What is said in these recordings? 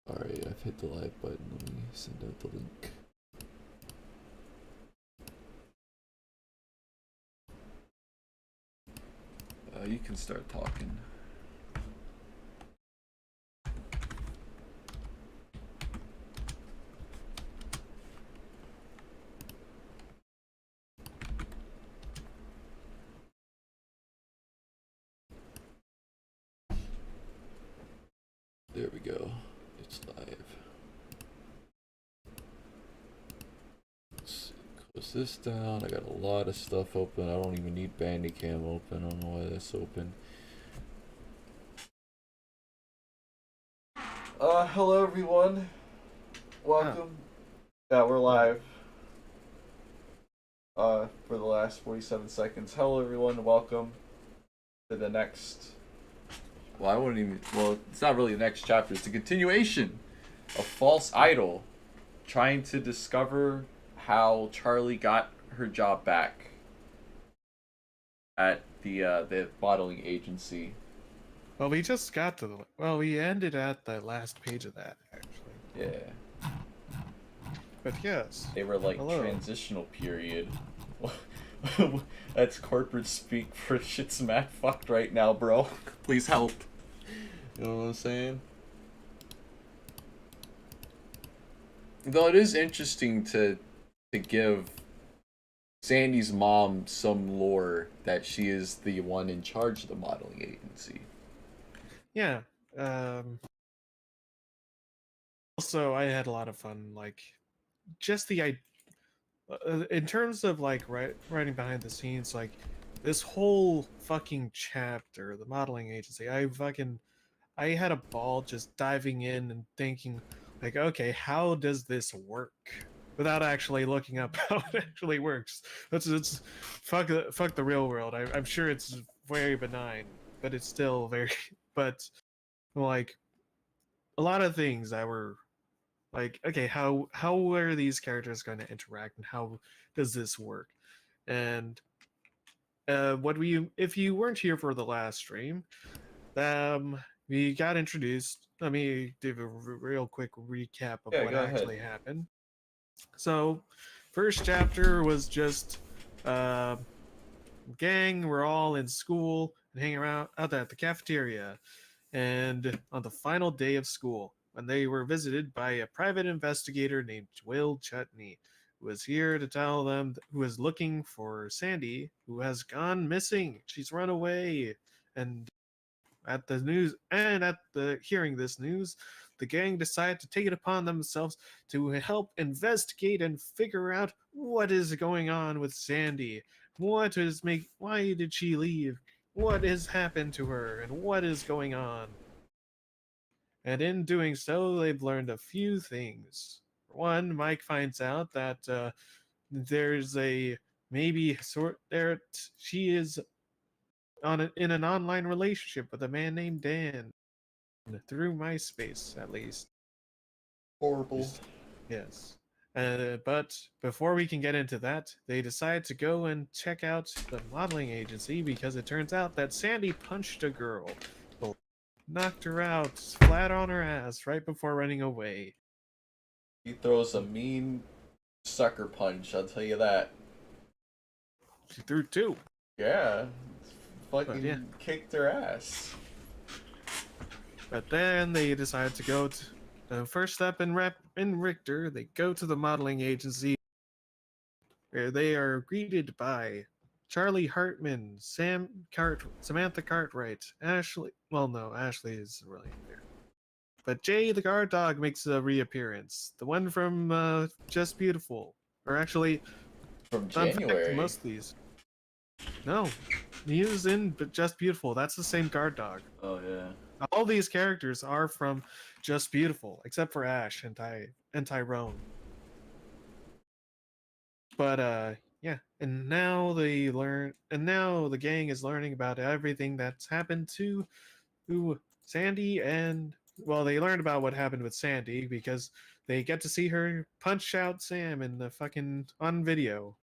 Alright, I've hit the live button. Let me send out the link. You can start talking. There we go. It's live. Let's close this down. I got a lot of stuff open. I don't even need Bandicam open. I don't know why that's open. Hello everyone. Welcome. Yeah, we're live. For the last 47 seconds. Hello everyone. Welcome to the next. Well, I wouldn't even. Well, it's not really the next chapter. It's a continuation of False Idol, trying to discover how Charlie got her job back at the modeling agency. Well, we just got to the. Well, we ended at the last page of that, actually. Yeah. But yes. They were like hello. Transitional period. That's corporate speak for shit's smack fucked right now, bro. Please help. You know what I'm saying? Though it is interesting to give Sandy's mom some lore that she is the one in charge of the modeling agency. Yeah. Also, I had a lot of fun, like, just the in terms of like writing behind the scenes, like this whole fucking chapter, the modeling agency. I had a ball just diving in and thinking, like, okay, how does this work? Without actually looking up how it actually works. It's fuck the real world. I'm sure it's very benign, but it's still very. But like a lot of things that were like, okay, how are these characters going to interact, and how does this work? And what we if you weren't here for the last stream, we got introduced. Let me give a real quick recap of what actually happened. So, first chapter was just gang. We're all in school and hanging around out at the cafeteria. And on the final day of school, when they were visited by a private investigator named Will Chutney, who was here to tell them who is looking for Sandy, who has gone missing. She's run away. And at the hearing this news, the gang decided to take it upon themselves to help investigate and figure out what is going on with Sandy. Why did she leave? What has happened to her, and what is going on? And in doing so, they've learned a few things. For one, Mike finds out that there's a maybe sort there. She is in an online relationship with a man named Dan through MySpace, at least. Horrible. Yes. But before we can get into that, they decide to go and check out the modeling agency because it turns out that Sandy punched a girl, knocked her out flat on her ass right before running away. He throws a mean sucker punch, I'll tell you that. She threw two. Yeah. Fucking kicked her ass. But then they decide to go to the first step in Richter. They go to the modeling agency where they are greeted by Charlie Hartman, Samantha Cartwright, Ashley. Well, no, Ashley is really there. But Jay the guard dog makes a reappearance. The one from Just Beautiful. Or actually, from January. In fact, most of these. No, he was in Just Beautiful. That's the same guard dog. Oh, yeah. All these characters are from Just Beautiful, except for Ash and Tyrone. But yeah, and now the gang is learning about everything that's happened to Sandy, and well, they learned about what happened with Sandy because they get to see her punch out Sam in the fucking on video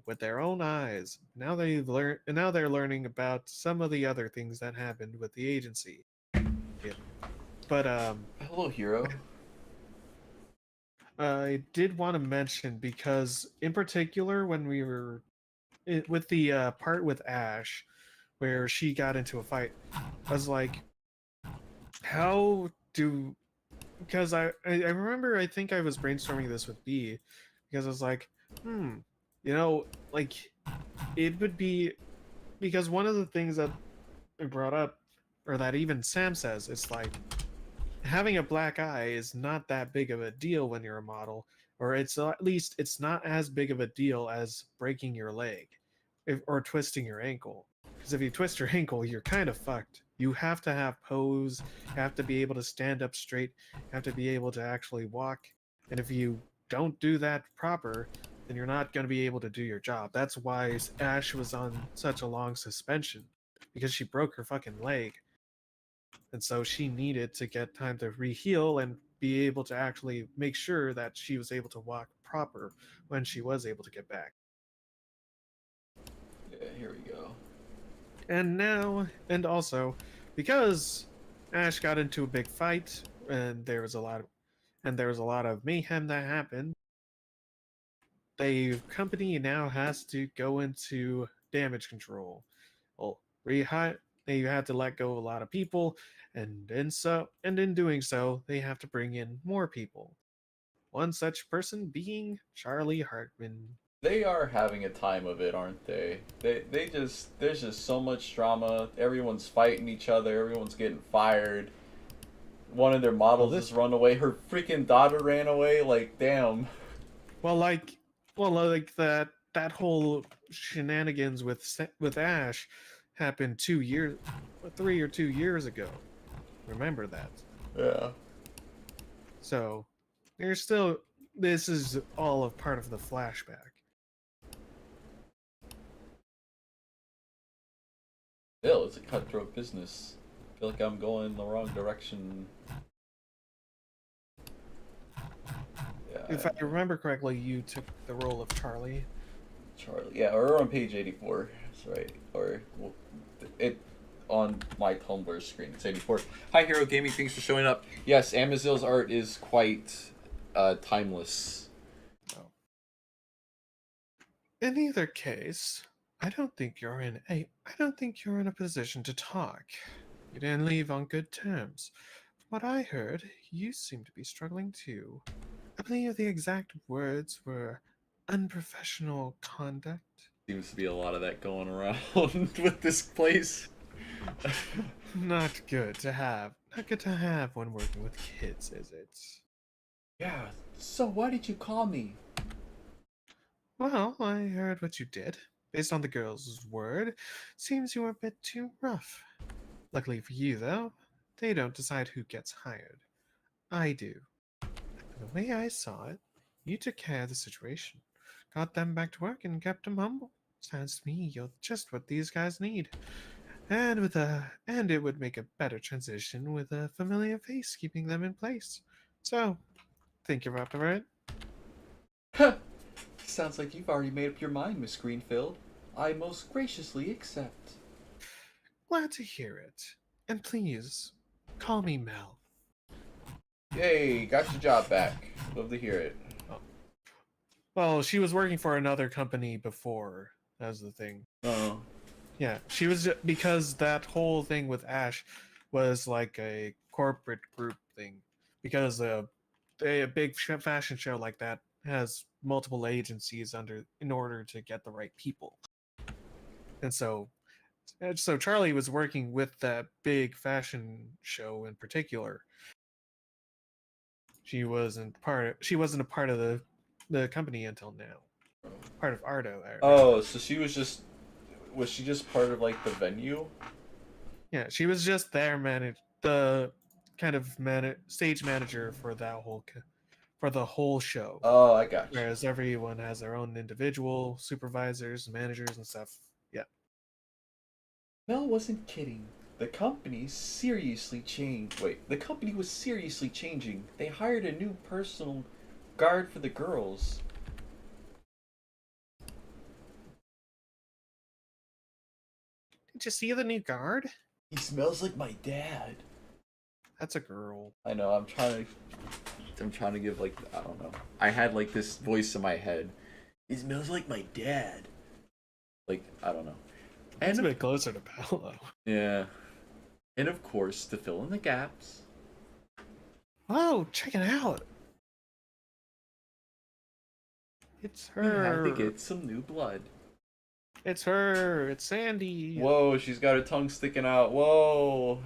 with their own eyes. Now they're learning about some of the other things that happened with the agency. Yeah. But I Hello, hero. I did want to mention because, in particular, when we were with the part with Ash, where she got into a fight, I was like, how do? Because I remember I think I was brainstorming this with B, because I was like, like it would be because one of the things that I brought up, or that even Sam says, it's like having a black eye is not that big of a deal when you're a model, or it's at least it's not as big of a deal as breaking your leg or twisting your ankle. Because if you twist your ankle, you're kind of fucked. You have to have pose, you have to be able to stand up straight, you have to be able to actually walk. And if you don't do that proper, then you're not going to be able to do your job. That's why Ash was on such a long suspension, because she broke her fucking leg, and so she needed to get time to reheal and be able to actually make sure that she was able to walk proper when she was able to get back. Yeah, here we go. And now, and also, because Ash got into a big fight and there was a lot of mayhem that happened, the company now has to go into damage control. Well, they had to let go of a lot of people, and in doing so, they have to bring in more people. One such person being Charlie Hartman. They are having a time of it, aren't they? They just there's just so much drama. Everyone's fighting each other. Everyone's getting fired. One of their Well, models this just run away. Her freaking daughter ran away. Like, damn. well, like like that whole shenanigans with Ash happened 2 years, 3 or 2 years ago. Remember that. Yeah. So there's still this is all a part of the flashback. Still, it's a cutthroat business. I feel like I'm going in the wrong direction. If Yeah, I remember correctly, you took the role of Charlie. Charlie. Yeah, we're on page 84. That's right. Or well, it on my Tumblr screen. It's 84. Hi, Hero Gaming. Thanks for showing up. Yes, Amazil's art is quite timeless. Oh. In either case, I don't think you're in a position to talk. You didn't leave on good terms. From what I heard, you seem to be struggling too. I believe the exact words were unprofessional conduct. Seems to be a lot of that going around with this place. Not good to have. Not good to have when working with kids, is it? Yeah. So why did you call me? Well, I heard what you did. Based on the girl's word, seems you were a bit too rough. Luckily for you, though, they don't decide who gets hired. I do. And the way I saw it, you took care of the situation, got them back to work, and kept them humble. Sounds to me you're just what these guys need. And it would make a better transition with a familiar face keeping them in place. So, think you're up to it? Sounds like you've already made up your mind, Miss Greenfield. I most graciously accept. Glad to hear it. And please, call me Mel. Yay, got your job back. Love to hear it. Oh. Well, she was working for another company before. That was the thing. Oh. Yeah, she was because that whole thing with Ash was like a corporate group thing. Because a big fashion show like that has multiple agencies under in order to get the right people. And so Charlie was working with that big fashion show in particular. She wasn't a part of the company until now. Part of Ardo. Oh, so she was just was she just part of like the venue? Yeah, she was just there the kind of stage manager for for the whole show. Oh, I got you. Whereas everyone has their own individual supervisors, managers, and stuff. Yeah. Mel wasn't kidding. The company seriously changed. Wait, the company was seriously changing. They hired a new personal guard for the girls. Did you see the new guard? He smells like my dad. That's a girl. I know. I'm trying to give like I don't know. I had like this voice in my head. It smells like my dad. Like I don't know. That's a And bit closer to Paolo. yeah. And of course, to fill in the gaps. Oh, check it out. It's We had to her. get some new blood. It's her. It's Sandy. Whoa, she's got her tongue sticking out. Whoa.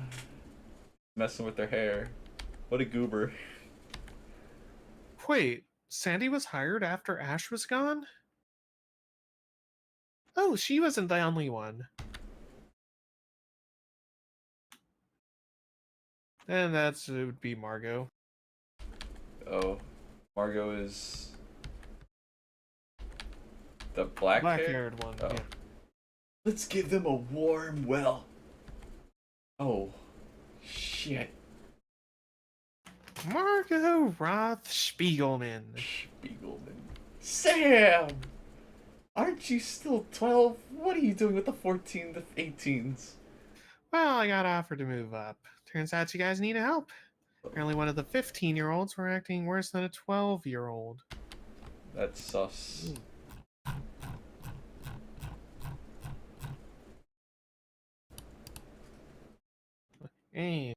Messing with her hair. What a goober. Wait, Sandy was hired after Ash was gone? Oh, she wasn't the only one. And it would be Margot. Oh. Margot is the black hair? Black-haired one. Oh. Yeah. Let's give them a warm well. Oh. Shit. Margot Roth Spiegelman. Spiegelman. Sam! Aren't you still 12? What are you doing with the 14 to 18s? Well, I got offered to move up. Turns out you guys need help. Apparently one of the 15-year-olds were acting worse than a 12-year-old. That's sus. Hey.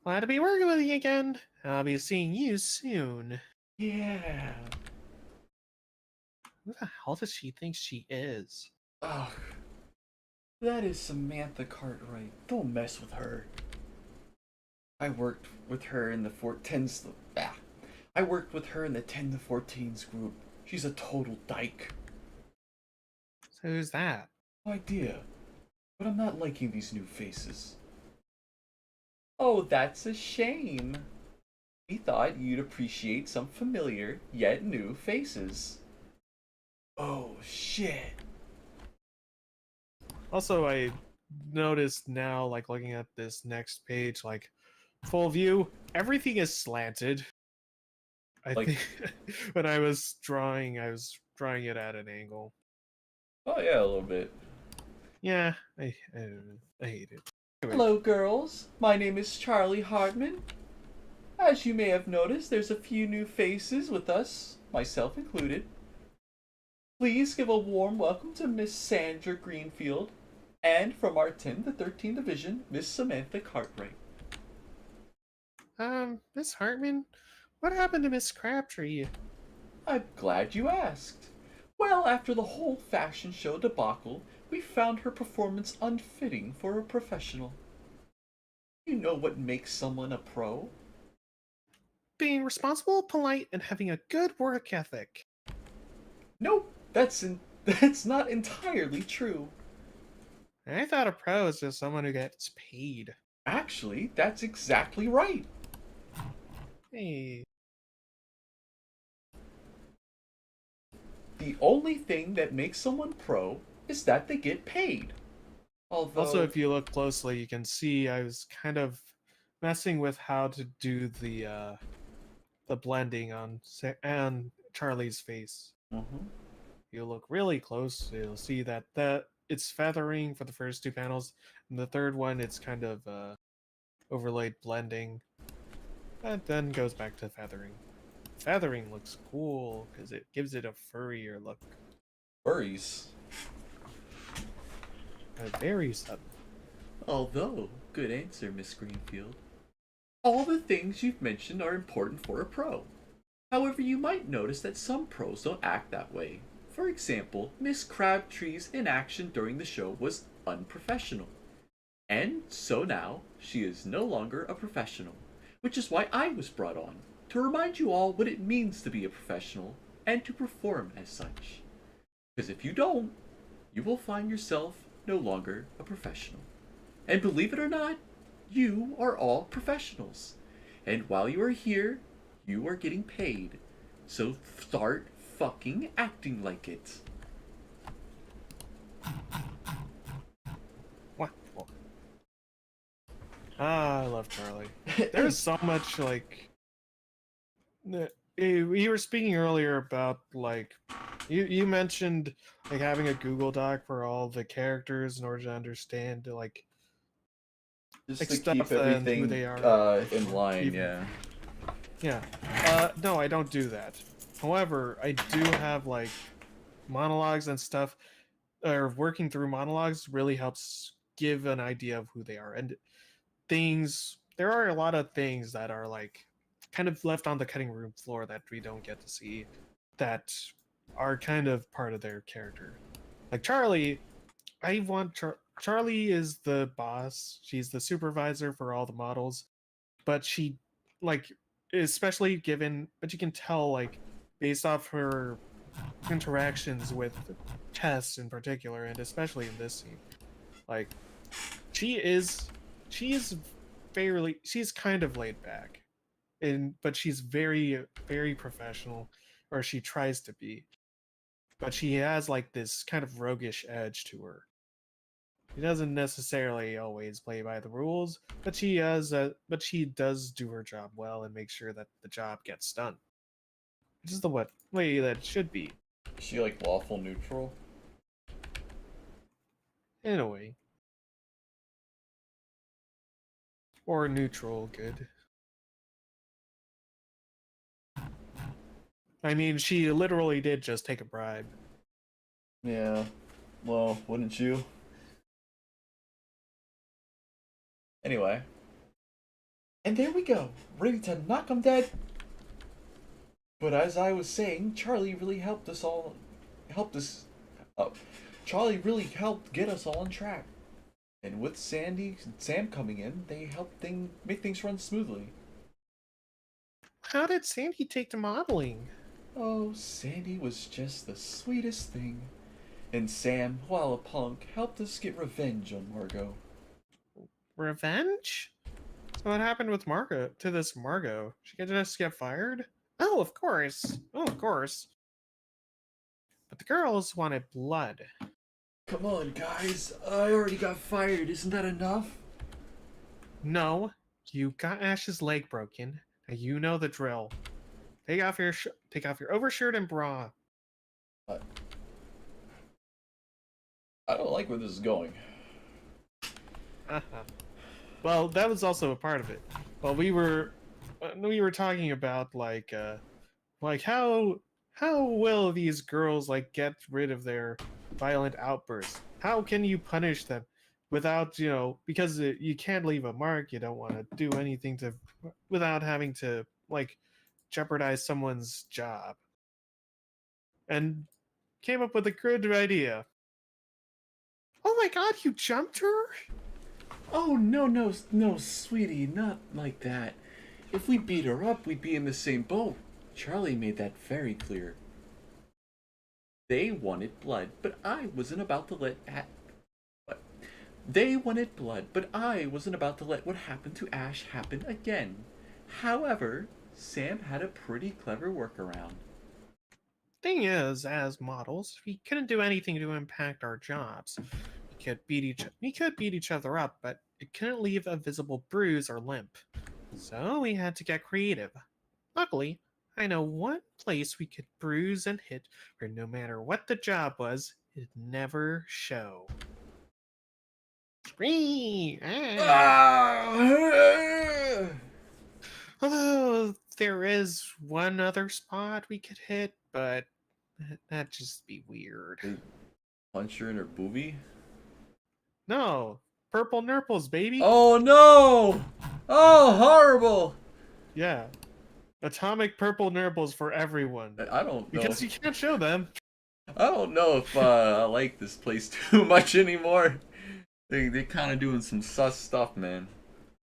Glad to be working with you again. I'll be seeing you soon. Yeah. Who the hell does she think she is? Ugh. That is Samantha Cartwright. Don't mess with her. I worked with her in the 10s. I worked with her in the 10 to 14s group. She's a total dyke. So who's that? No idea. But I'm not liking these new faces. Oh, that's a shame. We thought you'd appreciate some familiar, yet new faces. Oh, shit. Also, I noticed now, like looking at this next page, like full view, everything is slanted. I think when I was drawing it at an angle. Oh, yeah, a little bit. Yeah, I hate it. Anyway. Hello, girls. My name is Charlie Hardman. As you may have noticed, there's a few new faces with us, myself included. Please give a warm welcome to Miss Sandra Greenfield, and from our 10 to 13 division, Miss Samantha Cartwright. Miss Hartman, what happened to Miss Crabtree? I'm glad you asked. Well, after the whole fashion show debacle, we found her performance unfitting for a professional. You know what makes someone a pro? Being responsible, polite, and having a good work ethic. Nope, that's not entirely true. I thought a pro is just someone who gets paid. Actually, that's exactly right. Hey. The only thing that makes someone pro is that they get paid. Although, Also, if you look closely, you can see I was kind of messing with how to do the blending on Charlie's face. You look really close, you'll see that it's feathering for the first two panels, and the third one it's kind of overlaid blending. That then goes back to feathering. Feathering looks cool because it gives it a furrier look. furries. Very sudden. Although, good answer, Miss Greenfield. All the things you've mentioned are important for a pro. However, you might notice that some pros don't act that way. For example, Miss Crabtree's inaction during the show was unprofessional. And so now, she is no longer a professional. Which is why I was brought on, to remind you all what it means to be a professional, and to perform as such. Because if you don't, you will find yourself no longer a professional. And believe it or not, you are all professionals. And while you are here, you are getting paid. So start fucking acting like it. What? Ah, I love Charlie. There's so much like. We were speaking earlier about like, you mentioned like having a Google Doc for all the characters in order to understand like Just like to keep stuff and who everything they are in line, even- yeah. Yeah. No, I don't do that. However, I do have like monologues and stuff, or working through monologues really helps give an idea of who they are. And things, there are a lot of things that are like kind of left on the cutting room floor that we don't get to see that are kind of part of their character. Like Charlie, Charlie is the boss. She's the supervisor for all the models, but she like especially given but you can tell like based off her interactions with Tess in particular and especially in this scene like she is she's she's kind of laid back and but she's very professional or she tries to be but she has like this kind of roguish edge to her. She doesn't necessarily always play by the rules, but she does do her job well and make sure that the job gets done. Which is the way that it should be, Is she like lawful neutral? in a way. Or neutral good. I mean, she literally did just take a bribe. Yeah. Well, wouldn't you? Anyway. And there we go, ready to knock 'em dead. But as I was saying, Charlie really helped us all. Helped us. Oh, Charlie really helped get us all on track. And with Sandy and Sam coming in, they helped make things run smoothly. How did Sandy take to modeling? Oh, Sandy was just the sweetest thing. And Sam, while a punk, helped us get revenge on Margot. Revenge? So what happened with Margot to this Margot? She could just get fired? Oh, of course. Oh, of course. But the girls wanted blood. Come on, guys. I already got fired. Isn't that enough? No, you got Ash's leg broken. Now you know the drill. Take off your overshirt and bra. I don't like where this is going. Uh-huh. Well, that was also a part of it. Well, we were talking about like how will these girls like get rid of their violent outbursts? How can you punish them without because you can't leave a mark. You don't want to do anything to without having to like jeopardize someone's job. And came up with a good idea. Oh my god, you jumped her? Oh, no, sweetie, not like that. If we beat her up, we'd be in the same boat. Charlie made that very clear. They wanted blood, but I wasn't about to let what? They wanted blood, but I wasn't about to let what happened to Ash happen again. However, Sam had a pretty clever workaround. Thing is, as models, we couldn't do anything to impact our jobs. We could beat each other up, but it couldn't leave a visible bruise or limp. So we had to get creative. Luckily, I know one place we could bruise and hit where no matter what the job was, it'd never show. Scream! Ah! Although there is one other spot we could hit, but that'd just be weird. Punch her in her boobie? No, purple nurples, baby. Oh no! Oh, horrible! Yeah, atomic purple nurples for everyone. I don't know. Because you can't show them. I don't know if I like this place too much anymore. They're kind of doing some sus stuff, man.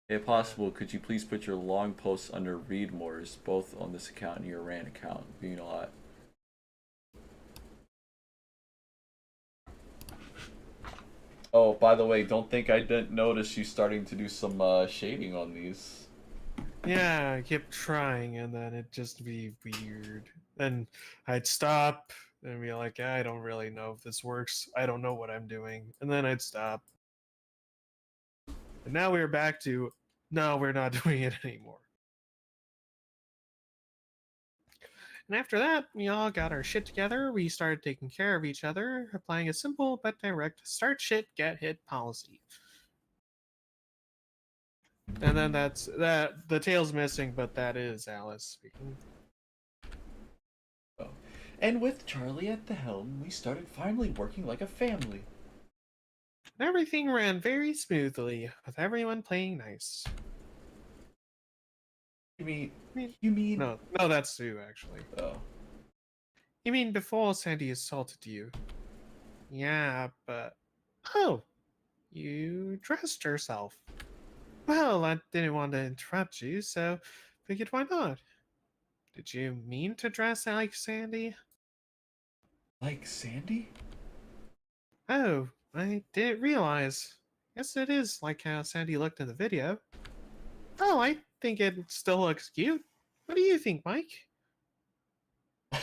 If possible, could you please put your long posts under read mores, both on this account and your RAN account? Being a lot. Oh, by the way, don't think I didn't notice you starting to do some shading on these. Yeah, I kept trying, and then it'd just be weird. Then I'd stop and be like, I don't really know if this works. I don't know what I'm doing. And then I'd stop. And now we're back to, no, we're not doing it anymore. And after that, we all got our shit together. We started taking care of each other, applying a simple but direct start shit, get hit policy. And then that's that. The tail's missing, but that is Alice speaking. Oh. And with Charlie at the helm, we started finally working like a family. Everything ran very smoothly, with everyone playing nice. You mean, I mean, you mean, no, that's Sue actually. oh. You mean before Sandy assaulted you? Yeah, but oh, you dressed herself. Well, I didn't want to interrupt you, so figured why not? Did you mean to dress like Sandy? Like Sandy? Oh, I didn't realize. Guess it is like how Sandy looked in the video. Oh, I think it still looks cute. What do you think, Mike?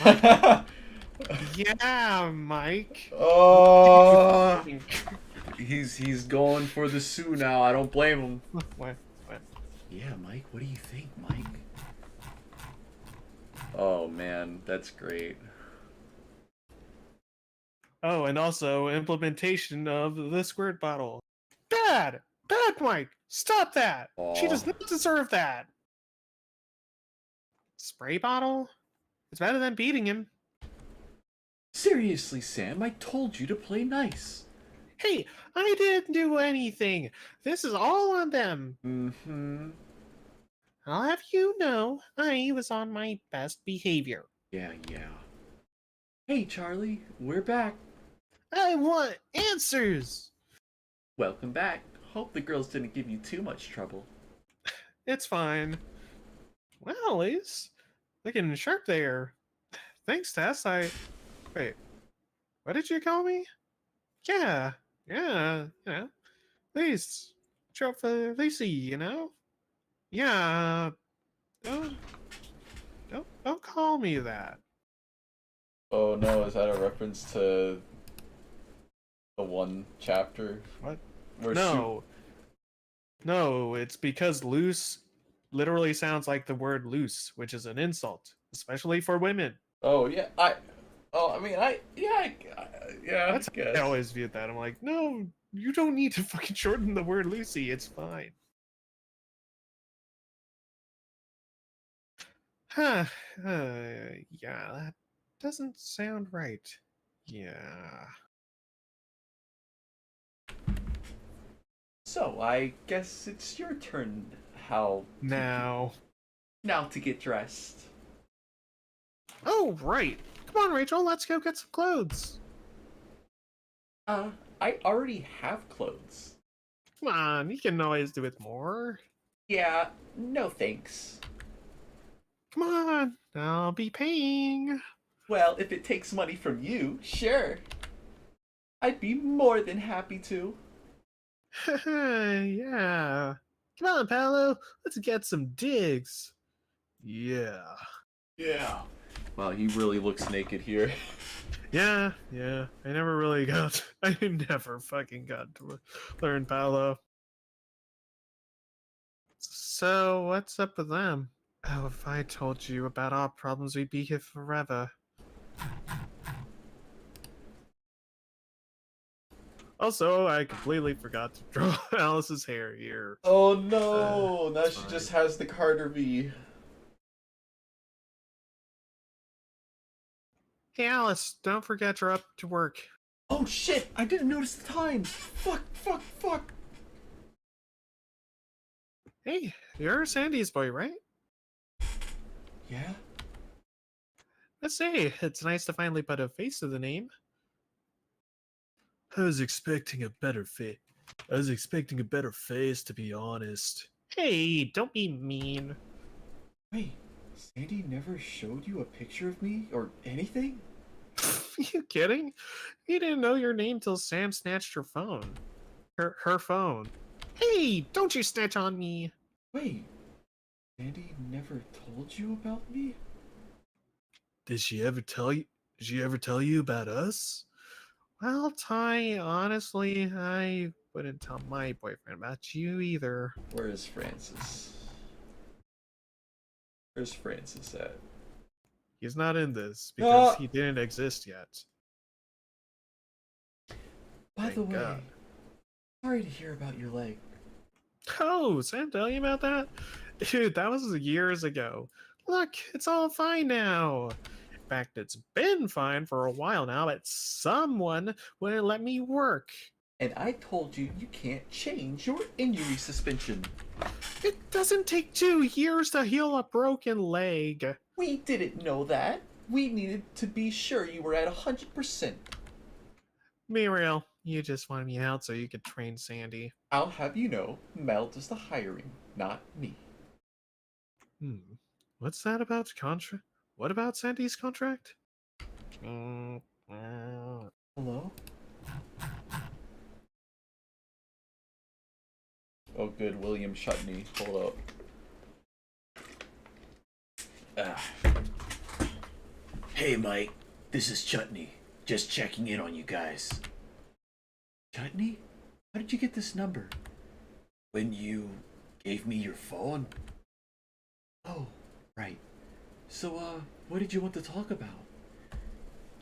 Mike? Yeah, Mike. What do you Oh, think? he's going for the Sue now. I don't blame him. What? What? Yeah, Mike. What do you think, Mike? Oh man, that's great. Oh, and also implementation of the squirt bottle. Bad! Bad, Mike! Stop that! She Oh, does not deserve that! Spray bottle? It's better than beating him. seriously, Sam. I told you to play nice. Hey, I didn't do anything. This is all on them. Mm-hmm. I'll have you know I was on my best behavior. Yeah, yeah. Hey, Charlie. We're back. I want answers! Welcome back. Hope the girls didn't give you too much trouble. It's fine. Well, Liz, looking sharp there. Thanks, Tess. Wait, what did you call me? Yeah, yeah, Liz. Sharp for Lucy, Yeah, don't, don't call me that. Oh no, is that a reference to the one chapter What? where No, no, it's because loose literally sounds like the word loose, which is an insult, especially for women. Oh yeah, Oh, I mean, yeah, That's I how I guess. always viewed that. I'm like, no, you don't need to fucking shorten the word Lucy. It's fine. Huh. Yeah, that doesn't sound right. Yeah. So I guess it's your turn. How to get Now. now to get dressed. Oh, right. Come on, Rachel. Let's go get some clothes. I already have clothes. Come on. You can always do it more. Yeah, no thanks. Come on. I'll be paying. Well, if it takes money from you, sure. I'd be more than happy to. Yeah. Come on, Paolo. Let's get some digs. Yeah. Yeah. Wow, he really looks naked here. Yeah. I never really got. I never fucking got to learn Paolo. So, what's up with them? Oh, if I told you about our problems, we'd be here forever. Also, I completely forgot to draw Alice's hair here. Oh no! Now It's she fine. just has the Carter V. Hey, Alice, don't forget you're up to work. Oh shit! I didn't notice the time. Fuck. Hey, you're Sandy's boy, right? Yeah. Let's say it's nice to finally put a face to the name. I was expecting a better face. To be honest. Hey, don't be mean. Wait, Sandy never showed you a picture of me or anything? Are you kidding? You didn't know your name till Sam snatched her phone. Her phone. Hey, don't you snitch on me. Wait, Sandy never told you about me? Did she ever tell you? Did she ever tell you about us? Well, Ty, honestly, I wouldn't tell my boyfriend about you either. Where is Francis? Where's Francis at? He's not in this because Ah! he didn't exist yet. By Thank the way, God. sorry to hear about your leg. Oh, Sam, tell you about that? Dude, that was years ago. Look, it's all fine now. In fact, it's been fine for a while now, but someone wouldn't let me work. And I told you you can't change your injury suspension. It doesn't take 2 years to heal a broken leg. We didn't know that. We needed to be sure you were at 100%. Be real, you just wanted me out so you could train Sandy. I'll have you know, Mel does the hiring, not me. What's that about contract? What about Sandy's contract? Hello? Oh, good. William Chutney. Hold up. Hey, Mike. This is Chutney. Just checking in on you guys. Chutney? How did you get this number? When you gave me your phone? Oh, right. So, what did you want to talk about?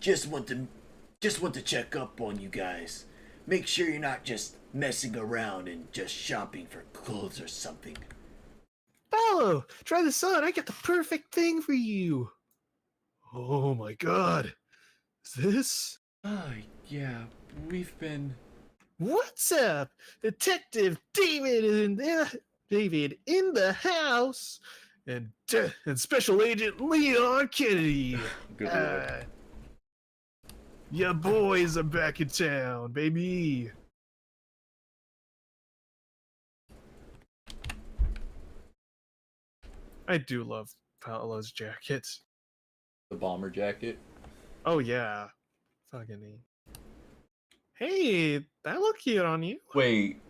Just want to check up on you guys. Make sure you're not just messing around and just shopping for clothes or something. Bello, try this on. I got the perfect thing for you. Oh my god. Is this? Yeah. We've been... What's up? Detective David in the house. And Special Agent Leon Kennedy. Good lord. Ya boys are back in town, baby. I do love Paolo's jackets. The bomber jacket. Oh yeah. Fucking neat. Hey, that look cute on you. Wait.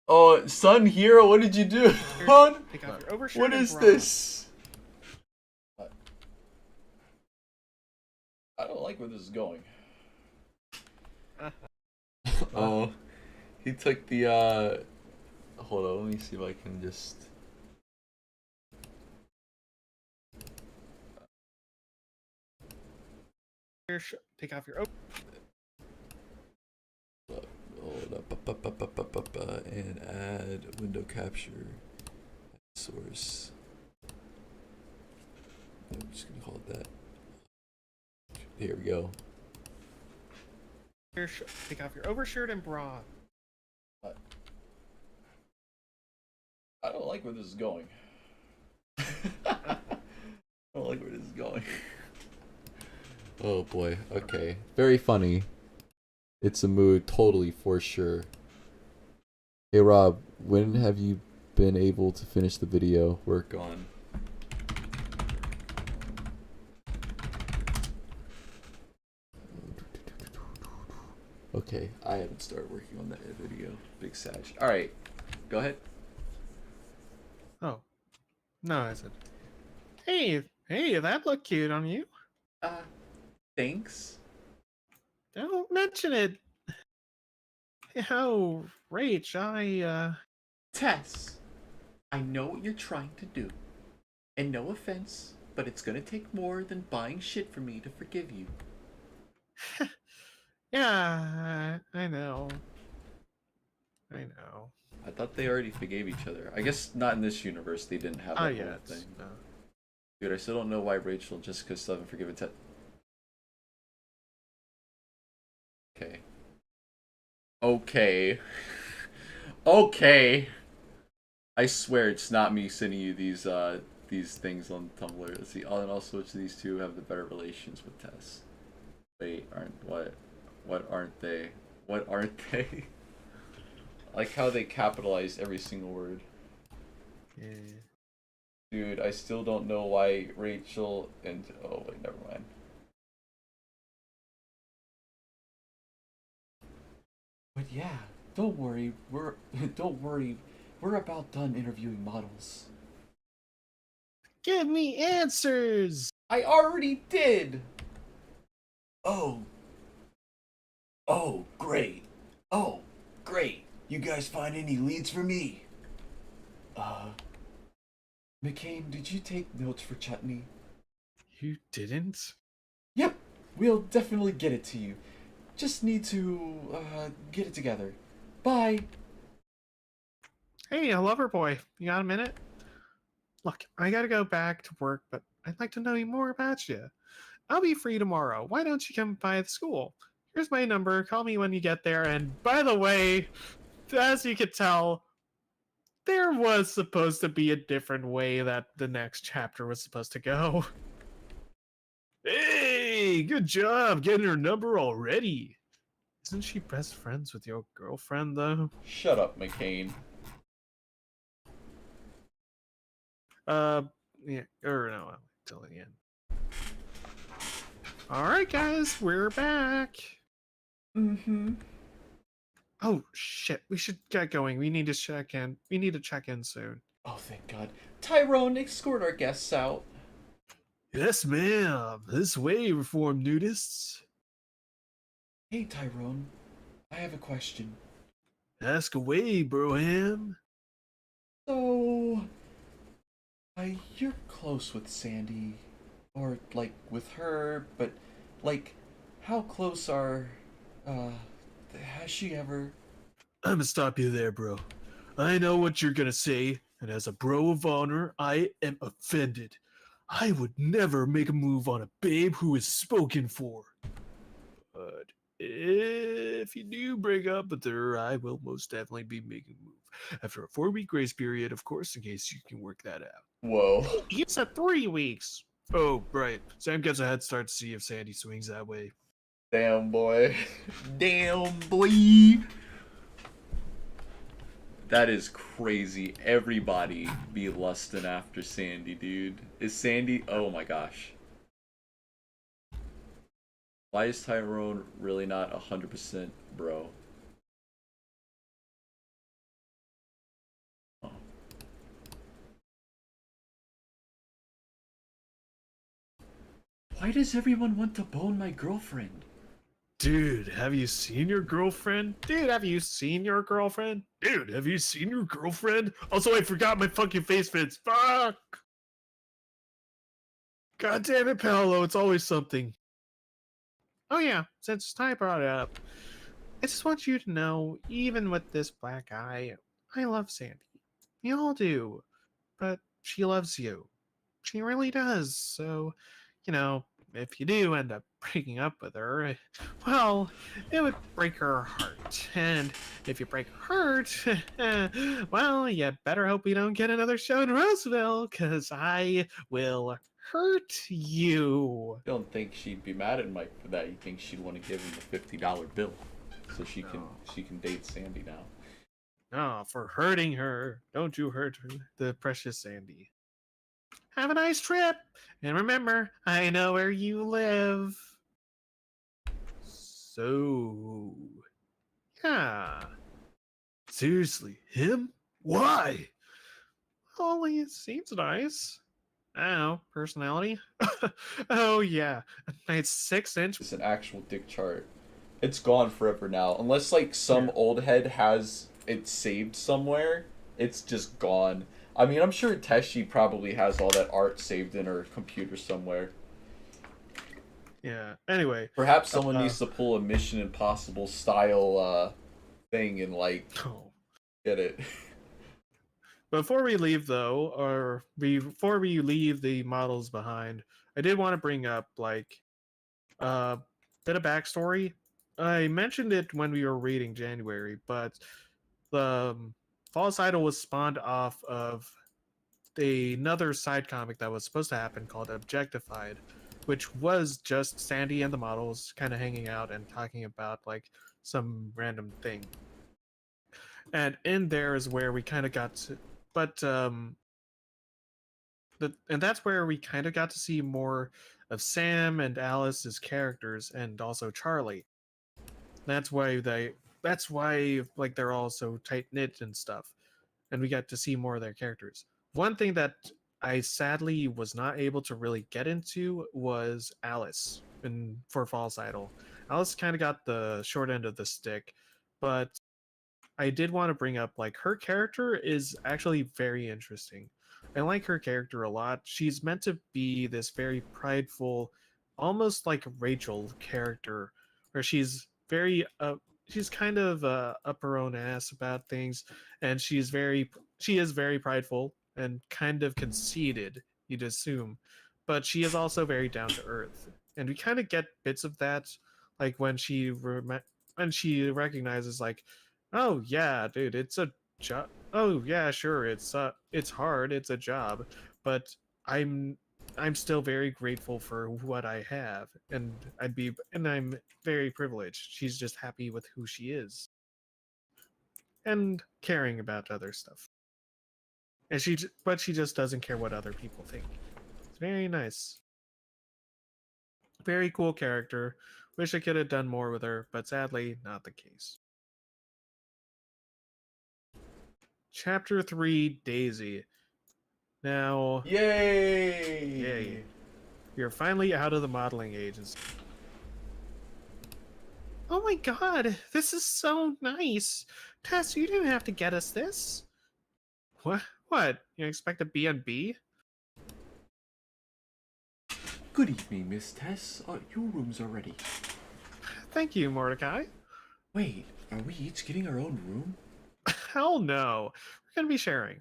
Oh, Sun Hero, what did you do? Take off your overshirt What and is bra. this? I don't like where this is going. Oh, he took the, hold on, let me see if I can just... Take off your Hold up, and add window capture source. I'm just gonna call it that. Here we go. Take off your overshirt and bra. I don't like where this is going. I don't like where this is going. Oh boy, okay. Very funny. It's a mood, totally, for sure. Hey Rob, when have you been able to finish the video work on? Okay, I haven't started working on that video. Big Sag. Alright, go ahead. Oh. No, I said. Hey, that looked cute on you. Thanks. Don't mention it. Oh, Rach, Tess, I know what you're trying to do. And no offense, but it's gonna take more than buying shit for me to forgive you. Yeah, I know. I thought they already forgave each other. I guess not in this universe, they didn't have that whole thing. No. Dude, I still don't know why Rachel and Jessica still haven't forgiven Ted. Okay. Okay. Okay. I swear it's not me sending you these things on Tumblr. Let's see. And also which of these two have the better relations with Tess? Wait, what aren't they? What aren't they? I like how they capitalized every single word. Yeah. Dude, I still don't know why Rachel and... Oh, wait, never mind. But yeah, don't worry. Don't worry. We're about done interviewing models. Give me answers! I already did! Oh. Oh, great. Oh, great. You guys find any leads for me? McCain, did you take notes for Chutney? You didn't? Yep, we'll definitely get it to you. Just need to, get it together. Bye! Hey, lover boy, you got a minute? Look, I gotta go back to work, but I'd like to know more about you. I'll be free tomorrow. Why don't you come by the school? Here's my number. Call me when you get there. And by the way, as you could tell, there was supposed to be a different way that the next chapter was supposed to go. Hey, good job getting her number already. Isn't she best friends with your girlfriend, though? Shut up, McCain. Yeah, or no, till the end. Alright, guys, we're back. Mm-hmm. Oh, shit, we should get going. We need to check in. We need to check in soon. Oh, thank God. Tyrone, escort our guests out. Yes, ma'am. This way, reformed nudists. Hey, Tyrone. I have a question. Ask away, Broham. So, you're close with Sandy, or like with her, but like, how close are, has she ever? I'm gonna stop you there, bro. I know what you're gonna say, and as a bro of honor, I am offended. I would never make a move on a babe who is spoken for. But if you do break up with her, I will most definitely be making a move. After a 4-week grace period, of course, in case you can work that out. Whoa. He said 3 weeks. Oh, right. Sam gets a head start to see if Sandy swings that way. Damn, boy. Damn, boy. That is crazy. Everybody be lusting after Sandy, dude. Is Sandy... Oh my gosh. Why is Tyrone really not 100% bro? Oh. Why does everyone want to bone my girlfriend? Dude, have you seen your girlfriend? Dude, have you seen your girlfriend? Dude, have you seen your girlfriend? Also, I forgot my fucking face fits. Fuck! God damn it, Paolo, it's always something. Oh yeah, since Ty brought it up, I just want you to know, even with this black eye, I love Sandy. We all do. But she loves you. She really does. So, you know, if you do end up breaking up with her, well, it would break her heart. And if you break her heart, well, you better hope we don't get another show in Roseville, because I will hurt you. You don't think she'd be mad at Mike for that? You think she'd want to give him the $50 bill so she can date Sandy now? No, for hurting her. Don't you hurt her, the precious Sandy. Have a nice trip. And remember, I know where you live. So, yeah. Seriously, him? Why? Oh, he seems nice. I don't know, personality? Oh, yeah. A nice 6-inch. It's an actual dick chart. It's gone forever now. Unless, like, some old head has it saved somewhere, it's just gone. I mean, I'm sure Teshi probably has all that art saved in her computer somewhere. Yeah, anyway. Perhaps someone needs to pull a Mission Impossible style thing and, like, get it. Before we leave, though, or before we leave the models behind, I did want to bring up, like, a bit of backstory. I mentioned it when we were reading January, but the False Idol was spawned off of another side comic that was supposed to happen called Objectified, which was just Sandy and the models kind of hanging out and talking about, like, some random thing. And in there is where we kind of got to, but and that's where we kind of got to see more of Sam and Alice's characters, and also Charlie. That's why like they're all so tight knit and stuff, and we got to see more of their characters. One thing that I sadly was not able to really get into was Alice for False Idol. Alice kind of got the short end of the stick, but I did want to bring up, like, her character is actually very interesting. I like her character a lot. She's meant to be this very prideful, almost like Rachel character, where she's very she's kind of up her own ass about things, and she is very prideful and kind of conceited, you'd assume, but she is also very down to earth, and we kind of get bits of that, like when she recognizes like, oh yeah, dude, it's a job. Oh yeah, sure, it's hard, it's a job, but I'm I'm still very grateful for what I have, and I'm very privileged. She's just happy with who she is and caring about other stuff. And but she just doesn't care what other people think. It's very nice. Very cool character. Wish I could have done more with her, but sadly, not the case. Chapter 3, Daisy. Now, Yay! we are finally out of the modeling agency. Oh my god, this is so nice. Tess, you didn't have to get us this. What? What? You expect a B&B? Good evening, Miss Tess. Your room's are ready. Thank you, Mordecai. Wait, are we each getting our own room? Hell no. We're gonna be sharing.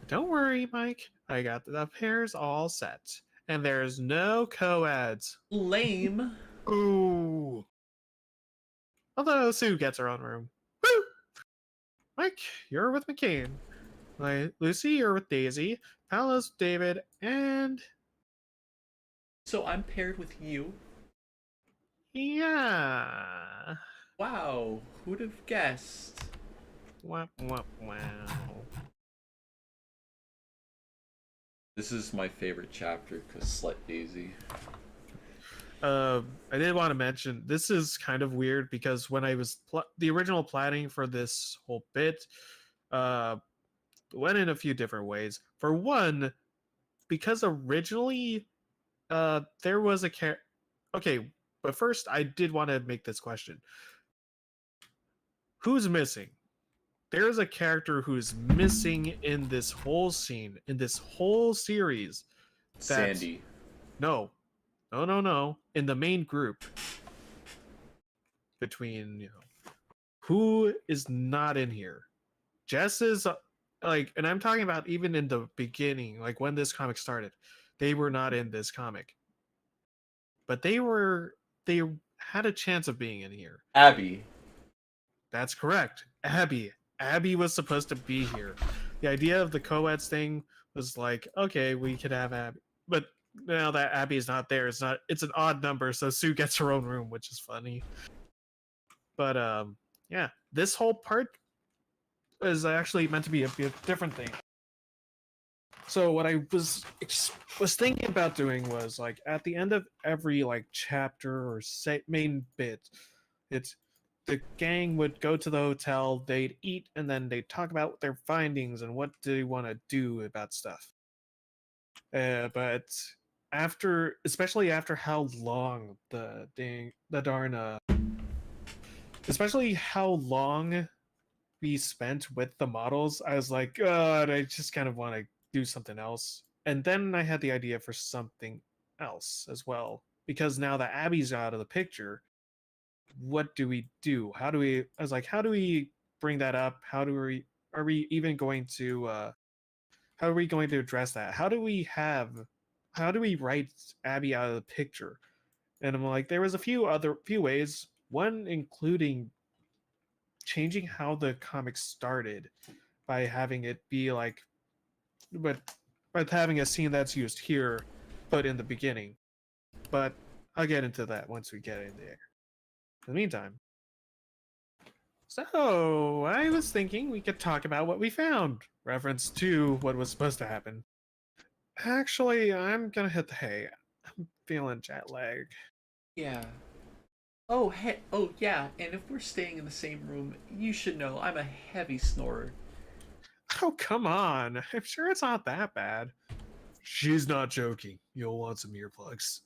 Don't worry, Mike. I got the pairs all set. And there's no co-eds. Lame. Ooh. Although Sue gets her own room. Woo! Mike, you're with McCain. Lucy, you're with Daisy. Paolo's with David, and So I'm paired with you? yeah. Wow, who'd have guessed? Wow, wow, wow. This is my favorite chapter, because Slut Daisy. I did want to mention this is kind of weird because when I was the original planning for this whole bit, went in a few different ways. For one, because originally, there was a Okay, but first I did want to make this question: who's missing? There's a character who's missing in this whole scene, in this whole series. Sandy. No, no. In the main group, between who is not in here. Jess is like, and I'm talking about even in the beginning, like when this comic started, they were not in this comic, but they had a chance of being in here. Abby. That's correct. Abby was supposed to be here. The idea of the co-eds thing was like, okay, we could have Abby, but now that Abby's not there, it's an odd number, so Sue gets her own room, which is funny. But yeah, this whole part is actually meant to be a different thing. So what I was thinking about doing was like at the end of every like chapter or main bit, it's the gang would go to the hotel, they'd eat, and then they'd talk about their findings and what they want to do about stuff. But especially after how long especially how long we spent with the models, I was like, God, I just kind of want to do something else. And then I had the idea for something else as well. Because now that Abby's out of the picture, what do we do? I was like, how do we bring that up? Are we even going to, how are we going to address that? How do we write Abby out of the picture? And I'm like, there was a few ways, one including changing how the comic started by having it be like, but having a scene that's used here but in the beginning. But I'll get into that once we get in there. In the meantime, so I was thinking we could talk about what we found, reference to what was supposed to happen. Actually, I'm gonna hit the hay. I'm feeling jet lag. Yeah. Oh, oh, yeah, and if we're staying in the same room, you should know I'm a heavy snorer. Oh, come on. I'm sure it's not that bad. She's not joking. You'll want some earplugs.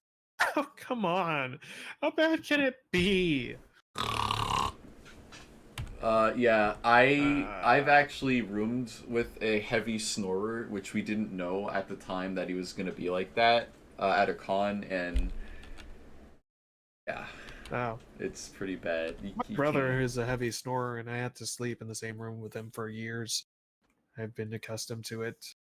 Oh, come on. How bad can it be? Yeah, I've actually roomed with a heavy snorer, which we didn't know at the time that he was gonna be like that, at a con, and yeah. Oh, It's pretty bad. my brother is a heavy snorer, and I had to sleep in the same room with him for years. I've been accustomed to it.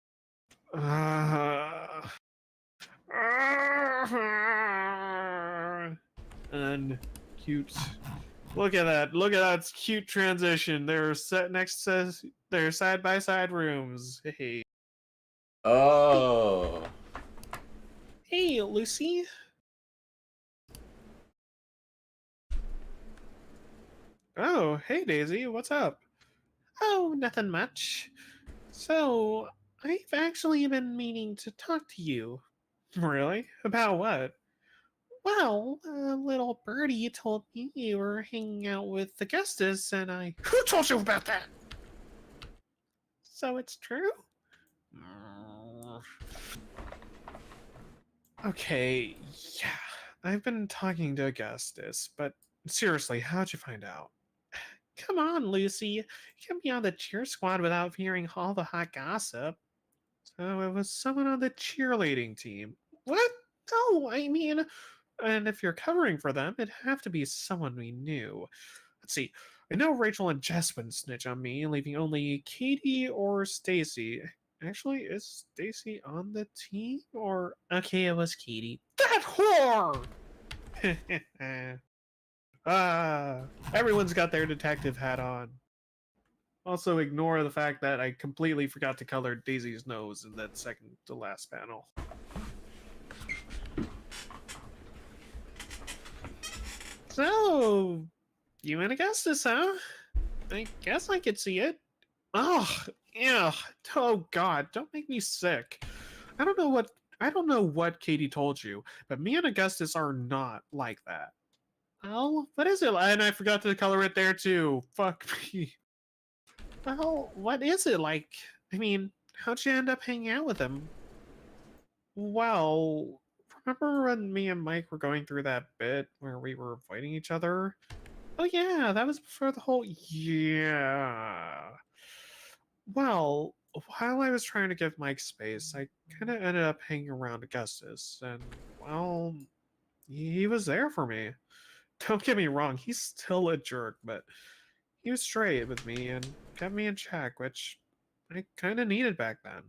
And cute. Look at that. Look at that cute transition. They're set next to their side by side rooms. Hey. Oh. Hey, Lucy. Oh, hey, Daisy. What's up? Oh, nothing much. So, I've actually been meaning to talk to you. Really? About what? Well, little birdie told me you were hanging out with Augustus, and I. Who told you about that? So it's true? Okay, yeah. I've been talking to Augustus, but seriously, how'd you find out? Come on, Lucy. You can't be on the cheer squad without hearing all the hot gossip. So it was someone on the cheerleading team. What? No, I mean, and if you're covering for them, it'd have to be someone we knew. Let's see. I know Rachel and Jess wouldn't snitch on me, leaving only Katie or Stacy. Actually, is Stacy on the team? Or okay, it was Katie. That whore! Everyone's got their detective hat on. Also, ignore the fact that I completely forgot to color Daisy's nose in that second to last panel. So, you and Augustus, huh? I guess I could see it. Oh, yeah. Oh God, don't make me sick. I don't know what Katie told you, but me and Augustus are not like that. Oh, what is it? And I forgot to color it there too. Fuck me. Well, what is it like? I mean, how'd you end up hanging out with him? Well, remember when me and Mike were going through that bit where we were avoiding each other? Oh yeah, that was before the whole yeah. Well, while I was trying to give Mike space, I kind of ended up hanging around Augustus, and well, he was there for me. Don't get me wrong, he's still a jerk, but he was straight with me and kept me in check, which I kind of needed back then.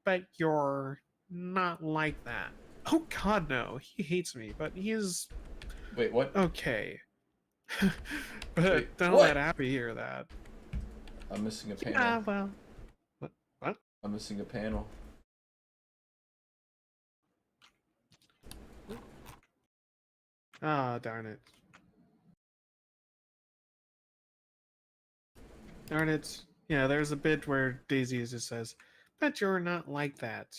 But you're not like that. Oh God, no. He hates me, but he's Wait, what? okay. But Wait, don't what? let Abby hear that. I'm missing a panel. Ah, well. What? I'm missing a panel. Ah, darn it. Darn it. Yeah, there's a bit where Daisy just says, but you're not like that.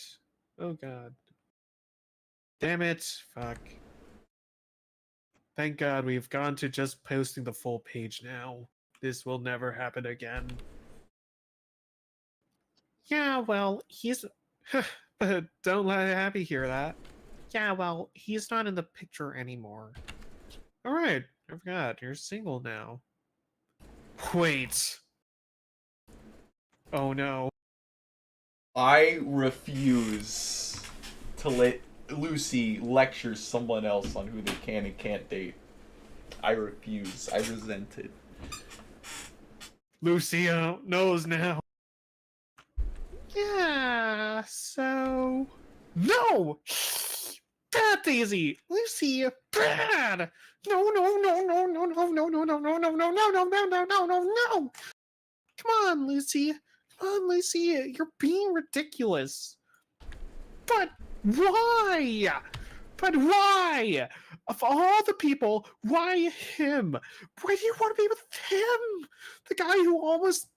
Oh God. Damn it. Fuck. Thank God we've gone to just posting the full page now. This will never happen again. Yeah, well, he's... but don't let Abby hear that. Yeah, well, he's not in the picture anymore. Alright, I forgot. You're single now. Wait. Oh no. I refuse to let Lucy lecture someone else on who they can and can't date. I refuse. I resent it. Lucia knows now. Yeah, so... No! Bad Daisy! Lucy, bad! No, no, no, no, no, no, no, no, no, no, no, no, no, no, no, no, no, no, no! Come on, Lucy. Come on, Lucy. You're being ridiculous. But why? But why? Of all the people, why him? Why do you want to be with him? The guy who almost...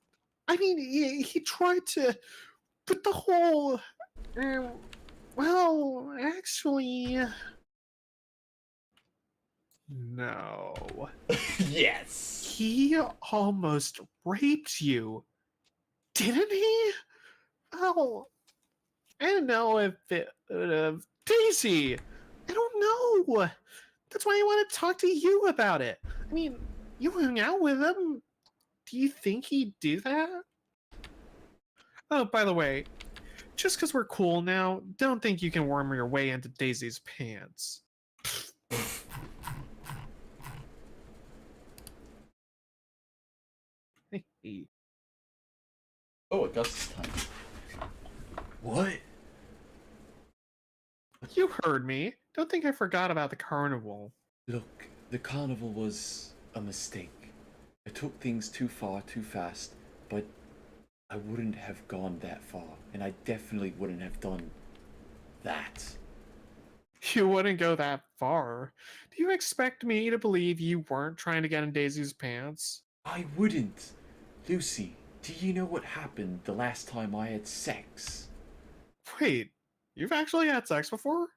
I mean, he tried to... But the whole... well, actually... No. Yes. He almost raped you. Didn't he? Oh, I don't know if it would have. Daisy! I don't know. That's why I want to talk to you about it. I mean, you hung out with him. Do you think he'd do that? Oh, by the way, just because we're cool now, don't think you can worm your way into Daisy's pants. Chutney. Oh, Augustus time. What? You heard me. Don't think I forgot about the carnival. Look, the carnival was a mistake. I took things too far too fast, but I wouldn't have gone that far, and I definitely wouldn't have done that. You wouldn't go that far. Do you expect me to believe you weren't trying to get in Daisy's pants? I wouldn't. Lucy, do you know what happened the last time I had sex? Wait, you've actually had sex before?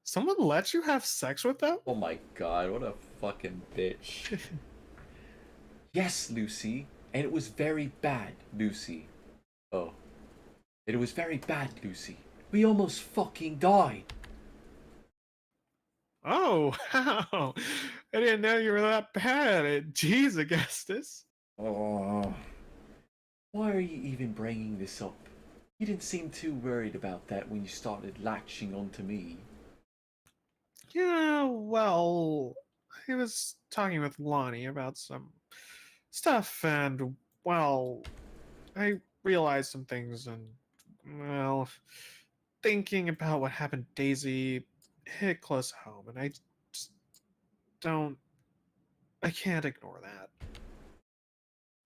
Someone let you have sex with them? Oh my god, what a fucking bitch. Yes, Lucy, and it was very bad, Lucy. Oh. It was very bad, Lucy. We almost fucking died. Oh, wow. I didn't know you were that bad. Jeez, Augustus. Oh. Why are you even bringing this up? You didn't seem too worried about that when you started latching onto me. Yeah, well, I was talking with Lonnie about some stuff, and, well, I realized some things, and, well, thinking about what happened to Daisy hit close home, and I just don't. I can't ignore that.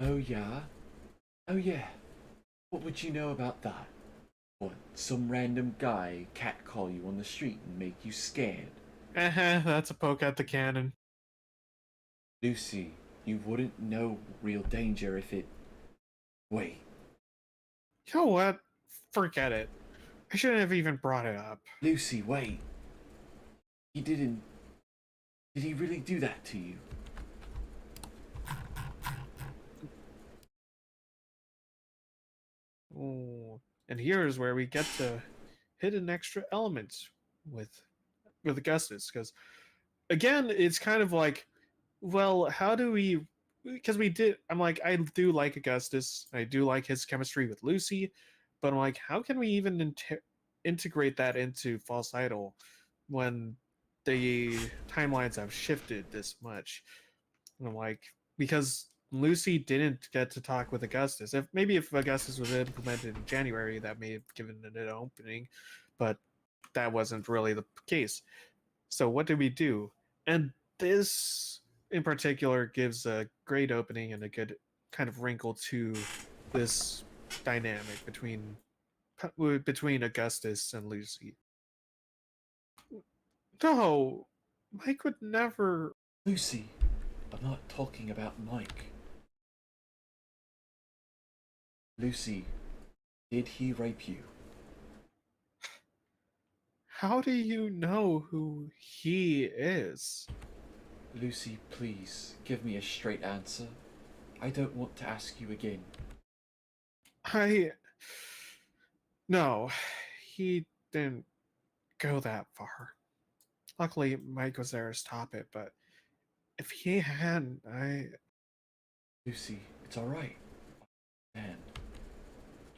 Oh yeah? Oh yeah. What would you know about that? What, some random guy catcall you on the street and make you scared? That's a poke at the cannon. Lucy, you wouldn't know real danger if it... Wait, You know what? Forget it. I shouldn't have even brought it up. Lucy, wait. He didn't... Did he really do that to you? Oh, and here's where we get to hit an extra element with Augustus, because again, it's kind of like, well, how do we? Because we did. I'm like, I do like Augustus. I do like his chemistry with Lucy, but I'm like, how can we even integrate that into False Idol when the timelines have shifted this much? And I'm like, because Lucy didn't get to talk with Augustus. If Augustus was implemented in January, that may have given it an opening, but that wasn't really the case. So what did we do? And this in particular gives a great opening and a good kind of wrinkle to this dynamic between Augustus and Lucy. No, Mike would never. Lucy, I'm not talking about Mike. Lucy, did he rape you? How do you know who he is? Lucy, please, give me a straight answer. I don't want to ask you again. I. No, he didn't go that far. Luckily, Mike was there to stop it, but if he hadn't, Lucy, it's alright. Man,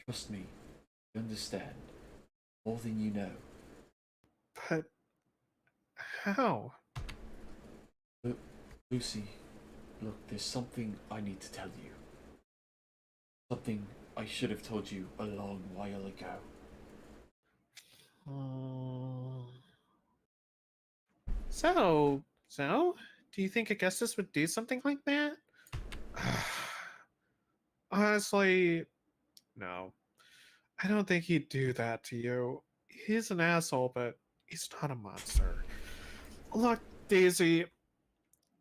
trust me, you understand. More than you know. But how? Look, Lucy, look, there's something I need to tell you. Something I should have told you a long while ago. So, do you think Augustus would do something like that? Honestly, no. I don't think he'd do that to you. He's an asshole, but he's not a monster. Look, Daisy,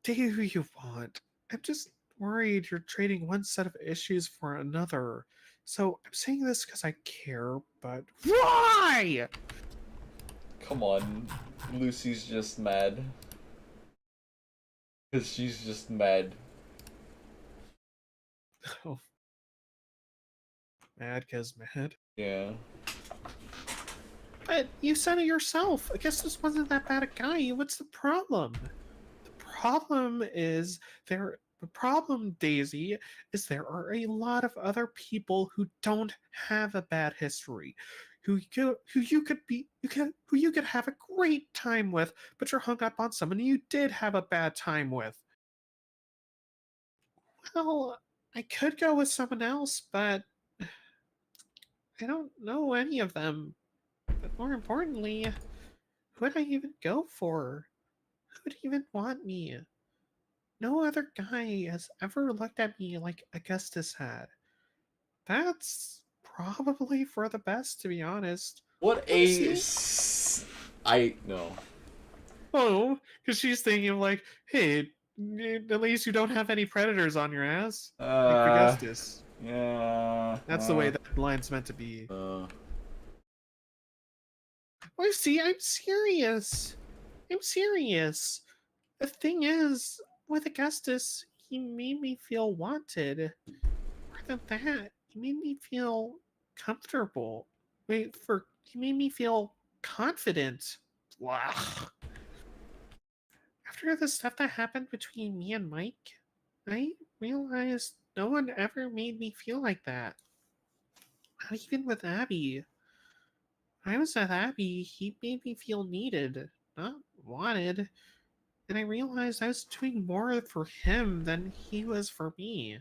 do who you want. I'm just worried you're trading one set of issues for another. So I'm saying this because I care, but why? Come on. Lucy's just mad. Because she's just mad. Oh, mad cause mad. Yeah. But you said it yourself. I guess this wasn't that bad a guy. What's the problem? The problem is the problem, Daisy, is there are a lot of other people who don't have a bad history, who you could have a great time with, but you're hung up on someone you did have a bad time with. Well, I could go with someone else, but I don't know any of them. But more importantly, who would I even go for? Who would even want me? No other guy has ever looked at me like Augustus had. That's probably for the best, to be honest. What a... Lucy? I... No. Oh, because she's thinking like, hey, at least you don't have any predators on your ass. Like Augustus. Yeah. That's the way that line's meant to be. Uh... Lucy, I'm serious. I'm serious. The thing is, with Augustus, he made me feel wanted. More than that, he made me feel comfortable. He made me feel confident. Blah. After the stuff that happened between me and Mike, I realized no one ever made me feel like that. Not even with Abby. When I was with Abby, he made me feel needed, not wanted. And I realized I was doing more for him than he was for me.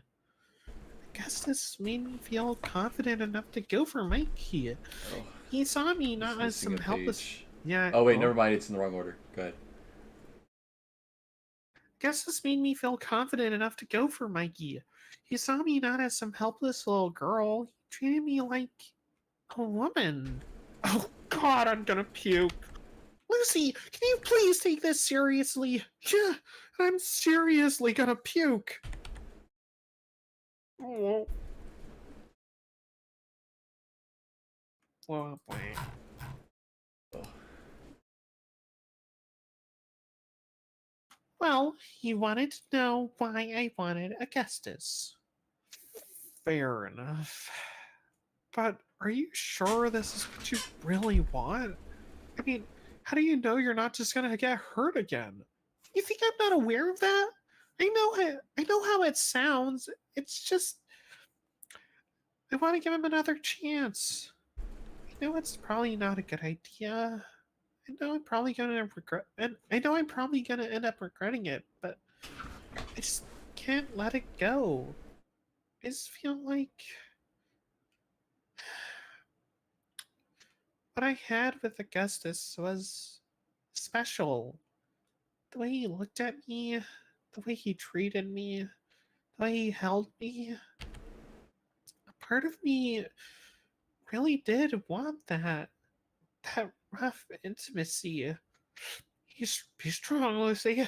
I guess this made me feel confident enough to go for Mikey. Oh, He saw me it's not as missing some a helpless. page. Yeah. Oh, wait, never mind. It's in the wrong order. Go ahead. Guess this made me feel confident enough to go for Mikey. He saw me not as some helpless little girl. He treated me like a woman. Oh God, I'm gonna puke. Lucy, can you please take this seriously? Yeah, I'm seriously gonna puke. Oh, oh boy. Oh. Well, you wanted to know why I wanted Augustus. Fair enough. But are you sure this is what you really want? I mean, how do you know you're not just gonna get hurt again? You think I'm not aware of that? I know how it sounds. It's just I want to give him another chance. I know it's probably not a good idea. I know I'm probably gonna regret, and I know I'm probably gonna end up regretting it, but I just can't let it go. I just feel like what I had with Augustus was special. The way he looked at me, the way he treated me, the way he held me. A part of me really did want that rough intimacy. Be strong, Lucy.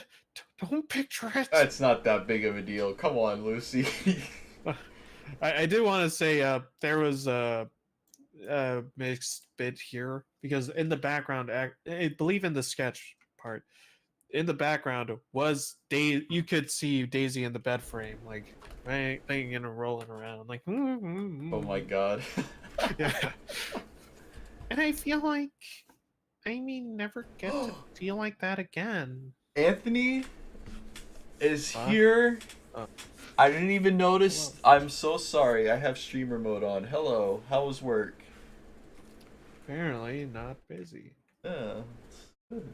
Don't picture it. That's not that big of a deal. Come on, Lucy. I did want to say there was a mixed bit here because in the background, I believe in the sketch part, in the background was you could see Daisy in the bed frame, like banging and rolling around, like. Oh my God. Yeah. And I feel like I may never get to feel like that again. Anthony is Huh? here. Oh. I didn't even notice. Hello. I'm so sorry. I have streamer mode on. Hello. How was work? Apparently not busy. Yeah. Good.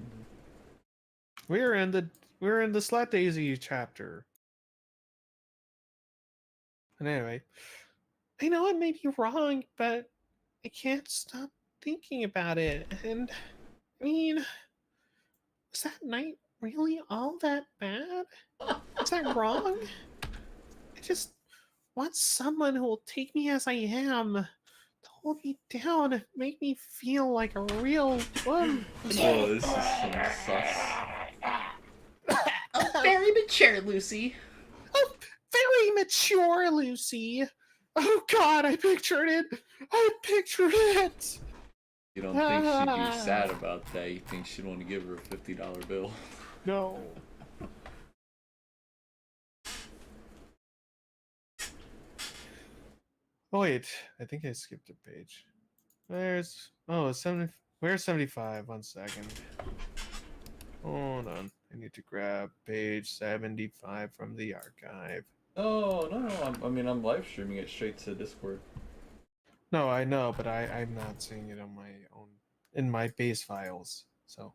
We're in the Slut Daisy chapter. And anyway, I know it may be wrong, but I can't stop thinking about it. And I mean, was that night really all that bad? Is that wrong? I just want someone who will take me as I am, to hold me down and make me feel like a real woman. Oh, this is some sus. Oh, very mature, Lucy. Oh, very mature, Lucy. Oh God, I pictured it. I pictured it. You don't think she'd be sad about that? You think she'd want to give her a $50 bill? No. Oh wait, I think I skipped a page. Where's 70? Where's 75? 1 second. Hold on. I need to grab page 75 from the archive. Oh no! I mean, I'm live streaming it straight to Discord. No, I know, but I'm not seeing it on my own in my base files. So,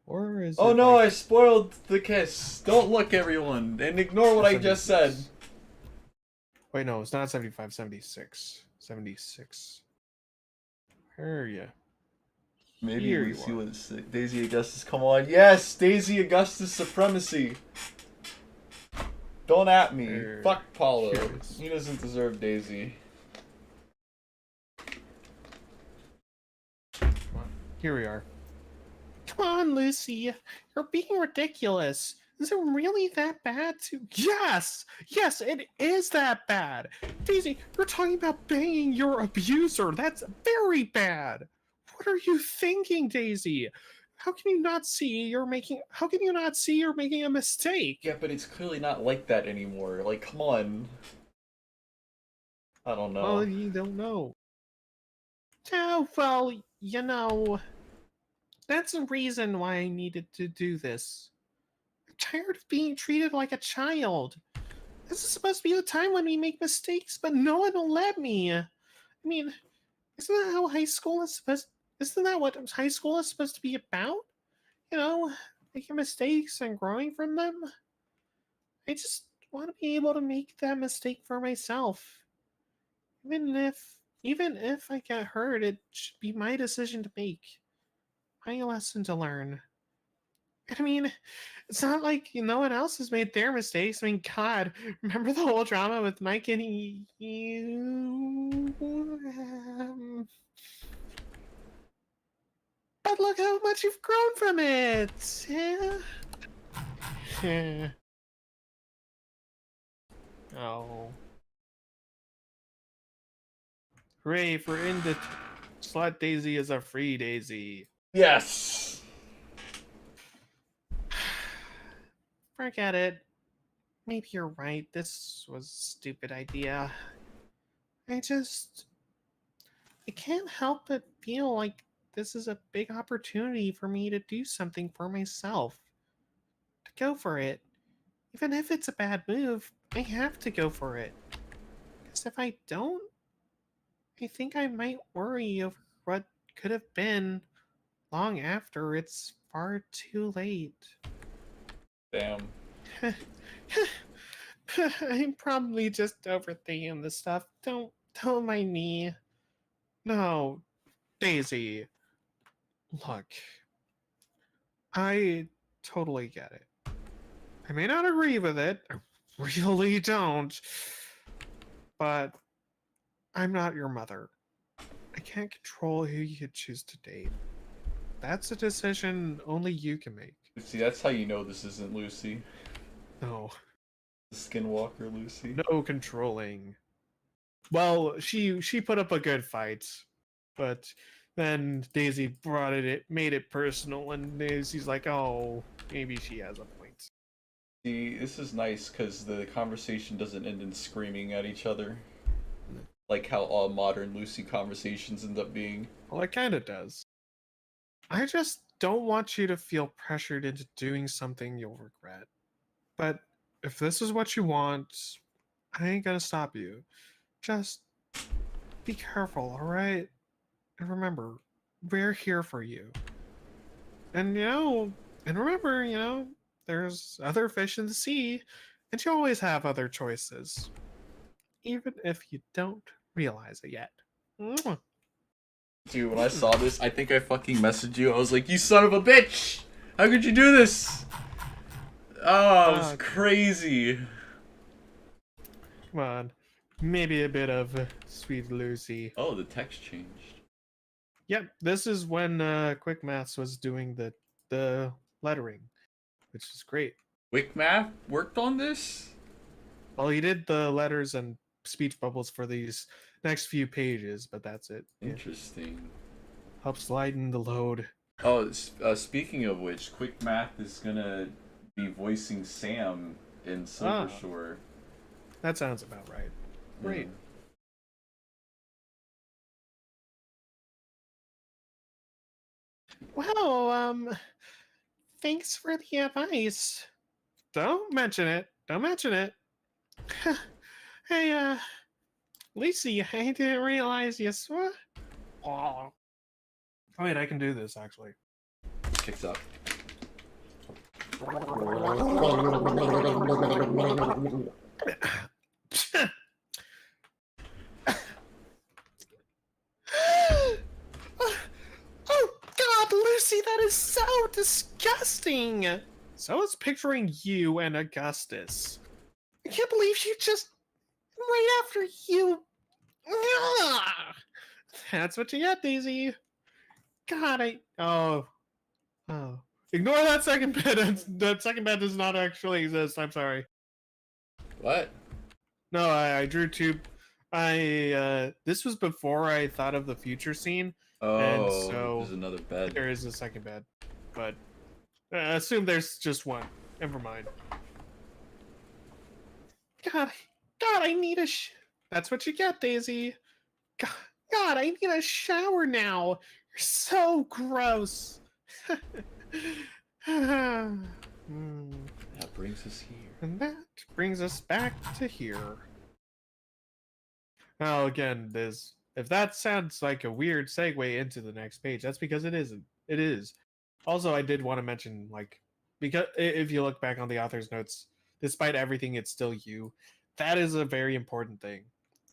or is Oh it no! like, I spoiled the kiss. Don't look, everyone, and ignore what I just said. Wait, no, it's not 75, 76. 76. Where are you? Maybe Here you Lucy are. was Daisy Augustus. Come on, yes, Daisy Augustus supremacy. Don't at me. There. Fuck Paulo. Here it is. He doesn't deserve Daisy. Come on. Here we are. Come on, Lucy. You're being ridiculous. Is it really that bad to... Yes! Yes, it is that bad. Daisy, you're talking about banging your abuser. That's very bad. What are you thinking, Daisy? How can you not see you're making... How can you not see you're making a mistake? Yeah, but it's clearly not like that anymore. Like, come on. I don't know. Well, you don't know. Oh, well, you know... That's the reason why I needed to do this. I'm tired of being treated like a child. This is supposed to be the time when we make mistakes, but no one will let me. I mean, isn't that how high school is supposed? Isn't that what high school is supposed to be about? You know, making mistakes and growing from them. I just want to be able to make that mistake for myself. Even if I get hurt, it should be my decision to make. My lesson to learn. I mean, it's not like no one else has made their mistakes. I mean, God, remember the whole drama with Mike and you? But look how much you've grown from it. Yeah. Oh. Hooray for Slut Daisy is a free Daisy. Yes! Forget it. Maybe you're right. This was a stupid idea. I can't help but feel like this is a big opportunity for me to do something for myself. To go for it. Even if it's a bad move, I have to go for it. Because if I don't, I think I might worry over what could have been long after it's far too late. Damn. I'm probably just overthinking this stuff. Don't mind me. No, Daisy. Look, I totally get it. I may not agree with it. I really don't. But I'm not your mother. I can't control who you choose to date. That's a decision only you can make. See, that's how you know this isn't Lucy. No. The Skinwalker Lucy. No controlling. Well, she put up a good fight, but then Daisy made it personal, and Daisy's like, oh, maybe she has a point. See, this is nice because the conversation doesn't end in screaming at each other. Like how all modern Lucy conversations end up being. Well, it kind of does. I just don't want you to feel pressured into doing something you'll regret. But if this is what you want, I ain't gonna stop you. Just be careful, alright? And remember, we're here for you. And remember, there's other fish in the sea, and you always have other choices. Even if you don't realize it yet. Mwah. Dude, when I saw this, I think I fucking messaged you. I was like, you son of a bitch! How could you do this? Oh, it's crazy. Come on. Maybe a bit of Sweet Lucy. Oh, the text changed. Yep, this is when Quick Maths was doing the lettering, which is great. Quick Math worked on this? Well, he did the letters and speech bubbles for these next few pages, but that's it. Interesting. Helps lighten the load. Oh, speaking of which, Quick Math is gonna be voicing Sam in Silver Shore. That sounds about right. Great. Well, thanks for the advice. Don't mention it. Don't mention it. Hey, Lucy, I didn't realize you saw. Oh, wait, I can do this actually. Kicks up. Lucy, that is so disgusting! So is picturing you and Augustus. I can't believe you just... right after you... Ugh! That's what you get, Daisy. God, Oh. Ignore that second bed. That second bed does not actually exist. I'm sorry. What? No, I drew two. This was before I thought of the future scene. And Oh, so there's another bed. there is a second bed. But assume there's just one. Never mind. God, I need a That's what you get, Daisy. God, I need a shower now. You're so gross. That brings us here. And that brings us back to here. Now, again, if that sounds like a weird segue into the next page, that's because it isn't. It is. Also, I did want to mention, like, because if you look back on the author's notes, despite everything, it's still you. That is a very important thing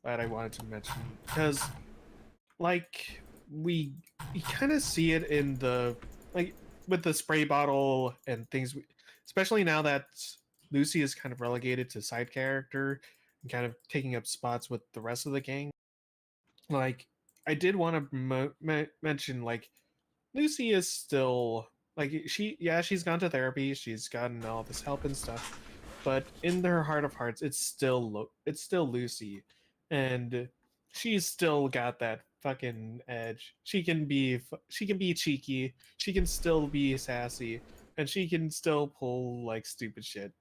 that I wanted to mention because, like, we kind of see it in the with the spray bottle and things, especially now that Lucy is kind of relegated to side character and kind of taking up spots with the rest of the gang. Like, I did want to mention, like, Lucy is still like she's gone to therapy, she's gotten all this help and stuff, but in her heart of hearts, it's still Lucy, and she's still got that fucking edge. She can be cheeky, she can still be sassy, and she can still pull like stupid shit,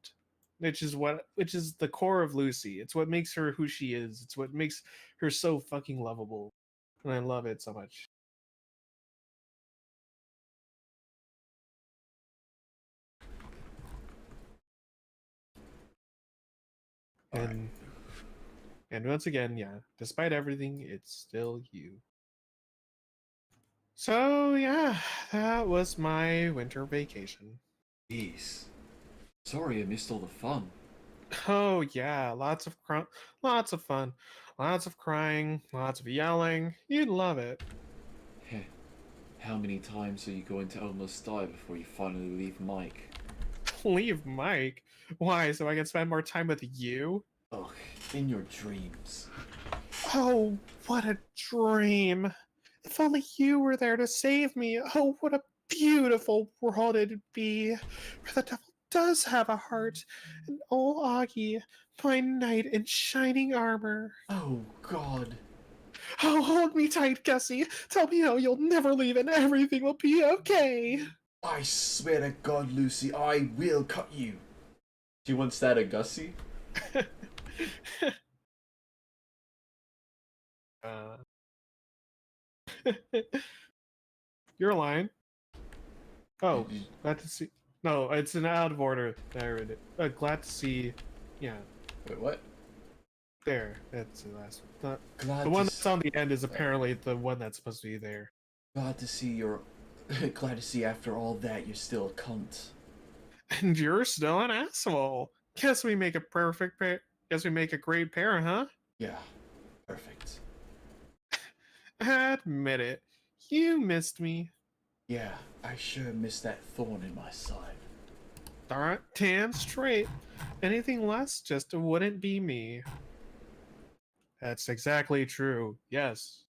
which is the core of Lucy. It's what makes her who she is. It's what makes her so fucking lovable, and I love it so much. And once again, yeah, despite everything, it's still you. So yeah, that was my winter vacation. Jeez. Sorry I missed all the fun. Oh yeah, lots of fun, lots of crying, lots of yelling. You'd love it. Heh. How many times are you going to almost die before you finally leave Mike? Leave Mike? Why, so I can spend more time with you? Ugh, in your dreams. Oh, what a dream. If only you were there to save me. Oh, what a beautiful world it'd be. Where the devil does have a heart. And old Augie, my knight in shining armor. Oh, God. Oh, hold me tight, Gussie. Tell me how you'll never leave and everything will be okay. I swear to God, Lucy, I will cut you. She wants that a Gussie? You're lying. Oh, glad to see. No, it's an out of order. There it is. Glad to see. Yeah. Wait, what? There. That's the last one. Glad The one to that's on the end is apparently the one that's supposed to be there. Glad to see you're... Glad to see after all that you're still a cunt. And you're still an asshole. Guess we make a perfect pair. Guess we make a great pair, huh? Yeah, perfect. Admit it. You missed me. Yeah, I sure missed that thorn in my side. Darn, damn straight. Anything less just wouldn't be me. That's exactly true. Yes.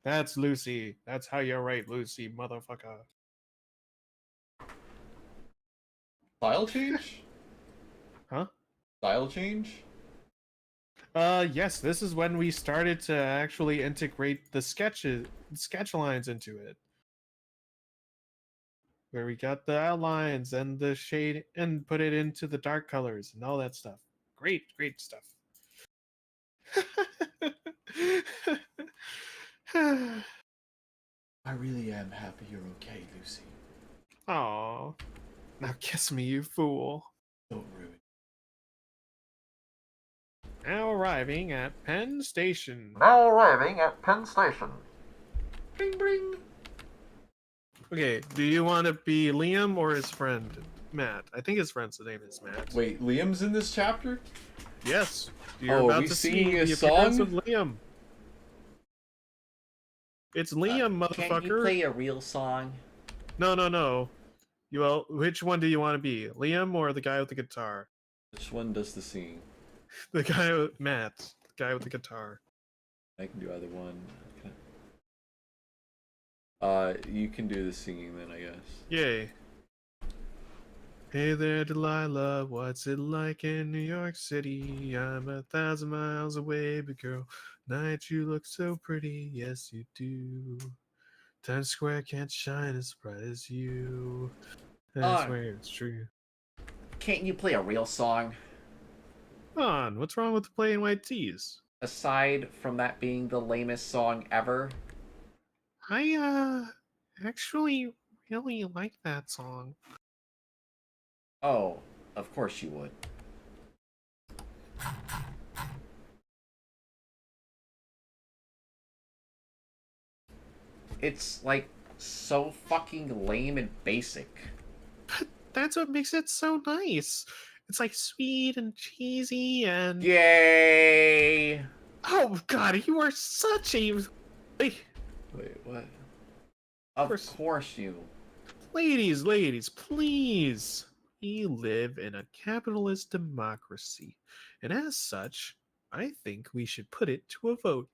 That's Lucy. That's how you write Lucy, motherfucker. Style change? Huh? Style change? Yes, this is when we started to actually integrate the sketch lines into it. Where we got the outlines and the shade and put it into the dark colors and all that stuff. Great stuff. I really am happy you're okay, Lucy. Aww. Now kiss me, you fool. Don't ruin it. Now arriving at Penn Station. Now arriving at Penn Station. Bring, bring. Okay, do you want to be Liam or his friend, Matt? I think his friend's name is Matt. Wait, Liam's in this chapter? Yes. You're Oh, are about we to singing see a the appearance song? of Liam. It's Liam, motherfucker. Can you play a real song? No. Well, which one do you want to be? Liam or the guy with the guitar? Which one does the singing? The guy with Matt, the guy with the guitar. I can do either one. You can do the singing then, I guess. Yay. Hey there, Delilah. What's it like in New York City? I'm 1,000 miles away, but girl, night you look so pretty. Yes, you do. Times Square can't shine as bright as you. I swear it's true. Can't you play a real song? Come on, what's wrong with the plain white tees? Aside from that being the lamest song ever. I actually really like that song. Oh, of course you would. It's like so fucking lame and basic. But that's what makes it so nice. It's like sweet and cheesy and Yay! oh god, you are such a Wait, what? Of course you. ladies, please. We live in a capitalist democracy, and as such, I think we should put it to a vote.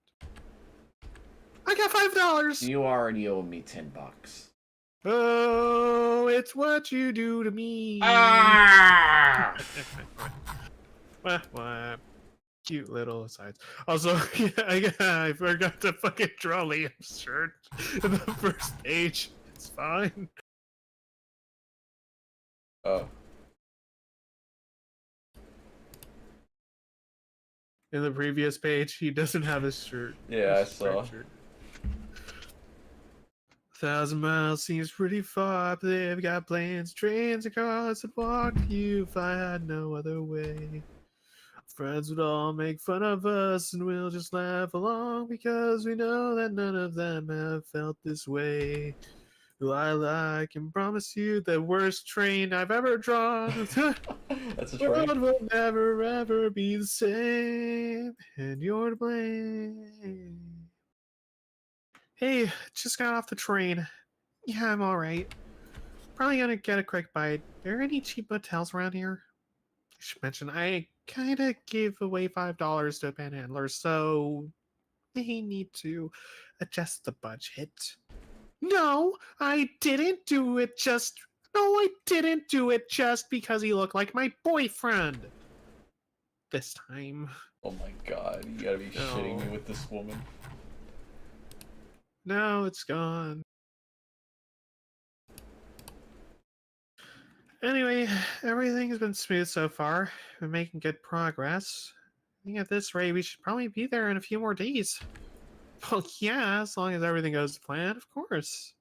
I got $5. You already owe me $10. Oh, it's what you do to me. Ah! Wah, wah. Cute little asides. Also, yeah, I forgot to fucking draw Liam's shirt in the first page. It's fine. Oh. In the previous page, he doesn't have his shirt. Yeah, I His saw. shirt. 1,000 miles seems pretty far, but they've got planes, trains, and cars that walk you if I had no other way. Friends would all make fun of us, and we'll just laugh along because we know that none of them have felt this way. Lila, I can promise you the worst train I've ever drawn. That's a The world train. will never ever be the same, and you're to blame. Hey, just got off the train. Yeah, I'm alright. Probably gonna get a quick bite. Are there any cheap motels around here? I should mention I kinda gave away $5 to a panhandler, so they need to adjust the budget. No, I didn't do it just. No, I didn't do it just because he looked like my boyfriend. This time. Oh my god, you gotta be shitting me with this woman. Now it's gone. Anyway, everything has been smooth so far. We're making good progress. I think at this rate, we should probably be there in a few more days. Well, yeah, as long as everything goes to plan, of course.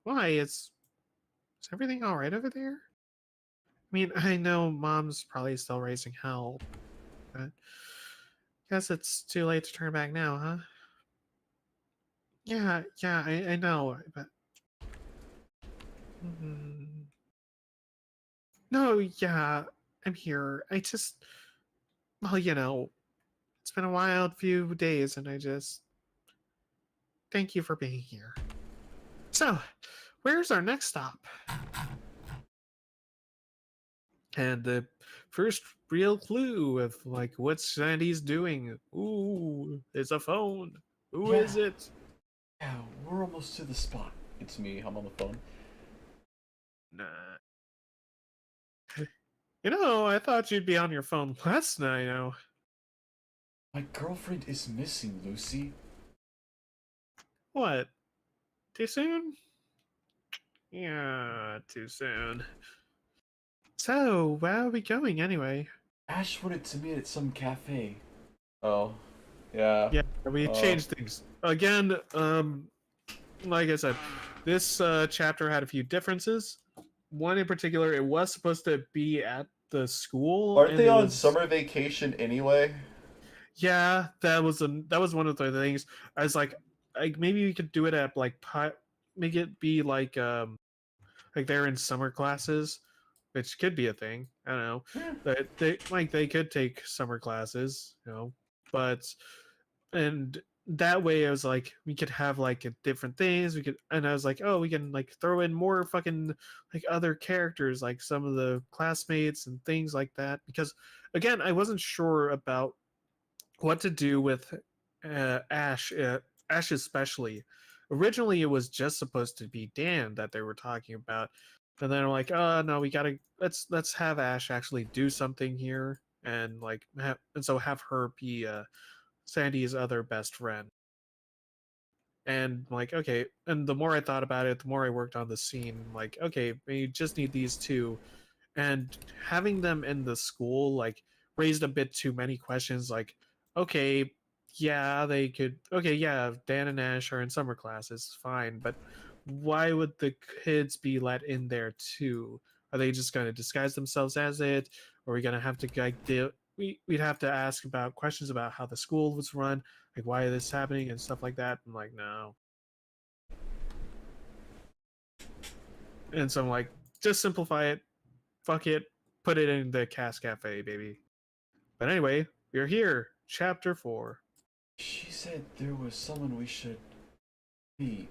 Why? Is everything alright over there? I mean, I know Mom's probably still raising hell, but guess it's too late to turn back now, huh? Yeah, I know, but mm, no, yeah, I'm here. Well, it's been a wild few days, and I just thank you for being here. So, where's our next stop? And the first real clue of like what Sandy's doing. Ooh, it's a phone. Who is it? Yeah, we're almost to the spot. It's me, I'm on the phone. Nah. I thought you'd be on your phone last night. My girlfriend is missing, Lucy. What? Too soon? Yeah, too soon. So, where are we going anyway? Ash wanted to meet at some cafe. Oh, yeah. Yeah, we changed things. Again, like I said, this chapter had a few differences. One in particular, it was supposed to be at the school. Aren't they on summer vacation anyway? Yeah, that was one of the things. I was like maybe we could do it at make it be like they're in summer classes, which could be a thing. I don't know. But they could take summer classes, but and that way I was like, we could have like different things. We could, and I was like, oh, we can like throw in more fucking like other characters, like some of the classmates and things like that. Because again, I wasn't sure about what to do with Ash. Ash especially. Originally, it was just supposed to be Dan that they were talking about, and then I'm like, oh no, we gotta let's have Ash actually do something here, and like and so have her be Sandy's other best friend. And like, okay, and the more I thought about it, the more I worked on the scene. Like, okay, we just need these two, and having them in the school like raised a bit too many questions. Like, okay, yeah, they could. Okay, yeah, Dan and Ash are in summer classes, fine, but why would the kids be let in there too? Are they just going to disguise themselves as it? Or are we going to have to like we'd have to ask about questions about how the school was run, like why is this happening and stuff like that. I'm like, no. And so I'm like, just simplify it, fuck it, put it in the Cast Cafe, baby. But anyway, we're here, chapter 4. She said there was someone we should meet.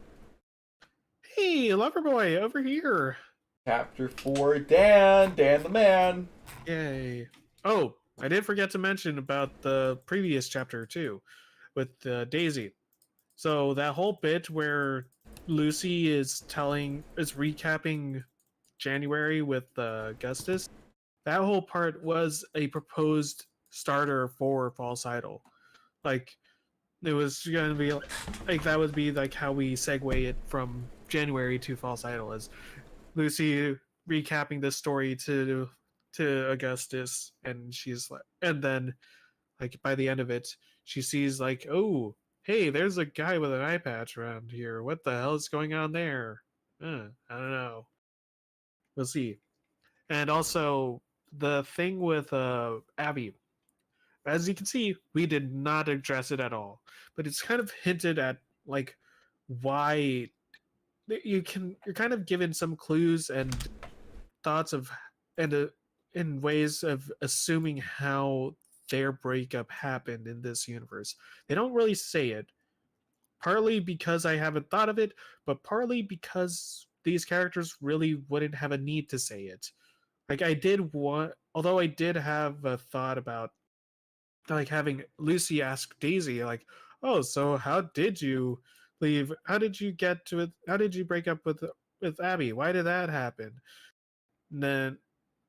Hey, Loverboy, over here. Chapter 4, Dan the man. Yay. Oh, I did forget to mention about the previous chapter too, with Daisy. So that whole bit where Lucy is recapping January with Augustus, that whole part was a proposed starter for False Idol. Like, it was going to be like that would be like how we segue it from January to False Idol, as Lucy recapping this story to Augustus, and she's like, and then like by the end of it, she sees like, oh, hey, there's a guy with an eye patch around here. What the hell is going on there? I don't know. We'll see. And also the thing with Abby, as you can see, we did not address it at all, but it's kind of hinted at like why you're kind of given some clues and thoughts of and in ways of assuming how their breakup happened in this universe. They don't really say it, partly because I haven't thought of it, but partly because these characters really wouldn't have a need to say it. Like I did want, although I did have a thought about like having Lucy ask Daisy, like, "Oh, so how did you leave? How did you get to it? How did you break up with Abby? Why did that happen?" And then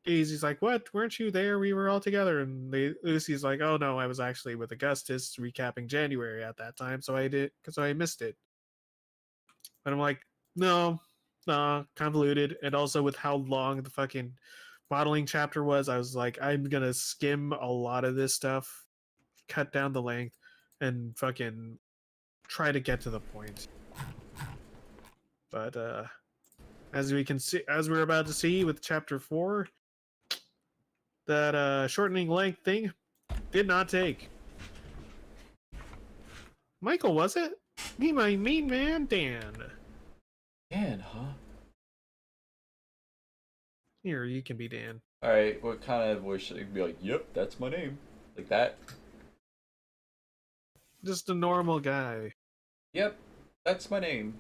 Daisy's like, "What? Weren't you there? We were all together." And Lucy's like, "Oh no, I was actually with Augustus recapping January at that time, so I did because I missed it." And I'm like, "No, nah, convoluted." And also with how long the fucking modeling chapter was, I was like, "I'm gonna skim a lot of this stuff, cut down the length, and fucking try to get to the point." But as we can see, as we're about to see with chapter 4, that shortening length thing did not take. Michael, was it? Me, my mean man, Dan. Dan, huh? Here, you can be Dan. Alright, what kind of voice should I be like, yep, that's my name. Like that? Just a normal guy. Yep, that's my name.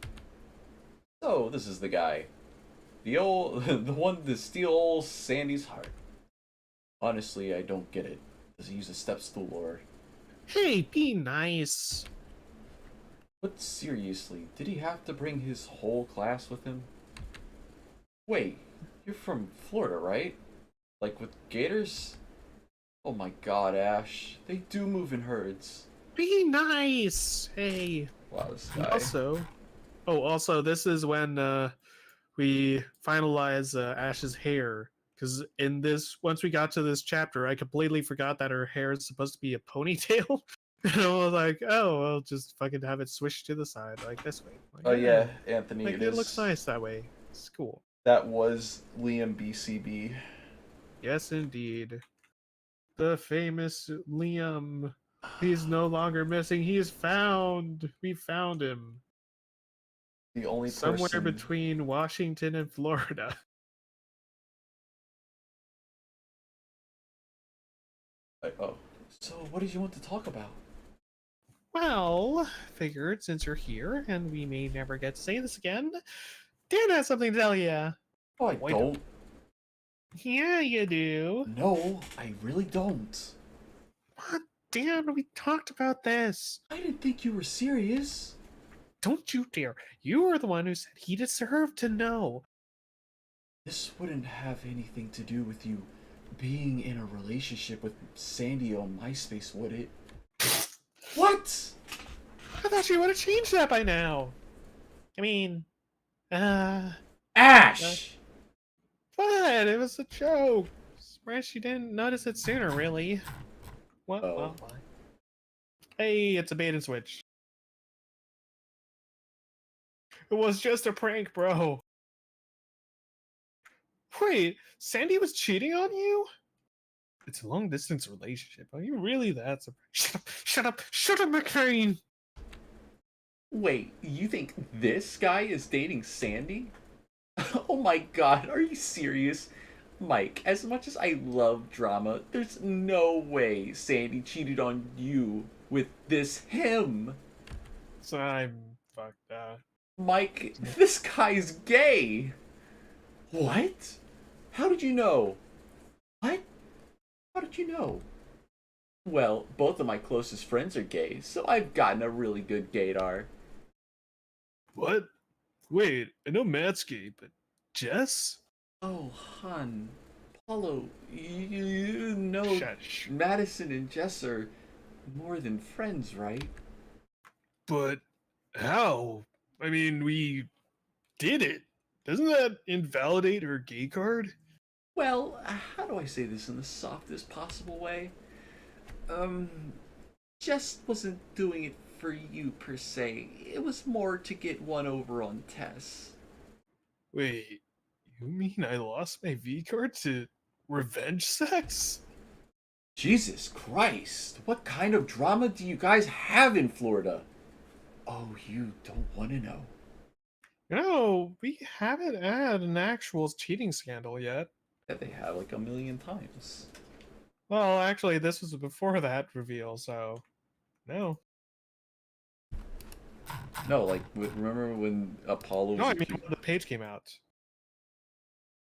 So, this is the guy. The old, the one to steal old Sandy's heart. Honestly, I don't get it. Does he use a step stool or... Hey, be nice. But seriously, did he have to bring his whole class with him? Wait, you're from Florida, right? Like with gators? Oh my god, Ash. They do move in herds. Be nice. Hey. Wow, this guy. Also, this is when we finalize Ash's hair. Because in this, once we got to this chapter, I completely forgot that her hair is supposed to be a ponytail. And I was like, oh, I'll just fucking have it swished to the side, like this way. Like, Oh yeah, Anthony, like, it looks nice that way. It's cool. That was Liam BCB. Yes, indeed. The famous Liam. He's no longer missing. He is found. We found him. The only Somewhere person... between Washington and Florida. Oh. So, what did you want to talk about? Well, figured since you're here and we may never get to say this again, Dan has something to tell you. Oh, I Wait. don't. Yeah, you do. No, I really don't. What? Dan, we talked about this. I didn't think you were serious. Don't you dare. You were the one who said he deserved to know. This wouldn't have anything to do with you being in a relationship with Sandy on MySpace, would it? What? I thought you would have changed that by now. I mean, Ash! but it was a joke. Surprised you didn't notice it sooner, really. What? Oh. What? Hey, it's a bait and switch. It was just a prank, bro. Wait, Sandy was cheating on you? It's a long distance relationship. Are you really that surprised? Shut up! Shut up, McCrane! Wait, you think this guy is dating Sandy? Oh my god, are you serious? Mike, as much as I love drama, there's no way Sandy cheated on you with this him. So I'm fucked up. Mike, this guy's gay. What? How did you know? What? How did you know? Well, both of my closest friends are gay, so I've gotten a really good gaydar. What? Wait, I know Matt's gay, but Jess? Oh, hun. Paulo, you know Shush. Madison and Jess are more than friends, right? But how? I mean, we did it. Doesn't that invalidate her gay card? Well, how do I say this in the softest possible way? Jess wasn't doing it for you per se. It was more to get one over on Tess. Wait, you mean I lost my V card to revenge sex? Jesus Christ, what kind of drama do you guys have in Florida? Oh, you don't want to know. No, we haven't had an actual cheating scandal yet. That they have like a million times. Well, actually, this was before that reveal, so no. No, like, remember when Apollo was No, I mean when the page came out.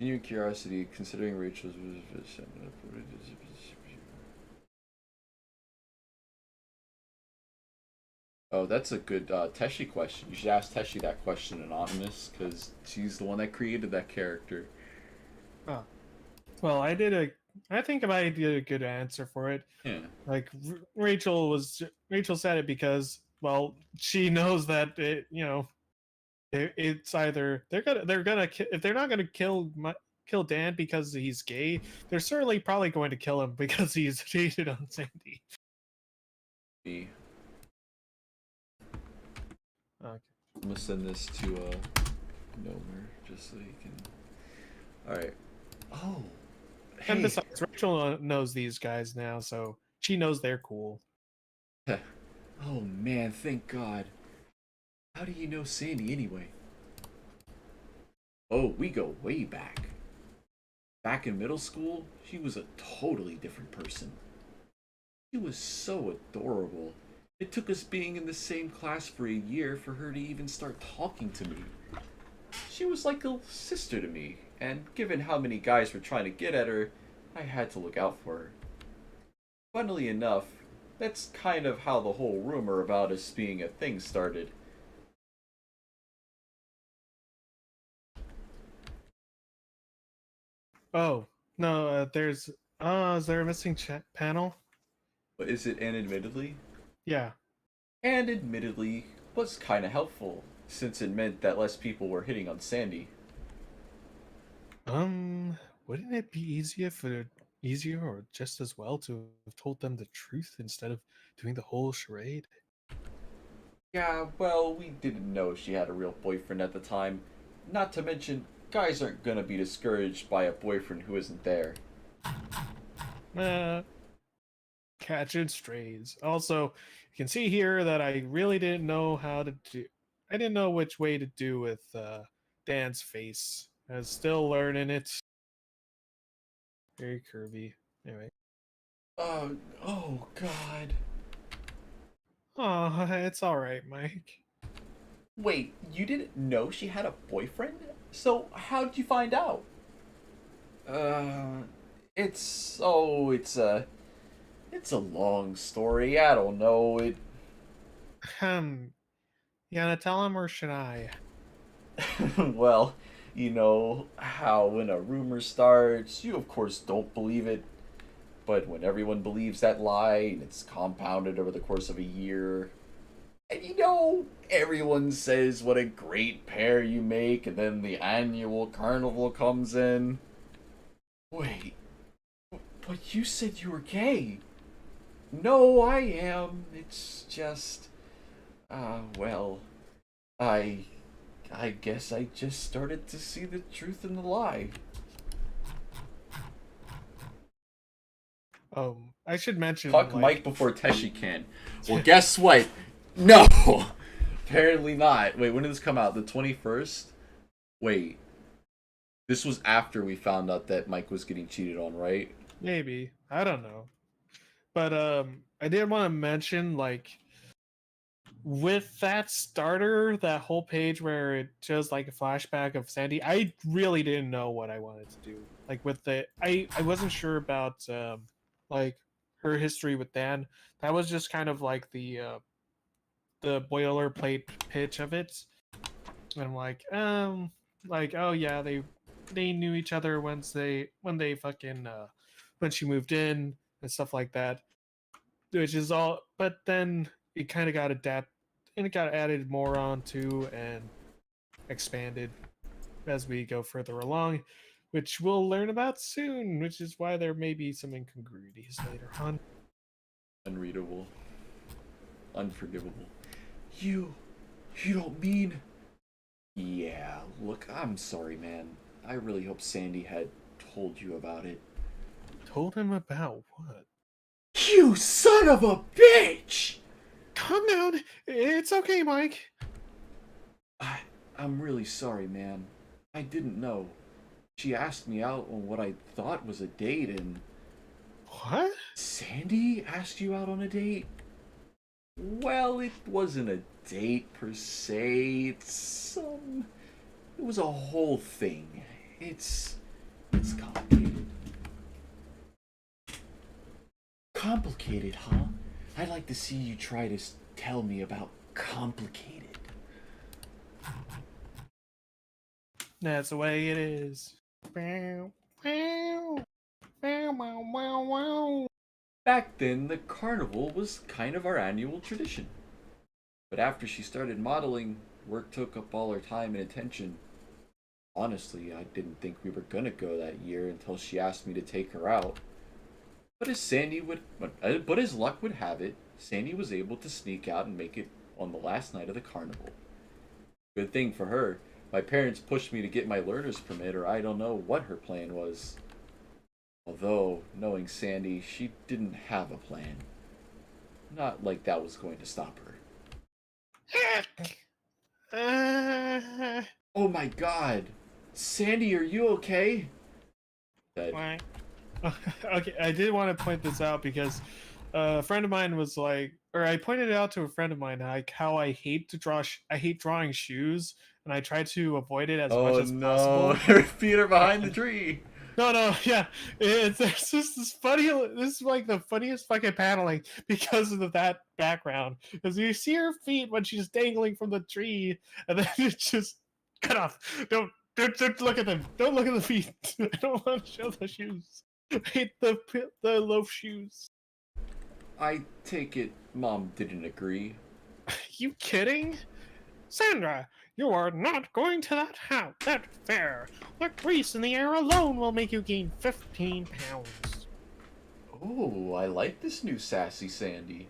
Genuine curiosity, considering Rachel's... Oh, that's a good Teshi question. You should ask Teshi that question anonymous, because she's the one that created that character. Oh. Well, I think I did a good answer for it. Yeah. Like Rachel said it because, well, she knows that it's either if they're not gonna kill Dan because he's gay, they're certainly probably going to kill him because he's cheated on Sandy. Me. Okay. I'm gonna send this to Nomer just so you can. All right. Oh. And Hey. besides, Rachel knows these guys now, so she knows they're cool. Oh man, thank God. How do you know Sandy anyway? Oh, we go way back. Back in middle school, she was a totally different person. She was so adorable. It took us being in the same class for a year for her to even start talking to me. She was like a sister to me, and given how many guys were trying to get at her, I had to look out for her. Funnily enough, that's kind of how the whole rumor about us being a thing started. Oh no, is there a missing panel? But is it and admittedly? Yeah. And admittedly was kind of helpful, since it meant that less people were hitting on Sandy. Wouldn't it be easier or just as well to have told them the truth instead of doing the whole charade? Yeah, well, we didn't know she had a real boyfriend at the time. Not to mention, guys aren't gonna be discouraged by a boyfriend who isn't there. Catching strays. Also, you can see here that I really didn't know I didn't know which way to do with Dan's face. I was still learning it. Very curvy. Anyway. Oh God. Oh, it's all right, Mike. Wait, you didn't know she had a boyfriend? So how did you find out? Uh, it's a long story. I don't know. Hmm. You gonna tell him or should I? Well, you know how when a rumor starts, you of course don't believe it, but when everyone believes that lie and it's compounded over the course of a year, and everyone says what a great pair you make, and then the annual carnival comes in. Wait, but you said you were gay. No, I am. It's just, well, I, I guess I just started to see the truth in the lie. I should mention, Puck like, Mike before Teshi can. Well, guess what? No! Apparently not. Wait, when did this come out? The 21st? Wait. This was after we found out that Mike was getting cheated on, right? maybe, I don't know. But I did want to mention, like, with that starter, that whole page where it shows like a flashback of Sandy, I really didn't know what I wanted to do. Like with the I wasn't sure about like her history with Dan. That was just kind of the boilerplate pitch of it. And I'm like, oh yeah, they knew each other when they fucking when she moved in and stuff like that, which is all. But then it kind of got adapted and it got added more onto and expanded as we go further along, which we'll learn about soon, which is why there may be some incongruities later on. Unreadable. Unforgivable. You. You don't mean. Yeah, look, I'm sorry, man. I really hope Sandy had told you about it. Told him about what? You son of a bitch! Calm down. It's okay, Mike. I, I'm really sorry, man. I didn't know. She asked me out on what I thought was a date, and What? Sandy asked you out on a date? Well, it wasn't a date per se. It was a whole thing. It's complicated. Complicated, huh? I'd like to see you try to tell me about complicated. That's the way it is. Bow, bow, bow, bow, bow, bow. Back then, the carnival was kind of our annual tradition. But after she started modeling, work took up all her time and attention. Honestly, I didn't think we were gonna go that year until she asked me to take her out. But as luck would have it, Sandy was able to sneak out and make it on the last night of the carnival. Good thing for her, my parents pushed me to get my learner's permit, or I don't know what her plan was. Although, knowing Sandy, she didn't have a plan. Not like that was going to stop her. Uh, Oh my god! Sandy, are you okay? Dead. Why? Okay, I did want to point this out because a friend of mine was like, or I pointed it out to a friend of mine, like how I hate to draw, I hate drawing shoes, and I try to avoid it as much Oh as no, possible. her feet are behind the tree! No, yeah, there's just this funny. This is like the funniest fucking paneling because of that background. Because you see her feet when she's dangling from the tree, and then it's just cut off. Don't look at them. Don't look at the feet. I don't want to show the shoes. I hate the loaf shoes. I take it Mom didn't agree. You kidding? Sandra, you are not going to that fair. The grease in the air alone will make you gain 15 pounds. Oh, I like this new sassy Sandy.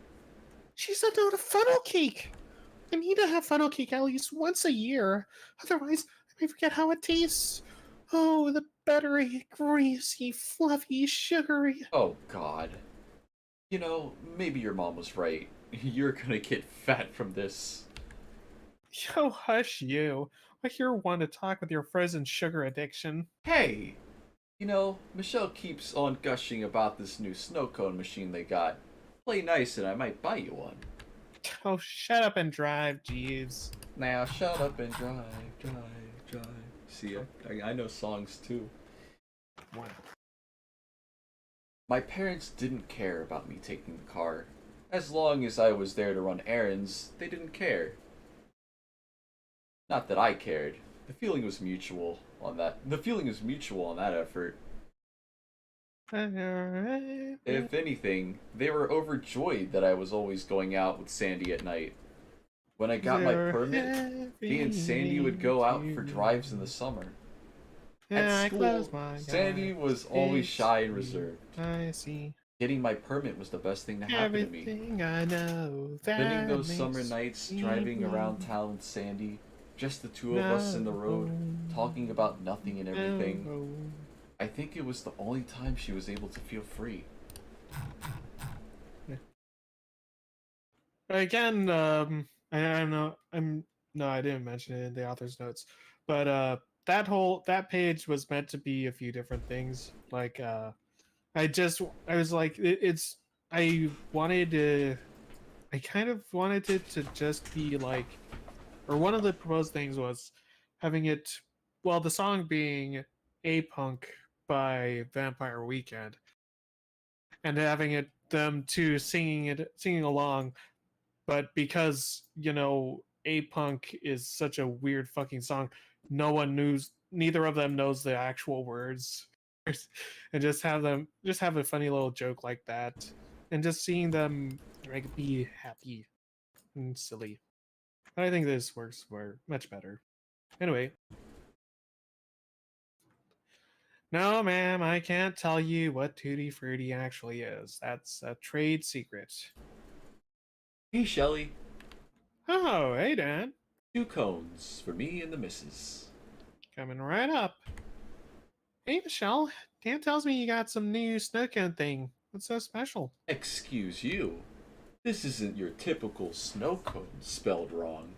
She sent out a funnel cake. I need to have funnel cake at least once a year. Otherwise, I may forget how it tastes. Oh, the buttery, greasy, fluffy, sugary. Oh god. Maybe your mom was right. You're gonna get fat from this. Yo, hush you. Like you're one to talk with your frozen sugar addiction. Hey! Michelle keeps on gushing about this new snow cone machine they got. Play nice and I might buy you one. Oh, shut up and drive, Jeeves. Now shut up and drive, drive, drive. See, I know songs too. Wow. My parents didn't care about me taking the car. As long as I was there to run errands, they didn't care. Not that I cared. The feeling was mutual on that. The feeling was mutual on that effort. If anything, they were overjoyed that I was always going out with Sandy at night. When I got my permit, me and Sandy would go out for drives in the summer. At school, Sandy was always shy and reserved. I see. Getting my permit was the best thing to happen to me. Everything I know. Spending those summer nights driving around town with Sandy, just the two of us in the road, talking about nothing and everything. I think it was the only time she was able to feel free. Again, I don't know. I didn't mention it in the author's notes, but that page was meant to be a few different things. Like I was like I kind of wanted it to just be like, or one of the proposed things was having it, well, the song being A Punk by Vampire Weekend, and having it them two singing along, but because A Punk is such a weird fucking song, neither of them knows the actual words, and just have a funny little joke like that, and just seeing them like be happy and silly. I think this works much better. Anyway. No, ma'am, I can't tell you what Tutti Frutti actually is. That's a trade secret. Hey, Shelly. Oh, hey, Dan. 2 cones for me and the missus. Coming right up. Hey, Michelle. Dan tells me you got some new snow cone thing. What's so special? Excuse you. This isn't your typical snow cone spelled wrong.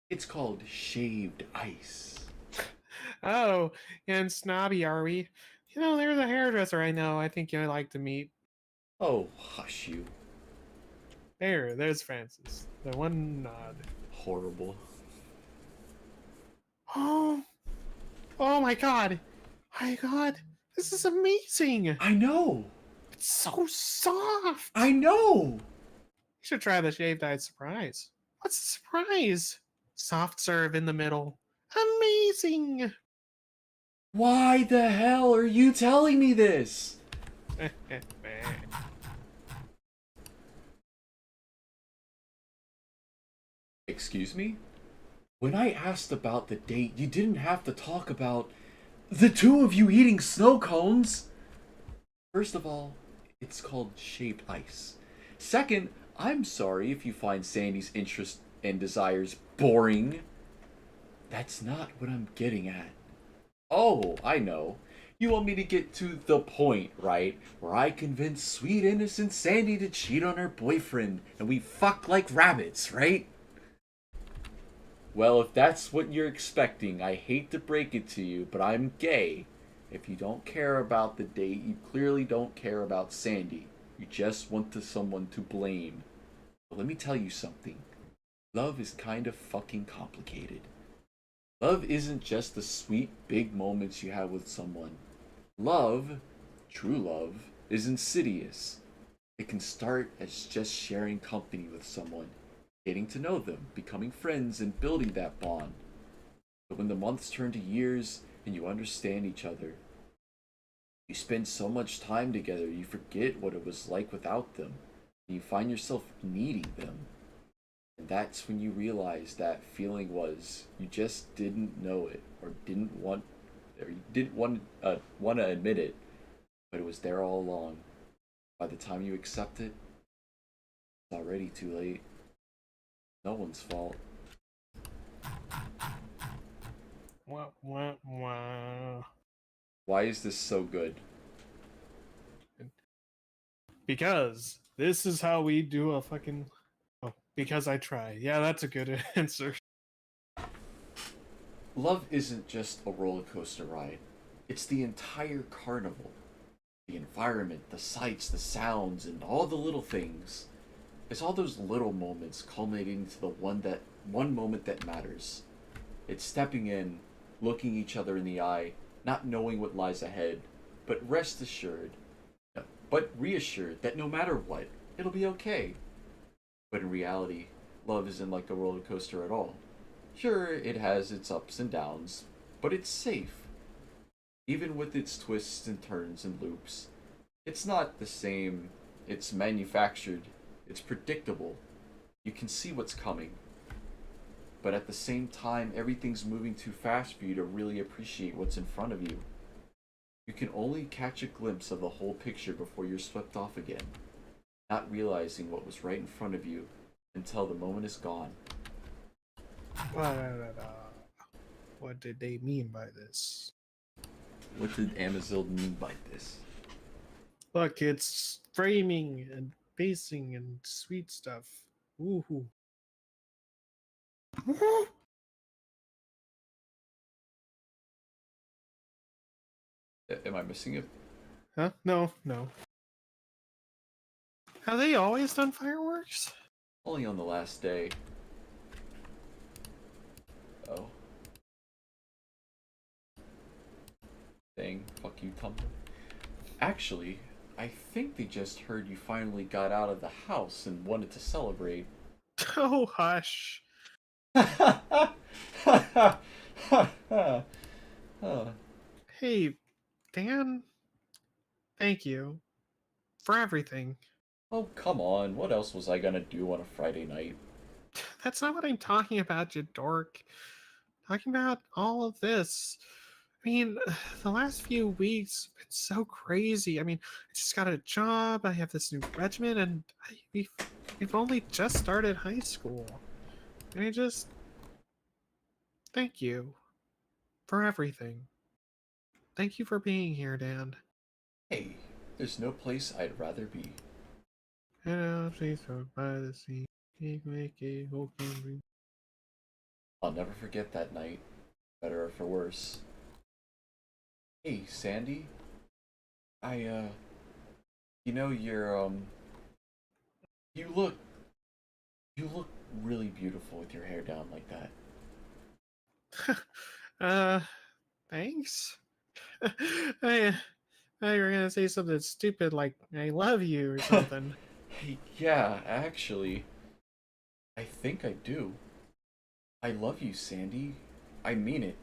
It's called shaved ice. Oh, and snobby, are we? There's a hairdresser I know I think you'd like to meet. Oh, hush you. There's Francis. The one nod. Horrible. Oh my god. My god. This is amazing. I know. It's so soft. I know. You should try the shaved ice surprise. What's the surprise? Soft serve in the middle. Amazing. Why the hell are you telling me this? Excuse me? When I asked about the date, you didn't have to talk about the two of you eating snow cones. First of all, it's called shaved ice. Second, I'm sorry if you find Sandy's interests and desires boring. That's not what I'm getting at. Oh, I know. You want me to get to the point, right? Where I convince sweet innocent Sandy to cheat on her boyfriend and we fuck like rabbits, right? Well, if that's what you're expecting, I hate to break it to you, but I'm gay. If you don't care about the date, you clearly don't care about Sandy. You just want someone to blame. But let me tell you something. Love is kind of fucking complicated. Love isn't just the sweet big moments you have with someone. Love, true love, is insidious. It can start as just sharing company with someone, getting to know them, becoming friends, and building that bond. But when the months turn to years and you understand each other, you spend so much time together you forget what it was like without them, and you find yourself needing them. And that's when you realize that feeling was you just didn't know it, or you didn't want to admit it, but it was there all along. By the time you accept it, it's already too late. No one's fault. Wah, wah, wah. Why is this so good? Because this is how we do a fucking... Oh, because I try. Yeah, that's a good answer. Love isn't just a roller coaster ride. It's the entire carnival. The environment, the sights, the sounds, and all the little things. It's all those little moments culminating to the one moment that matters. It's stepping in, looking each other in the eye, not knowing what lies ahead, but reassured that no matter what, it'll be okay. But in reality, love isn't like a roller coaster at all. Sure, it has its ups and downs, but it's safe. Even with its twists and turns and loops, it's not the same. It's manufactured. It's predictable. You can see what's coming. But at the same time, everything's moving too fast for you to really appreciate what's in front of you. You can only catch a glimpse of the whole picture before you're swept off again, not realizing what was right in front of you until the moment is gone. What did they mean by this? What did Amazil mean by this? Look, it's framing and pacing and sweet stuff. Woohoo. Am I missing it? Huh? No. Have they always done fireworks? Only on the last day. Oh. Dang, fuck you, Tumblr. Actually, I think they just heard you finally got out of the house and wanted to celebrate. Oh, hush. Hey, Dan, thank you for everything. Oh, come on. What else was I gonna do on a Friday night? That's not what I'm talking about, you dork. Talking about all of this. I mean, the last few weeks have been so crazy. I mean, I just got a job, I have this new regiment, and we've only just started high school. And I just thank you for everything. Thank you for being here, Dan. Hey, there's no place I'd rather be. And I'll chase her by the sea. Make a whole country. I'll never forget that night, better or for worse. Hey, Sandy? You know, you look, you look really beautiful with your hair down like that. Thanks. I thought you were gonna say something stupid like "I love you" or something. Hey, yeah, actually, I think I do. I love you, Sandy. I mean it.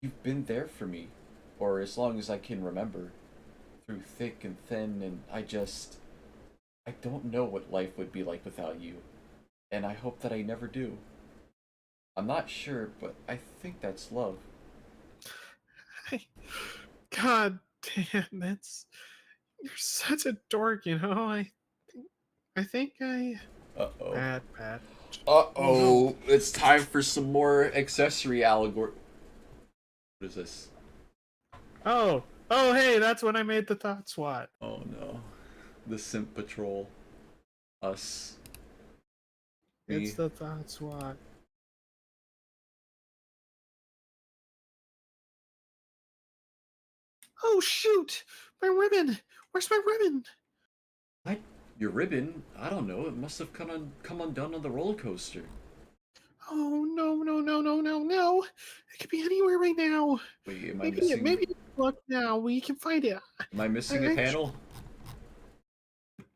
You've been there for me, or as long as I can remember, through thick and thin, and I don't know what life would be like without you, and I hope that I never do. I'm not sure, but I think that's love. God damn, you're such a dork. I think I Uh-oh. Pat. Oh no. Uh-oh. It's time for some more accessory allegory. What is this? Oh, hey, that's when I made the thought SWAT. Oh no. The Simp Patrol. Us. Me. It's the thought SWAT. Oh shoot! My ribbon! Where's my ribbon? What? Your ribbon? I don't know. It must have come undone on the roller coaster. Oh no! It could be anywhere right now. Wait, am I missing? Maybe look now. We can find it. Am I missing a panel?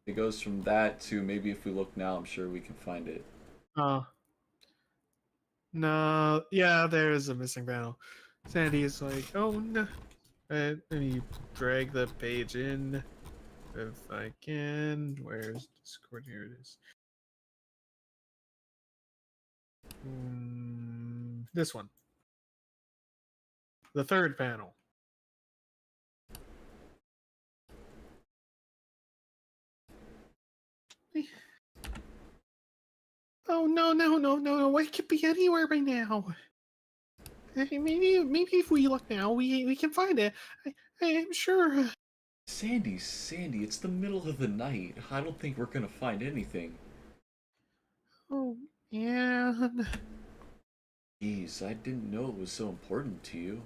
It goes from that to maybe if we look now, I'm sure we can find it. No. Yeah, there is a missing panel. Sandy is like, oh no. And you drag the page in. If I can. Where's Discord? Here it is. This one. The third panel. Oh no! It could be anywhere right now. Maybe if we look now, we can find it. I'm sure. Sandy, it's the middle of the night. I don't think we're gonna find anything. Oh, yeah. Jeez, I didn't know it was so important to you.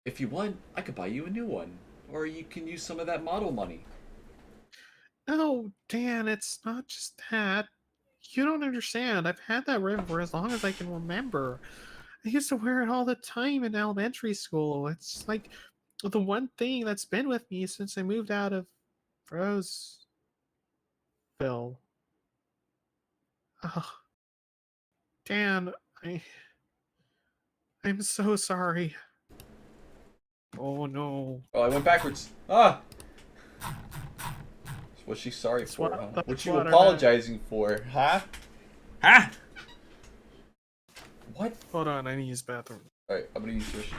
If you want, I could buy you a new one. Or you can use some of that model money. No, Dan, it's not just that. You don't understand. I've had that ribbon for as long as I can remember. I used to wear it all the time in elementary school. It's like the one thing that's been with me since I moved out of Roseville. Oh, Dan, I I'm so sorry. Oh no. Oh, I went backwards. Ah! What's she sorry That's for, what huh? that's What you what I meant. apologizing for, huh? Huh? What? Hold on, I need to use the bathroom. Alright, I'm gonna use your shoe.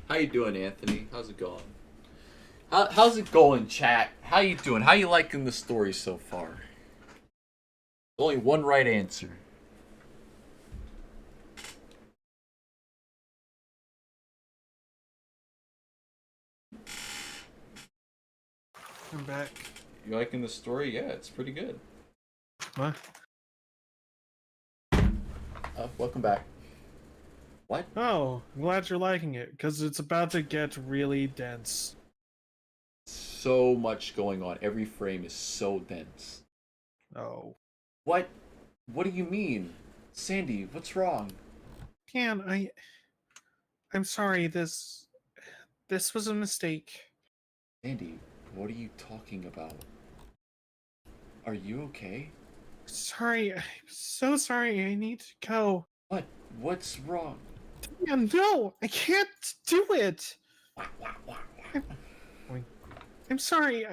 How you doing, Anthony? How's it going? How's it going, chat? How you doing? How you liking the story so far? Only one right answer. I'm back. You liking the story? Yeah, it's pretty good. What? Welcome back. What? Oh, I'm glad you're liking it, because it's about to get really dense. So much going on. Every frame is so dense. Oh. What? What do you mean? Sandy, what's wrong? Dan, I'm sorry, this was a mistake. Sandy, what are you talking about? Are you okay? Sorry, I'm so sorry, I need to go. What? What's wrong? Dan, no, I can't do it. I'm sorry,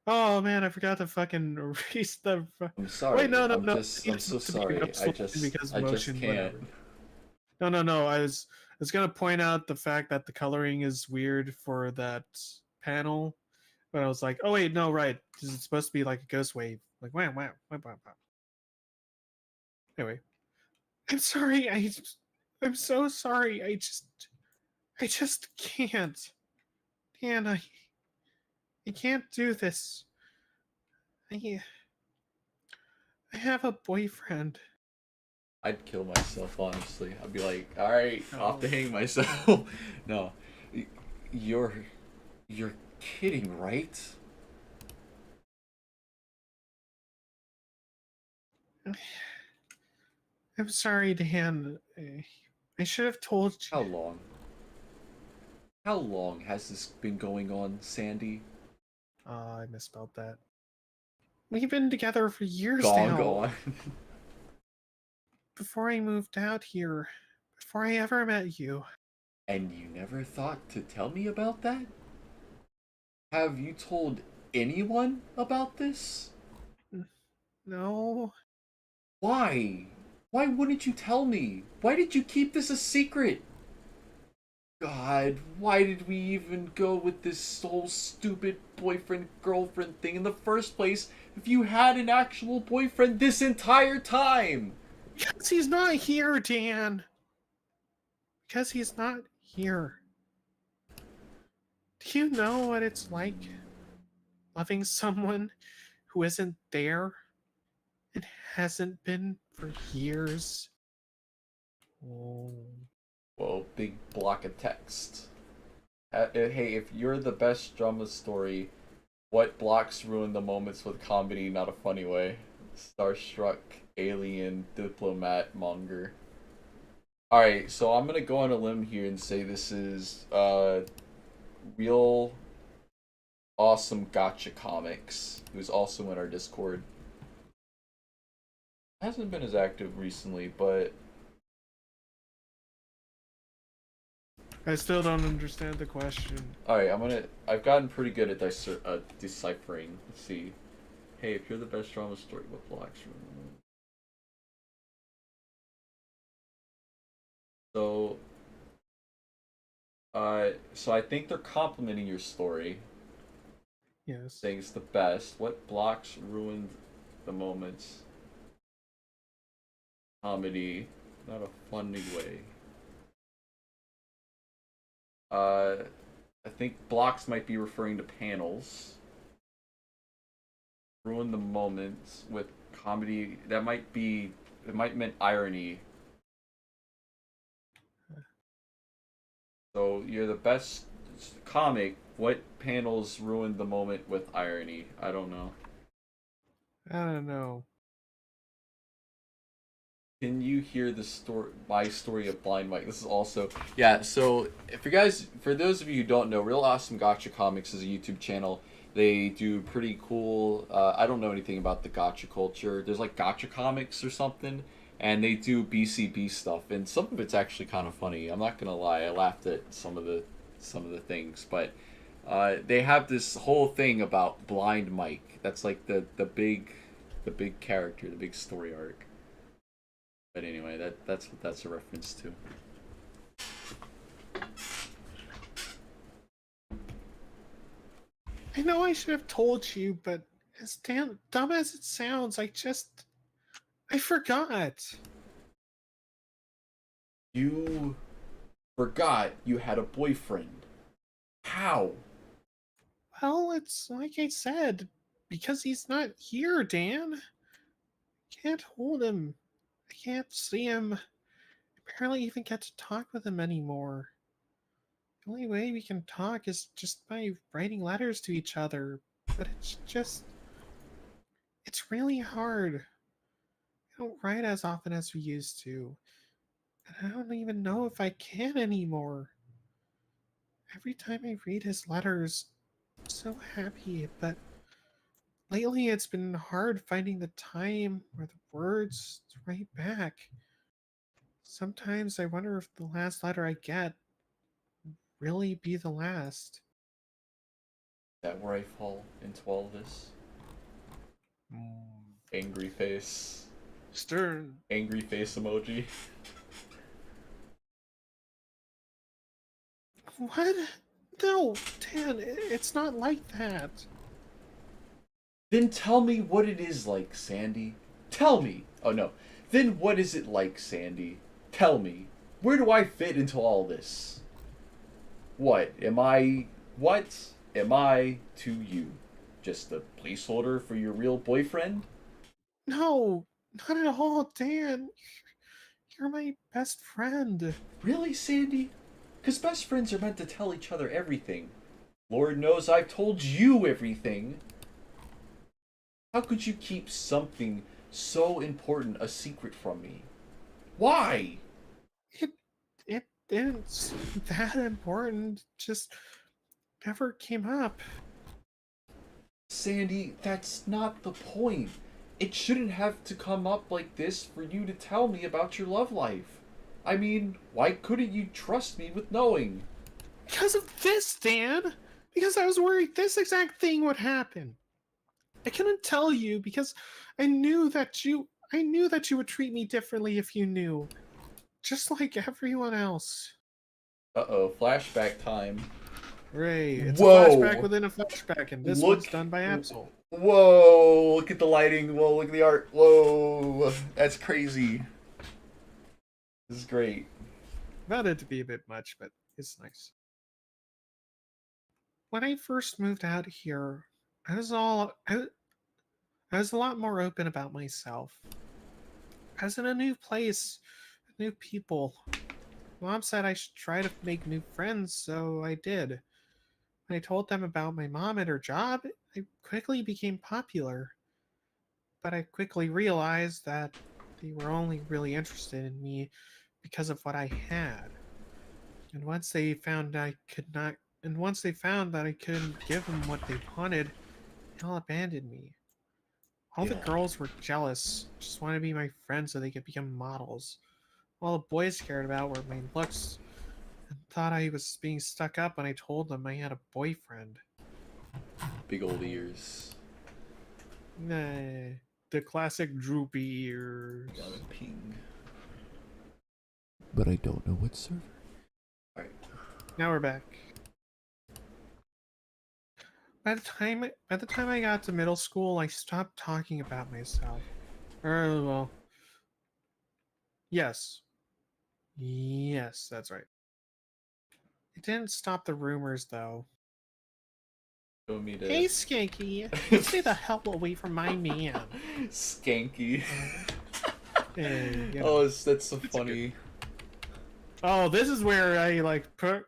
Oh man, I forgot to fucking erase the. I'm sorry. Wait, no. I'm It's so to be sorry. because I just motion, can't. whatever. No. I was gonna point out the fact that the coloring is weird for that panel, but I was like, oh wait, no, right, because it's supposed to be like a ghost wave, like wow. Anyway, I'm sorry. I'm so sorry. I just can't. Dan, I can't do this. I, I have a boyfriend. I'd kill myself, honestly. I'd be like, alright, off to Oh. hang myself. No. You're kidding, right? I'm sorry, Dan. I should have told How you. long? How long has this been going on, Sandy? I misspelled that. We've been together for years Gone, now. gone. Before I moved out here. Before I ever met you. And you never thought to tell me about that? Have you told anyone about this? No. Why? Why wouldn't you tell me? Why did you keep this a secret? God, why did we even go with this whole stupid boyfriend-girlfriend thing in the first place if you had an actual boyfriend this entire time? Because he's not here, Dan. Because he's not here. Do you know what it's like loving someone who isn't there and hasn't been for years? Oh. Whoa, big block of text. Hey, if you're the best drama story, what blocks ruin the moments with comedy, not a funny way? Starstruck, alien, diplomat, monger. Alright, so I'm gonna go on a limb here and say this is real awesome gotcha comics, who's also in our Discord. Hasn't been as active recently, but I still don't understand the question. Alright, I've gotten pretty good at deciphering. Let's see. Hey, if you're the best drama story, what blocks you? So, so I think they're complimenting your story, Yes. saying it's the best. What blocks ruined the moments? Comedy, not a funny way. I think blocks might be referring to panels. Ruin the moments with comedy. That might be. It might meant irony. So you're the best comic. What panels ruined the moment with irony? I don't know. I don't know. Can you hear the story? My story of Blind Mike. This is also yeah. So if you guys, for those of you who don't know, Real Awesome Gotcha Comics is a YouTube channel. They do pretty cool. I don't know anything about the gotcha culture. There's like gotcha comics or something, and they do BCB stuff, and some of it's actually kind of funny. I'm not gonna lie. I laughed at some of the things, but they have this whole thing about Blind Mike. That's like the big character, the big story arc. But anyway, that's what that's a reference to. I know I should have told you, but as dumb as it sounds, I forgot. You forgot you had a boyfriend. How? Well, it's like I said, because he's not here, Dan. Can't hold him. I can't see him. I barely even get to talk with him anymore. The only way we can talk is just by writing letters to each other. But it's really hard. I don't write as often as we used to. And I don't even know if I can anymore. Every time I read his letters, I'm so happy, but lately it's been hard finding the time or the words to write back. Sometimes I wonder if the last letter I get really be the last. Is that where I fall into all this? Mm. Angry face. Stern. Angry face emoji. What? No, Dan, it's not like that. Then tell me what it is like, Sandy. Tell me. Oh no. Then what is it like, Sandy? Tell me. Where do I fit into all this? What am I to you? Just a placeholder for your real boyfriend? No, not at all, Dan. You're my best friend. Really, Sandy? Because best friends are meant to tell each other everything. Lord knows I've told you everything. How could you keep something so important a secret from me? Why? It didn't seem that important. Just never came up. Sandy, that's not the point. It shouldn't have to come up like this for you to tell me about your love life. I mean, why couldn't you trust me with knowing? Because of this, Dan. Because I was worried this exact thing would happen. I couldn't tell you because I knew that you would treat me differently if you knew. Just like everyone else. Uh-oh, flashback time. Hooray, it's Whoa. a flashback within a flashback, and this one's done by Absol. Whoa, look at the lighting. Whoa, look at the art. Whoa, that's crazy. This is great. Found it to be a bit much, but it's nice. When I first moved out here, I was a lot more open about myself. I was in a new place, new people. Mom said I should try to make new friends, so I did. When I told them about my mom and her job, I quickly became popular. But I quickly realized that they were only really interested in me because of what I had. And once they found I could not and once they found that I couldn't give them what they wanted, they all abandoned me. All the Yeah. girls were jealous, just wanted to be my friends so they could become models. All the boys cared about were my looks and thought I was being stuck up when I told them I had a boyfriend. Big old ears. Nah, the classic droopy ears. Got a ping. But I don't know what server. Alright. Now we're back. By the time I got to middle school, I stopped talking about myself. Well, yes. Yes, that's right. It didn't stop the rumors, though. Show me to... Hey, Skanky! Stay the hell away from my man. Skanky. Hey, you know. Oh, that's so funny. Oh, this is where I like put.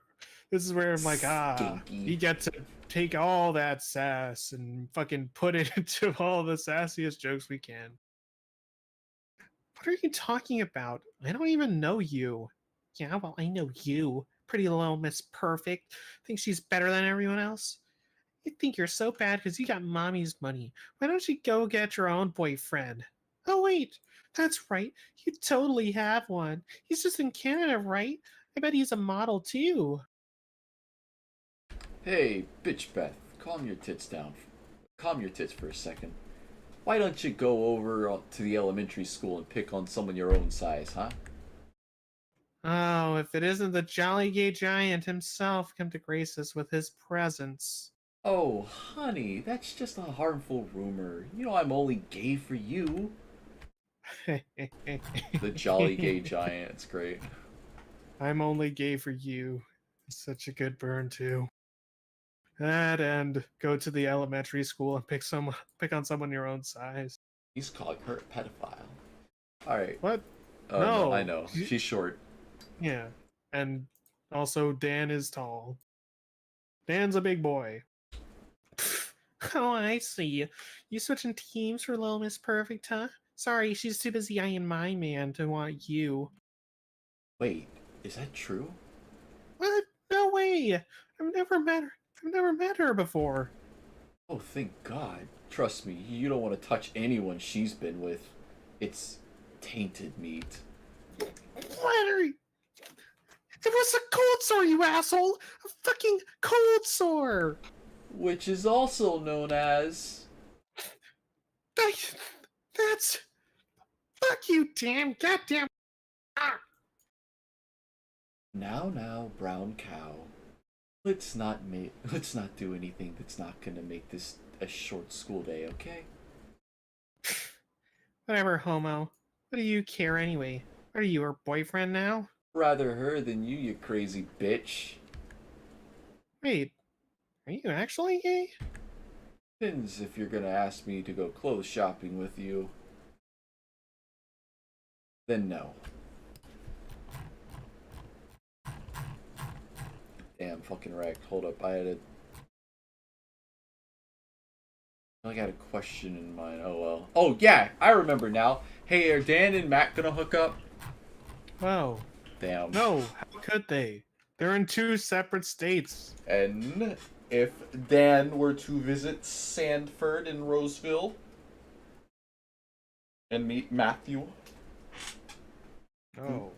This is where I'm like, Skanky. you get to take all that sass and fucking put it into all the sassiest jokes we can. What are you talking about? I don't even know you. Yeah, well, I know you. Pretty little Miss Perfect. Think she's better than everyone else? You think you're so bad because you got mommy's money. Why don't you go get your own boyfriend? Oh, wait. That's right. You totally have one. He's just in Canada, right? I bet he's a model, too. Hey, bitch Beth, calm your tits down. Calm your tits for a second. Why don't you go over to the elementary school and pick on someone your own size, huh? Oh, if it isn't the jolly gay giant himself come to grace us with his presence. Oh, honey, that's just a harmful rumor. You know I'm only gay for you. The jolly gay giant. It's great. I'm only gay for you. It's such a good burn, too. That and go to the elementary school and pick on someone your own size. He's calling her a pedophile. Alright. What? Oh, no, I know. She's short. Yeah. And also Dan is tall. Dan's a big boy. Oh, I see. You switching teams for Little Miss Perfect, huh? Sorry, she's too busy eyeing my man to want you. Wait, is that true? What? No way! I've never met her before. Oh, thank God. Trust me, you don't want to touch anyone she's been with. It's tainted meat. Flattery! It was a cold sore, you asshole! A fucking cold sore! Which is also known as... That's... Fuck you, damn goddamn... Ah. Now, brown cow. Let's not do anything that's not gonna make this a short school day, okay? Whatever, homo. What do you care anyway? What are you, her boyfriend now? Rather her than you crazy bitch. Wait, are you actually gay? Depends if you're gonna ask me to go clothes shopping with you. Then no. Damn, fucking wrecked. Hold up, I got a question in mind. Oh well. Oh yeah, I remember now. Hey, are Dan and Matt gonna hook up? Whoa. Damn. No, how could they? They're in two separate states. And if Dan were to visit Sandford in Roseville and meet Matthew, No.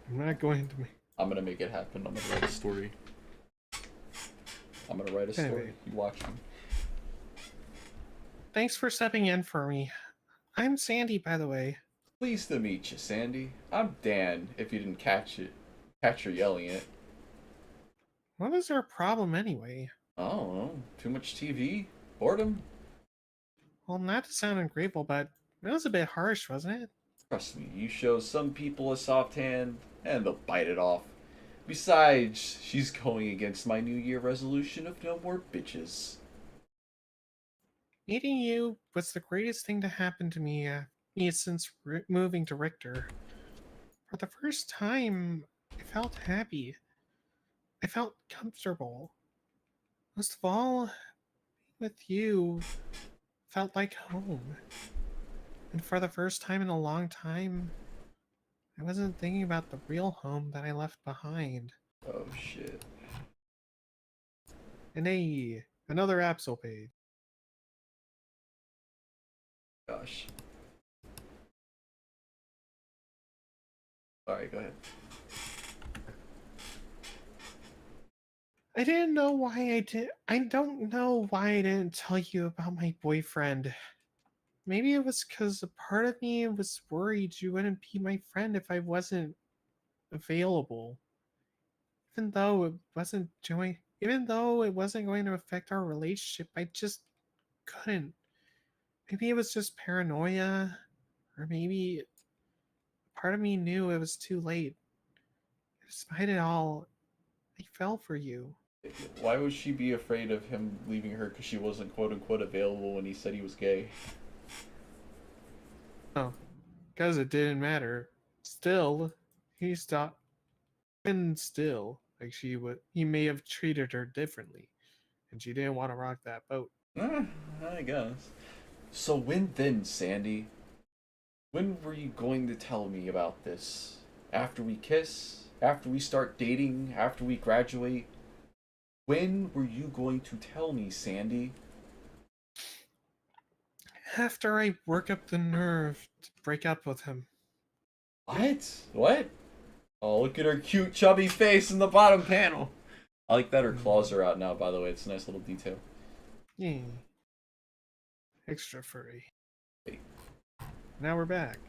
I'm not going to... I'm gonna make it happen. I'm gonna write a story. I'm gonna write a story. Anyway. You watch me. Thanks for stepping in for me. I'm Sandy, by the way. Pleased to meet you, Sandy. I'm Dan, if you didn't catch her yelling it. What is our problem anyway? I don't know. Too much TV? Boredom? Well, not to sound ungrateful, but it was a bit harsh, wasn't it? Trust me, you show some people a soft hand, and they'll bite it off. Besides, she's going against my New Year resolution of no more bitches. Meeting you was the greatest thing to happen to me since moving to Richter. For the first time, I felt happy. I felt comfortable. Most of all, with you, felt like home. And for the first time in a long time, I wasn't thinking about the real home that I left behind. Oh shit. And hey, another Absol page. Gosh. Alright, go ahead. I didn't know why I did. I don't know why I didn't tell you about my boyfriend. Maybe it was because a part of me was worried you wouldn't be my friend if I wasn't available. Even though it wasn't going to affect our relationship, I just couldn't. Maybe it was just paranoia, or maybe part of me knew it was too late. Despite it all, I fell for you. Why would she be afraid of him leaving her because she wasn't quote unquote available when he said he was gay? Oh, because it didn't matter. Still, he stopped. And still, like he may have treated her differently, and she didn't want to rock that boat. I guess. So when then, Sandy? When were you going to tell me about this? After we kiss? After we start dating? After we graduate? When were you going to tell me, Sandy? After I work up the nerve to break up with him. What? What? Oh, look at her cute, chubby face in the bottom panel. I like that her claws are out now, by the way. It's a nice little detail. Yeah. Extra furry. Wait. Now we're back.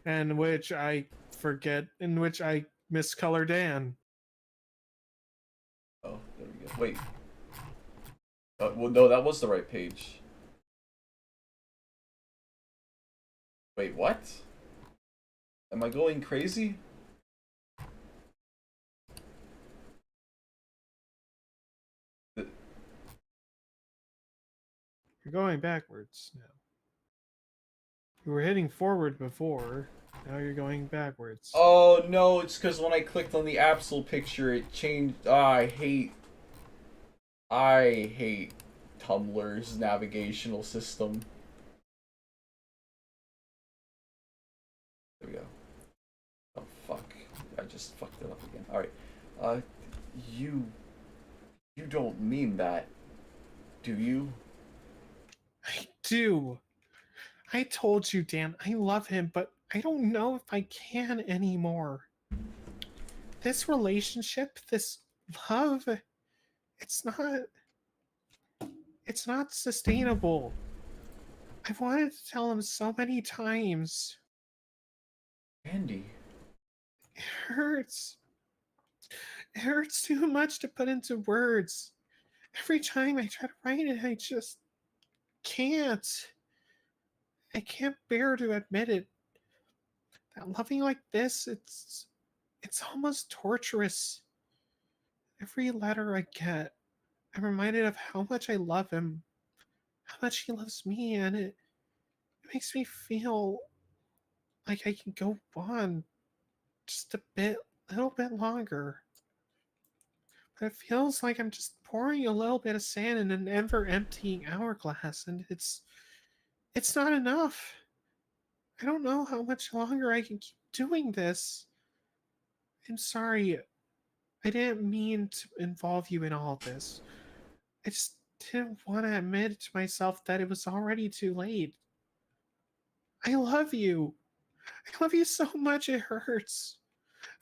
In which I miscolor Dan. Oh, there we go. Wait. Well, no, that was the right page. Wait, what? Am I going crazy? You're going backwards now. You were heading forward before. Now you're going backwards. Oh no, it's because when I clicked on the Absol picture, it changed. I hate Tumblr's navigational system. There we go. Oh fuck! I just fucked it up again. All right. You don't mean that, do you? I do. I told you, Dan, I love him, but I don't know if I can anymore. This relationship, this love, it's not it's not sustainable. I've wanted to tell him so many times. Andy. It hurts. It hurts too much to put into words. Every time I try to write it, I just can't. I can't bear to admit it. That loving like this, it's almost torturous. Every letter I get, I'm reminded of how much I love him, how much he loves me, and it makes me feel like I can go on just little bit longer. But it feels like I'm just pouring a little bit of sand in an ever emptying hourglass, and it's not enough. I don't know how much longer I can keep doing this. I'm sorry. I didn't mean to involve you in all this. I just didn't want to admit to myself that it was already too late. I love you. I love you so much it hurts.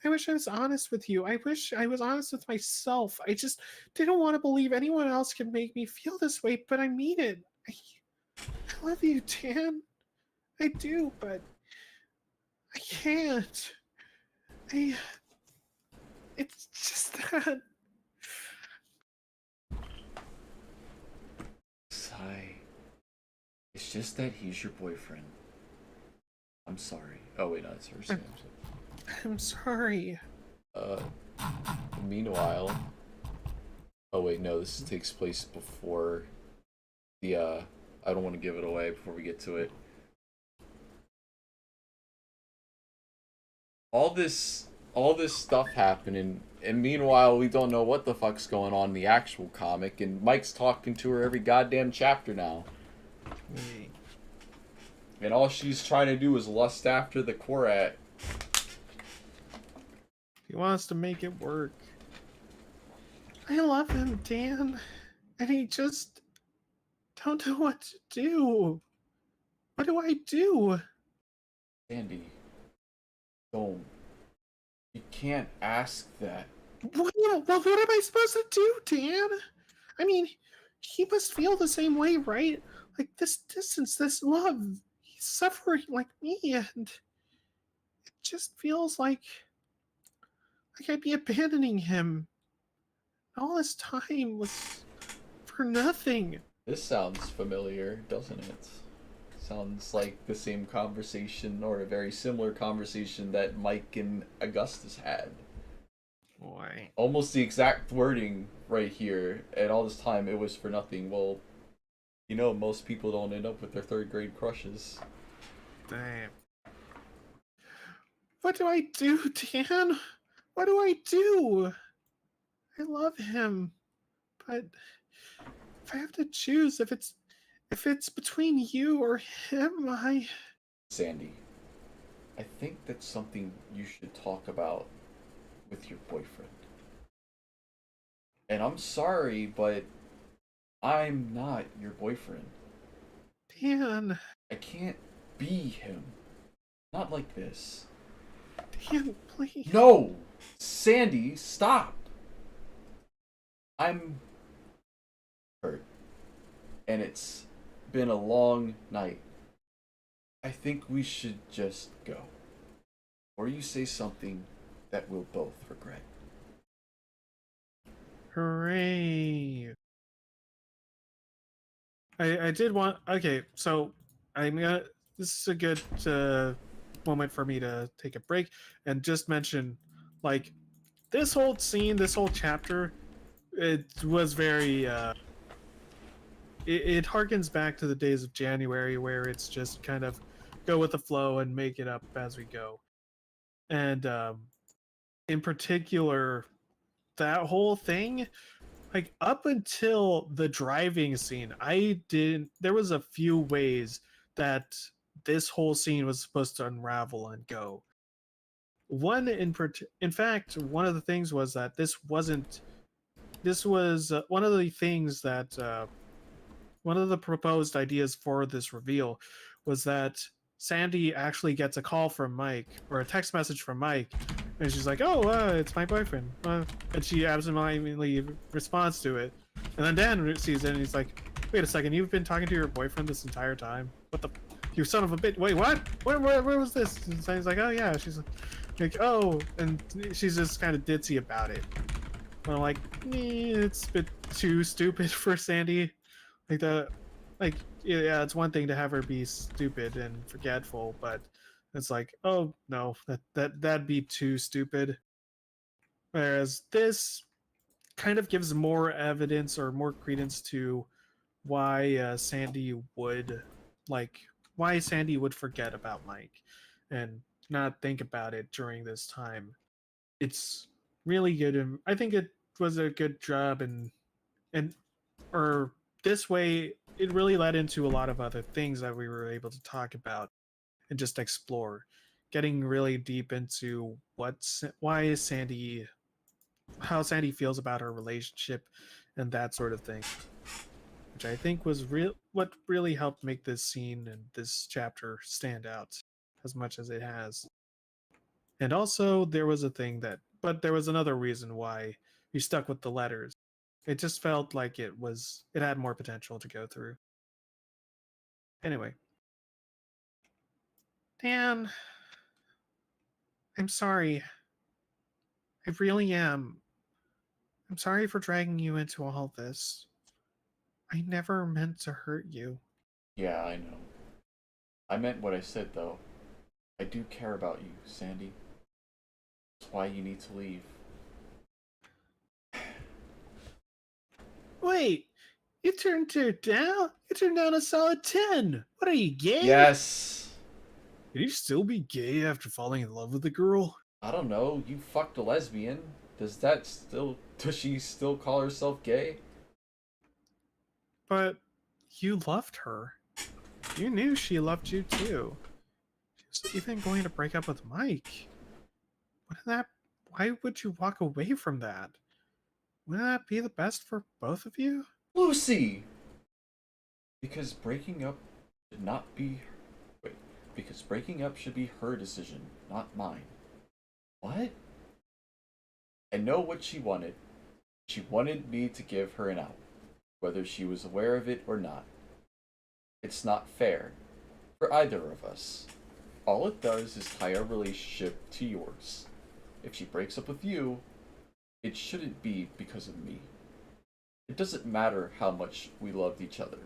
I wish I was honest with you. I wish I was honest with myself. I just didn't want to believe anyone else could make me feel this way, but I mean it. I love you, Dan. I do, but I can't. I. It's just that. Sigh. It's just that he's your boyfriend. I'm sorry. Oh wait, no, it's her. I'm sorry. Uh, Meanwhile. Oh wait, no, this takes place before the. I don't want to give it away before we get to it. All this stuff happening, and meanwhile we don't know what the fuck's going on in the actual comic, and Mike's talking to her every goddamn chapter now. And all she's trying to do is lust after the Korat. He wants to make it work. I love him, Dan. And he just don't know what to do. What do I do? Sandy, don't. You can't ask that. what am I supposed to do, Dan? I mean, he must feel the same way, right? Like this distance, this love. He's suffering like me, and it just feels like I'd be abandoning him. All this time was for nothing. This sounds familiar, doesn't it? Sounds like the same conversation or a very similar conversation that Mike and Augustus had. Boy. Almost the exact wording right here, and all this time it was for nothing. Well, you know, most people don't end up with their third grade crushes. Damn. What do I do, Dan? What do I do? I love him, but if I have to choose, if it's between you or him, Sandy, I think that's something you should talk about with your boyfriend. And I'm sorry, but I'm not your boyfriend. Dan, I can't be him. Not like this. Dan, please. No! Sandy, stop! I'm hurt. And it's been a long night. I think we should just go. Or you say something that we'll both regret. Hooray! I did want. Okay, so I'm gonna. This is a good moment for me to take a break and just mention, like, this whole scene, this whole chapter, it was very. It harkens back to the days of January, where it's just kind of go with the flow and make it up as we go. And in particular, that whole thing, like up until the driving scene, there was a few ways that this whole scene was supposed to unravel and go. In fact, one of the things was that this was one of the things that one of the proposed ideas for this reveal was that Sandy actually gets a call from Mike or a text message from Mike, and she's like, "Oh, it's my boyfriend," and she absentmindedly responds to it, and then Dan sees it and he's like, "Wait a second, you've been talking to your boyfriend this entire time? What the, you son of a bitch! Wait, what? Where was this?" And he's like, "Oh yeah," she's like, "Oh," and she's just kind of ditzy about it. And I'm like, it's a bit too stupid for Sandy. Like the, like yeah, it's one thing to have her be stupid and forgetful, but it's like, oh no, that'd be too stupid. Whereas this kind of gives more evidence or more credence to why Sandy would like why Sandy would forget about Mike and not think about it during this time. It's really good, and I think it was a good job, and or this way it really led into a lot of other things that we were able to talk about and just explore, getting really deep into why Sandy, how Sandy feels about her relationship and that sort of thing, which I think was what really helped make this scene and this chapter stand out as much as it has. And also there was a thing that but there was another reason why we stuck with the letters. It just felt like it had more potential to go through. Anyway, Dan, I'm sorry. I really am. I'm sorry for dragging you into all this. I never meant to hurt you. Yeah, I know. I meant what I said, though. I do care about you, Sandy. That's why you need to leave. Wait, you turned her down? You turned down a solid 10. What are you, gay? Yes! Can you still be gay after falling in love with a girl? I don't know, you fucked a lesbian. Does she still call herself gay? But you loved her. You knew she loved you too. She was even going to break up with Mike. Why would you walk away from that? Wouldn't that be the best for both of you? Lucy! Because breaking up should be her decision, not mine. What? I know what she wanted. She wanted me to give her an out, whether she was aware of it or not. It's not fair for either of us. All it does is tie our relationship to yours. If she breaks up with you, it shouldn't be because of me. It doesn't matter how much we loved each other.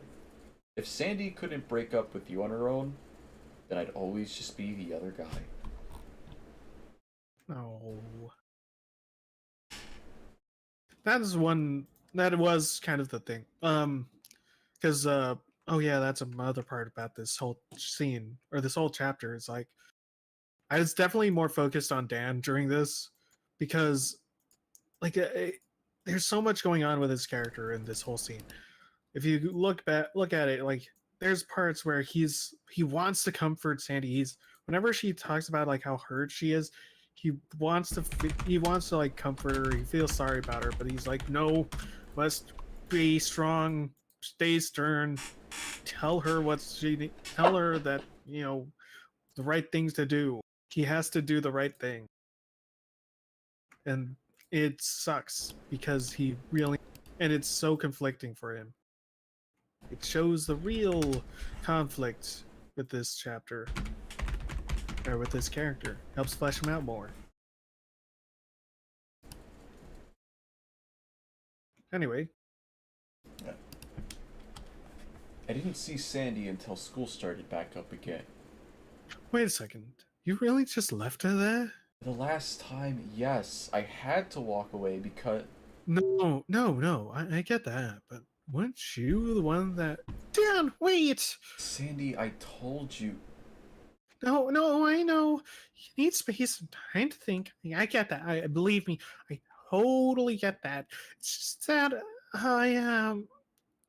If Sandy couldn't break up with you on her own, then I'd always just be the other guy. Oh. That was kind of the thing. Because oh yeah, that's another part about this whole scene or this whole chapter. Is like I was definitely more focused on Dan during this because like there's so much going on with his character in this whole scene. If you look at it, like there's parts where he wants to comfort Sandy. Whenever she talks about like how hurt she is, he wants to like comfort her. He feels sorry about her, but he's like, no, must be strong, stay stern, tell her tell her that the right things to do. He has to do the right thing, and it sucks because and it's so conflicting for him. It shows the real conflict with this chapter, or with this character. Helps flesh him out more. Anyway. Yeah. I didn't see Sandy until school started back up again. Wait a second. You really just left her there? The last time, yes, I had to walk away because... No. I get that, but weren't you the one that... Dan, wait! Sandy, I told you... No, I know. You need space and time to think. I get that. Believe me, I totally get that. It's just that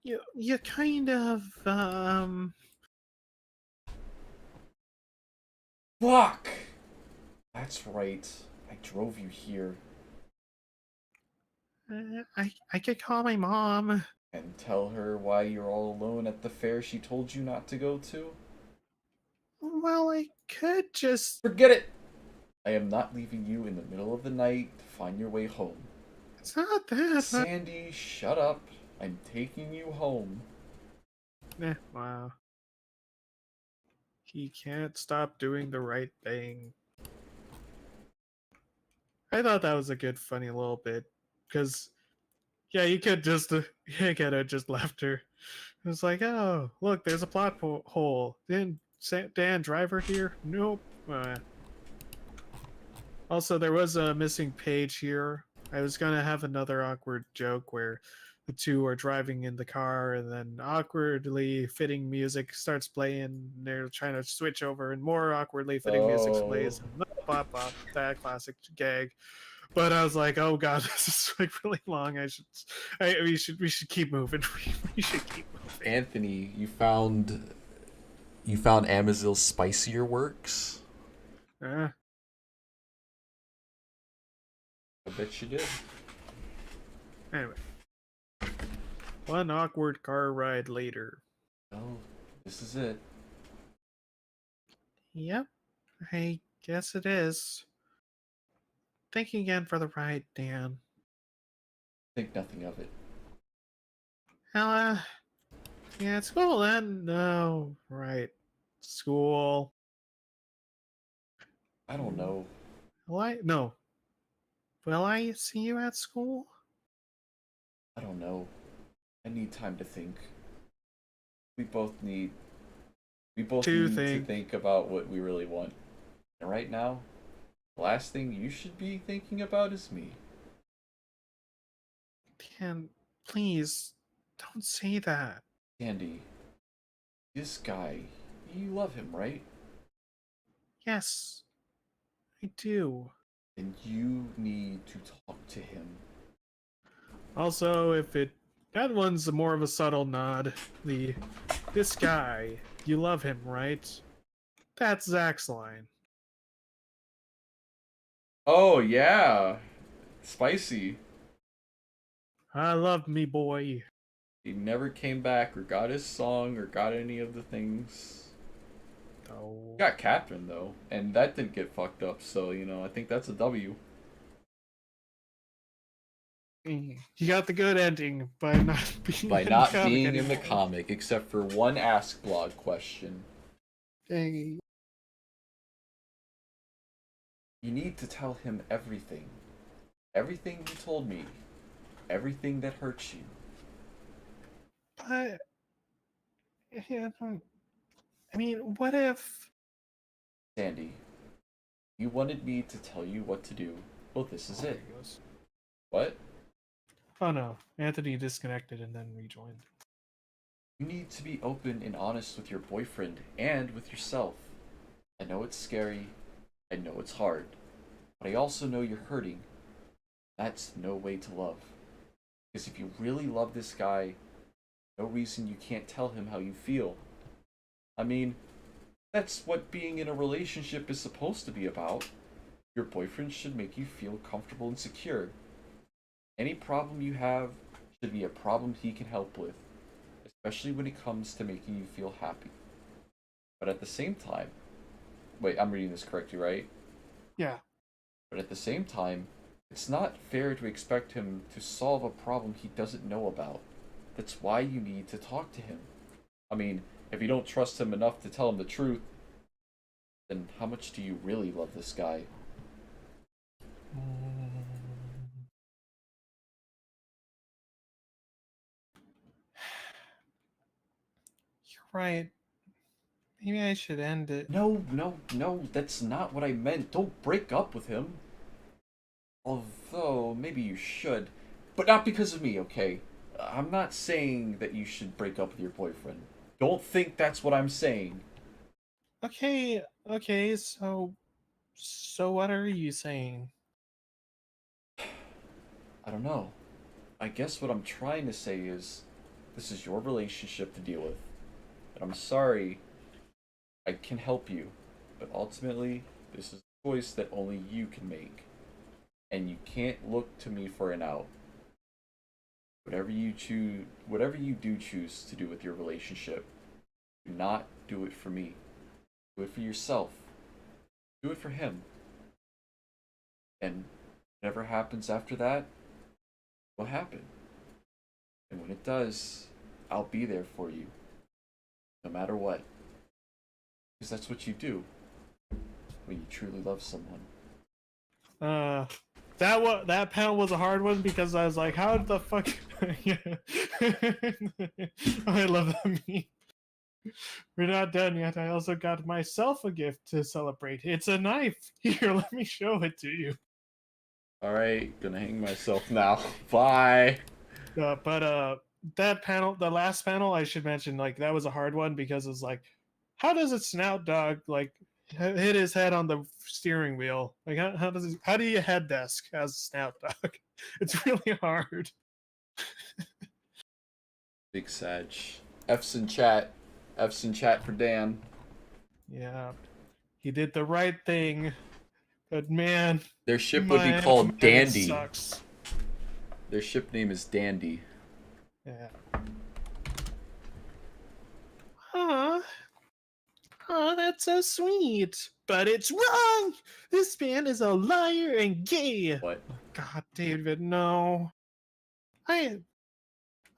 you kind of Fuck! That's right. I drove you here. I could call my mom. And tell her why you're all alone at the fair she told you not to go to? Well, I could just... Forget it! I am not leaving you in the middle of the night to find your way home. It's not that. Sandy, shut up. I'm taking you home. Wow. He can't stop doing the right thing. I thought that was a good, funny little bit. Because, yeah, you could have just left her. It was like, oh, look, there's a plot hole. Didn't Dan drive her here? Nope. Also, there was a missing page here. I was gonna have another awkward joke where the two are driving in the car and then awkwardly fitting music starts playing. And they're trying to switch over and more awkwardly fitting music plays. And that classic gag. But I was like, oh god, this is like really long. We should keep moving. We should keep moving. Anthony, you found Amazil's spicier works? I bet you did. Anyway. One awkward car ride later. Oh, this is it. Yep, I guess it is. Thank you again for the ride, Dan. Think nothing of it. Well, yeah, it's cool then. No, right. School. I don't know. No. Will I see you at school? I don't know. I need time to think. We both need to think about what we really want. And right now, the last thing you should be thinking about is me. Dan, please, don't say that. Andy, this guy, you love him, right? Yes, I do. And you need to talk to him. Also, that one's more of a subtle nod. This guy, you love him, right? That's Zach's line. Oh yeah, spicy. I love me boy. He never came back or got his song or got any of the things. Oh. Got Catherine though, and that didn't get fucked up. So I think that's a W. He got the good ending by not being By in not the comic being in the anymore. comic, except for one Ask Blog question. Dang. You need to tell him everything. Everything you told me. Everything that hurts you. But yeah, I mean, what if? Sandy, you wanted me to tell you what to do. Well, this is There it. he goes. What? Oh no, Anthony disconnected and then rejoined. You need to be open and honest with your boyfriend and with yourself. I know it's scary. I know it's hard. But I also know you're hurting. That's no way to love. Because if you really love this guy, no reason you can't tell him how you feel. I mean, that's what being in a relationship is supposed to be about. Your boyfriend should make you feel comfortable and secure. Any problem you have should be a problem he can help with, especially when it comes to making you feel happy. But at the same time, wait, I'm reading this correctly, right? Yeah. But at the same time, it's not fair to expect him to solve a problem he doesn't know about. That's why you need to talk to him. I mean, if you don't trust him enough to tell him the truth, then how much do you really love this guy? You're right. Maybe I should end it. No, no, no, that's not what I meant. Don't break up with him. Although, maybe you should. But not because of me, okay? I'm not saying that you should break up with your boyfriend. Don't think that's what I'm saying. Okay, so what are you saying? I don't know. I guess what I'm trying to say is this is your relationship to deal with. And I'm sorry I can help you, but ultimately, this is a choice that only you can make. And you can't look to me for an out. Whatever you do choose to do with your relationship, do not do it for me. Do it for yourself. Do it for him. And whatever happens after that will happen. And when it does, I'll be there for you. No matter what. Because that's what you do when you truly love someone. That panel was a hard one because I was like, how the fuck? Yeah. I love that meme. We're not done yet. I also got myself a gift to celebrate. It's a knife. Here, let me show it to you. Alright, gonna hang myself now. Bye. But that panel, the last panel, I should mention, like that was a hard one because it's like, how does a snout dog like hit his head on the steering wheel? Like how do you head desk as a snout dog? It's really hard. Big Sag. F's in chat. F's in chat for Dan. Yeah, he did the right thing, but man, Their ship would be man, called man, it Dandy. sucks. Their ship name is Dandy. Yeah. Huh. Oh, that's so sweet. But it's wrong! This man is a liar and gay. What? Oh, God, David, no. I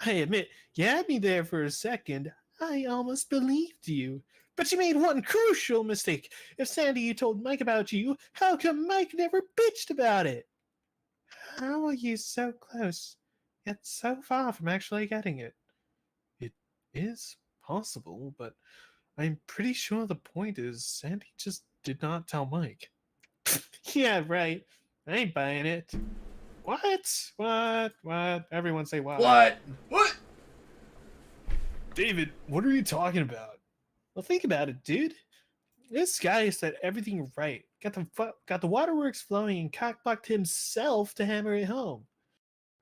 I admit, you had me there for a second. I almost believed you. But you made one crucial mistake. If Sandy told Mike about you, how come Mike never bitched about it? How are you so close, yet so far from actually getting it? It is possible, but I'm pretty sure the point is Sandy just did not tell Mike. Yeah, right. I ain't buying it. What? What? Everyone say what? What? What? David, what are you talking about? Well, think about it, dude. This guy said everything right. Got the waterworks flowing and cockblocked himself to hammer it home.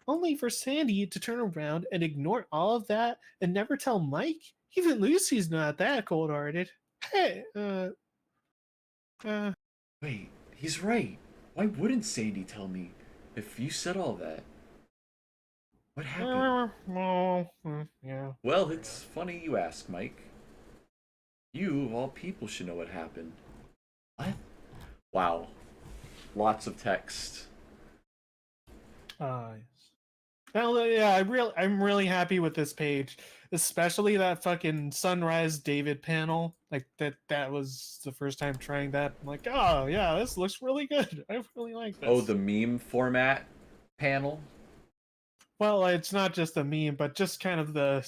Only for Sandy to turn around and ignore all of that and never tell Mike? Even Lucy's not that cold hearted. Hey, uh, Wait, he's right. Why wouldn't Sandy tell me if you said all that? What happened? yeah. Well, it's funny you ask, Mike. You, of all people, should know what happened. What? Wow. Lots of text. Yes. Well, yeah, I'm really happy with this page, especially that fucking Sunrise David panel. Like that was the first time trying that. I'm like, oh yeah, this looks really good. I really like Oh, this. the meme format panel. Well, it's not just a meme, but just kind of the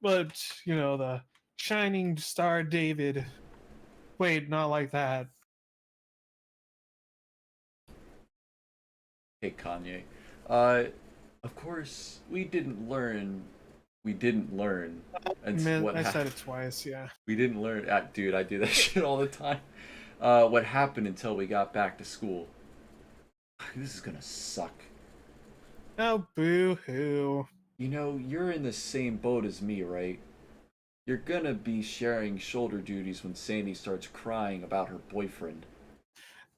but the shining star David. Wait, not like that. Hey Kanye. Of course we didn't learn. We didn't learn. And what I said happened? it twice. Yeah. We didn't learn. Dude, I do that shit all the time. What happened until we got back to school? This is gonna suck. Oh, boo hoo. You know, you're in the same boat as me, right? You're gonna be sharing shoulder duties when Sandy starts crying about her boyfriend.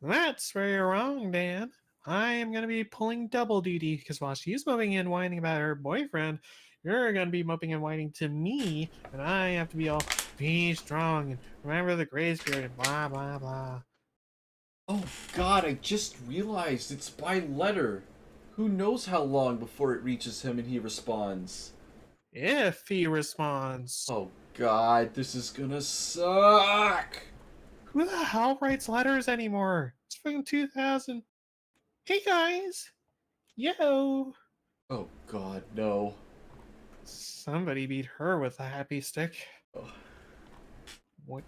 That's where you're wrong, Dan. I am going to be pulling double duty because while she's moping and whining about her boyfriend, you're going to be moping and whining to me, and I have to be all, be strong and remember the grace period and blah, blah, blah. Oh god, I just realized it's by letter. Who knows how long before it reaches him and he responds? If he responds, Oh god, this is gonna suck! who the hell writes letters anymore? It's from 2000. Hey guys! Yo! Oh god, no. Somebody beat her with a happy stick. Oh, What?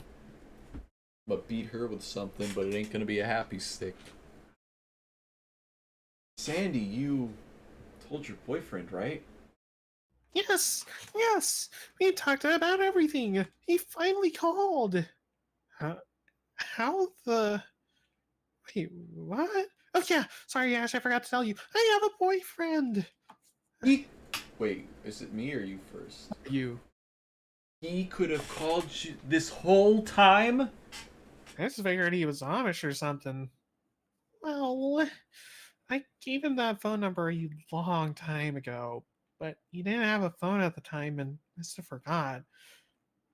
but beat her with something, but it ain't gonna be a happy stick. Sandy, you told your boyfriend, right? Yes, yes. We talked about everything. He finally called. How the? Wait, what? Oh yeah. Sorry, Ash. I forgot to tell you. I have a boyfriend. He. Wait, is it me or you first? You. He could have called you this whole time? I just figured he was Amish or something. Well, I gave him that phone number a long time ago, but he didn't have a phone at the time and must have forgot.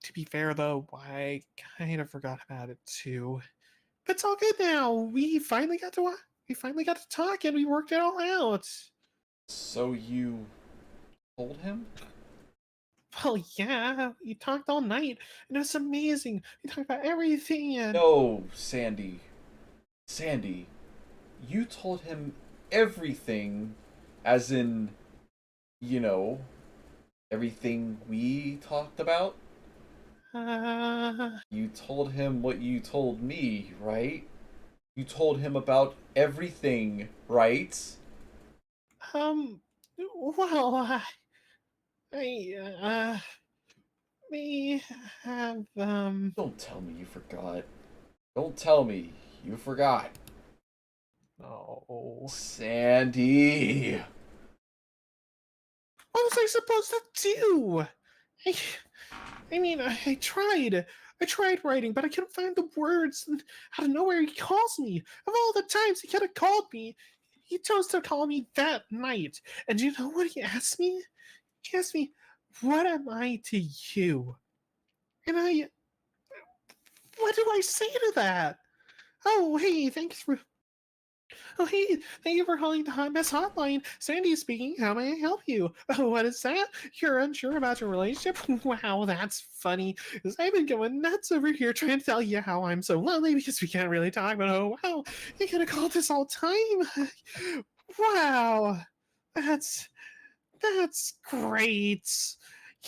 To be fair, though, I kind of forgot about it too. But it's all good now. We finally got to talk and we worked it all out. So you told him? Well, yeah, we talked all night and it was amazing. We talked about everything and No, Sandy. Sandy, you told him everything, as in, you know, everything we talked about? uh, You told him what you told me, right? You told him about everything, right? um, well, I may have Don't tell me you forgot. Don't tell me you forgot. oh, Sandy! what was I supposed to do? I, I mean, I tried. I tried writing, but I couldn't find the words. And out of nowhere, he calls me. Of all the times he could have called me, he chose to call me that night. And you know what he asked me? He asked me, "What am I to you?" And what do I say to that? Oh, hey, thanks for Oh, hey, thank you for calling the Hot Mess Hotline. Sandy speaking. How may I help you? Oh, what is that? You're unsure about your relationship? Wow, that's funny. Because I've been going nuts over here trying to tell you how I'm so lonely because we can't really talk. But oh, wow, you could have called this all time. Wow, that's that's great.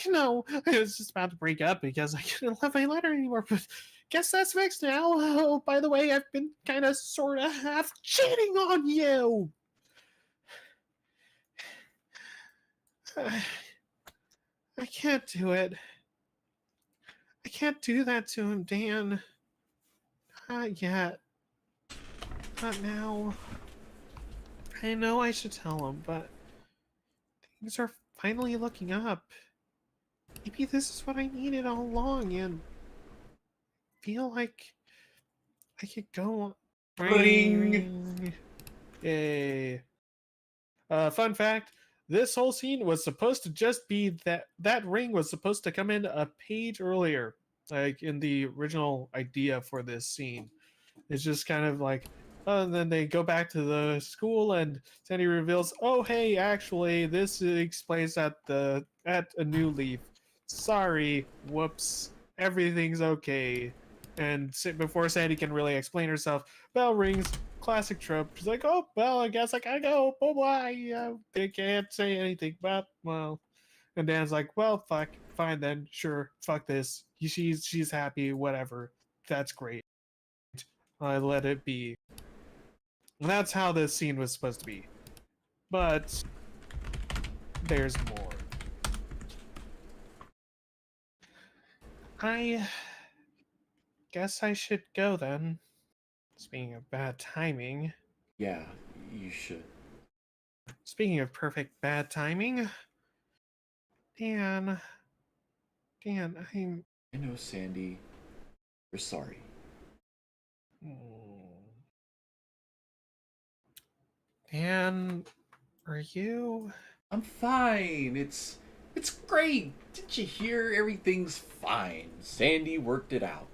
I was just about to break up because I couldn't love my letter anymore, but guess that's fixed now. Oh, by the way, I've been kind of, sort of, half cheating on you. I can't do it. I can't do that to him, Dan. Not yet. Not now. I know I should tell him, but things are finally looking up. Maybe this is what I needed all along, and feel like I could go. Ring! Yay. Fun fact: this whole scene was supposed to just be that ring was supposed to come in a page earlier, like in the original idea for this scene. It's just kind of like And then they go back to the school, and Sandy reveals, "Oh, hey, actually, this explains at a new leaf. Sorry, whoops, everything's okay." And before Sandy can really explain herself, bell rings. Classic trope. She's like, "Oh, well, I guess I gotta go. Bye bye. They can't say anything, but well." And Dan's like, "Well, fuck, fine then. Sure, fuck this. She's happy. Whatever. That's great. I let it be." And that's how this scene was supposed to be. But there's more. I guess I should go then. Speaking of bad timing. Yeah, you should. Speaking of perfect bad timing. Dan. Dan, I'm. I know, Sandy. We're sorry. Dan, are you? I'm fine. It's great. Didn't you hear? Everything's fine. Sandy worked it out.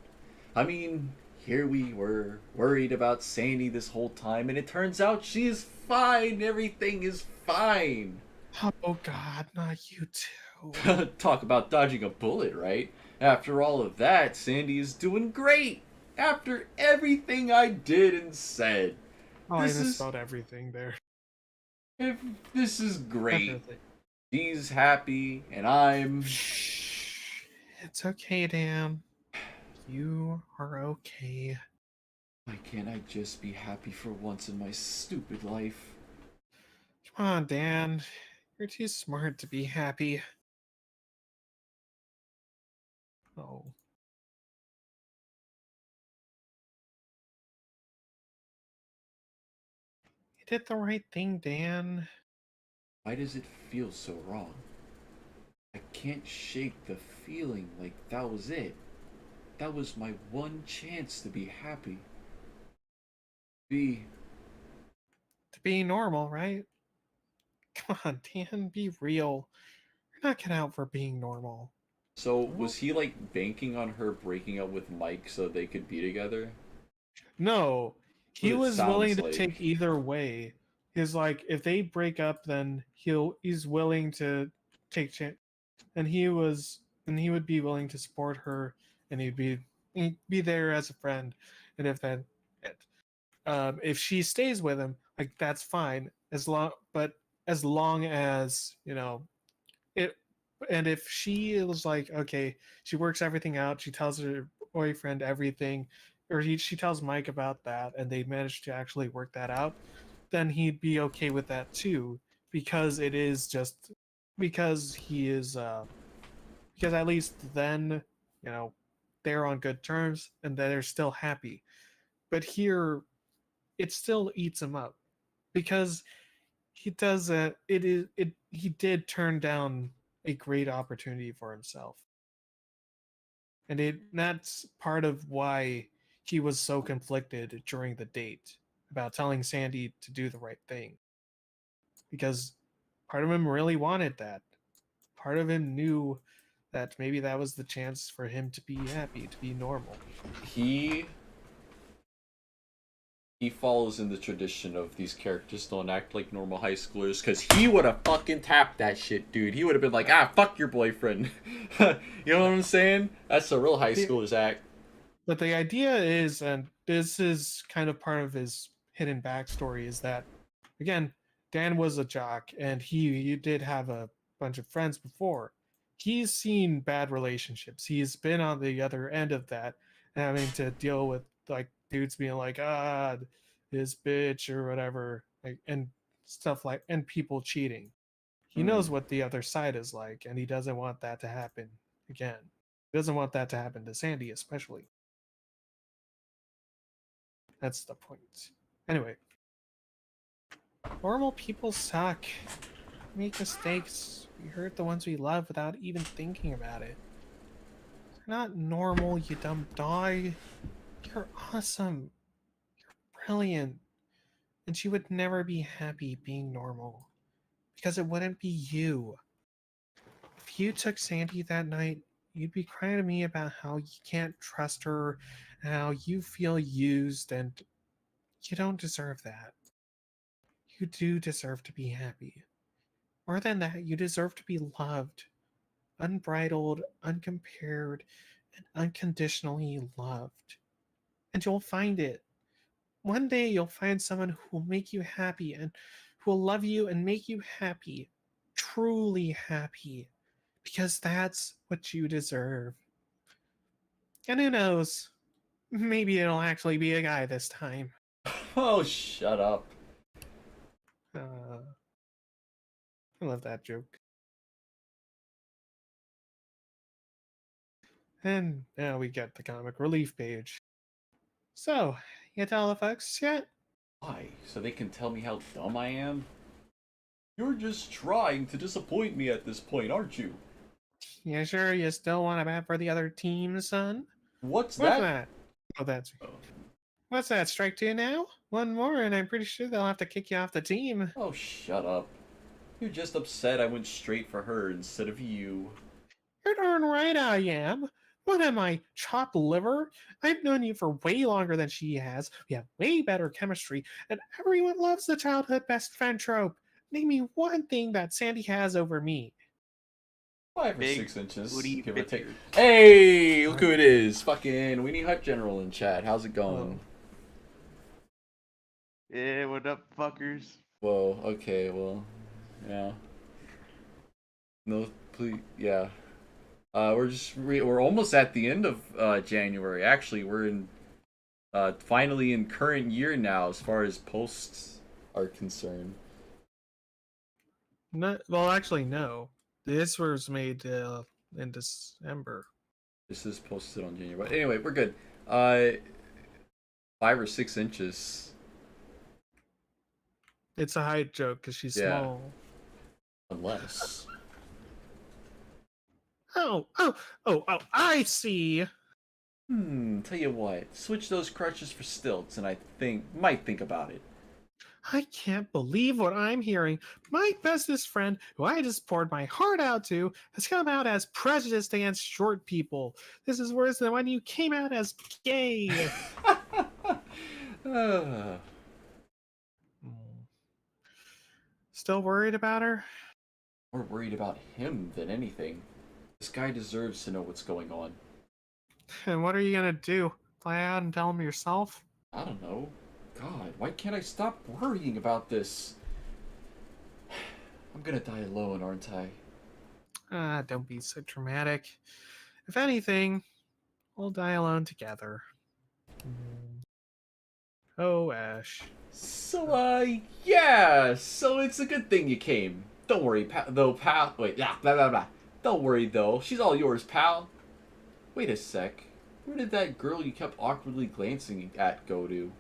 I mean, here we were worried about Sandy this whole time, and it turns out she's fine. Everything is fine. Oh god, not you too. Talk about dodging a bullet, right? After all of that, Sandy is doing great. After everything I did and said. Oh, This I is- misspelled everything there. This is great. Everything. She's happy, and I'm... Shh. It's okay, Dan. You are okay. Why can't I just be happy for once in my stupid life? Come on, Dan. You're too smart to be happy. Oh. You did the right thing, Dan. Why does it feel so wrong? I can't shake the feeling like that was it. That was my one chance to be happy. Be... To be normal, right? Come on, Dan, be real. You're not cut out for being normal. So, was he like banking on her breaking up with Mike so they could be together? No, he What it was willing sounds to like. take either way. He's like, if they break up, then he's willing to take chance, and he would be willing to support her, and he'd be there as a friend, and if she stays with him, like that's fine, as long as it. And if she was like, okay, she works everything out, she tells her boyfriend everything, or she tells Mike about that, and they manage to actually work that out, then he'd be okay with that too, because it is just because he is because at least then they're on good terms and they're still happy. But here it still eats him up because he does he did turn down a great opportunity for himself, and that's part of why he was so conflicted during the date about telling Sandy to do the right thing, because part of him really wanted that. Part of him knew that maybe that was the chance for him to be happy, to be normal. He follows in the tradition of these characters don't act like normal high schoolers, because he would have fucking tapped that shit, dude. He would have been like, fuck your boyfriend. You know what I'm saying? That's a real high schoolers act. But the idea is, and this is kind of part of his hidden backstory, is that, again, Dan was a jock and he did have a bunch of friends before. He's seen bad relationships. He's been on the other end of that, having to deal with like dudes being like, this bitch or whatever, like, and stuff like, and people cheating. He knows what the other side is like, and he doesn't want that to happen again. He doesn't want that to happen to Sandy, especially. That's the point. Anyway, normal people suck. We make mistakes. We hurt the ones we love without even thinking about it. You're not normal, you dumb dog. You're awesome. You're brilliant. And she would never be happy being normal. Because it wouldn't be you. If you took Sandy that night, you'd be crying to me about how you can't trust her, how you feel used, and You don't deserve that. You do deserve to be happy. More than that, you deserve to be loved. Unbridled, uncompared, and unconditionally loved. And you'll find it. One day you'll find someone who will make you happy and who will love you and make you happy. Truly happy. Because that's what you deserve. And who knows? Maybe it'll actually be a guy this time. Oh, shut up. I love that joke. And now we get the comic relief page. So, you tell the folks yet? Why? So they can tell me how dumb I am? You're just trying to disappoint me at this point, aren't you? You sure you still want to bat for the other team, son? What's What's that? that? Oh, that's... Oh. What's that, strike two now? One more and I'm pretty sure they'll have to kick you off the team. Oh, shut up. You're just upset I went straight for her instead of you. You're darn right I am. What am I, chopped liver? I've known you for way longer than she has. We have way better chemistry, and everyone loves the childhood best friend trope. Name me one thing that Sandy has over me. 5 or Big 6 inches, booty give or take. bitches. Hey, look who it is. Fucking Weenie Hut General in chat. How's it going? Yeah, what up, fuckers? Whoa, okay, well, yeah. No, please, yeah. We're almost at the end of January. Actually, we're in finally in current year now as far as posts are concerned. No, well, actually, no. This was made in December. This is posted on January. But anyway, we're good. 5 or 6 inches. It's a height joke because she's Yeah. small. Unless. Oh, I see. Tell you what. Switch those crutches for stilts and I might think about it. I can't believe what I'm hearing. My bestest friend, who I just poured my heart out to, has come out as prejudiced against short people. This is worse than when you came out as gay. Still worried about her? More worried about him than anything. This guy deserves to know what's going on. And what are you gonna do? Fly out and tell him yourself? I don't know. God, why can't I stop worrying about this? I'm gonna die alone, aren't I? Don't be so dramatic. If anything, we'll die alone together. Oh, Ash. So, yeah. So it's a good thing you came. Don't worry, pal. Wait, yeah, blah, blah, blah. Don't worry, though. She's all yours, pal. Wait a sec. Where did that girl you kept awkwardly glancing at go to?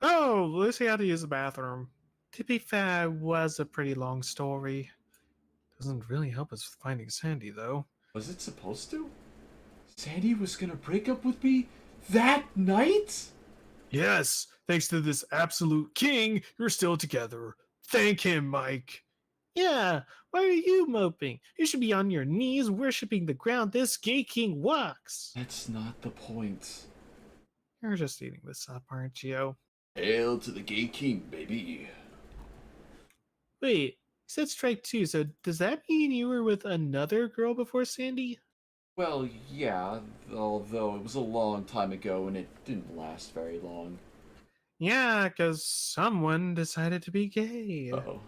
Oh, Lucy had to use the bathroom. To be fair, it was a pretty long story. Doesn't really help us with finding Sandy, though. Was it supposed to? Sandy was gonna break up with me that night? Yes, thanks to this absolute king, you're still together. Thank him, Mike. Yeah, why are you moping? You should be on your knees worshipping the ground this gay king walks. That's not the point. You're just eating this up, aren't you? Hail to the gay king, baby. Wait, you said strike two, so does that mean you were with another girl before Sandy? Well, yeah, although it was a long time ago and it didn't last very long. Yeah, because someone decided to be gay. Uh-oh.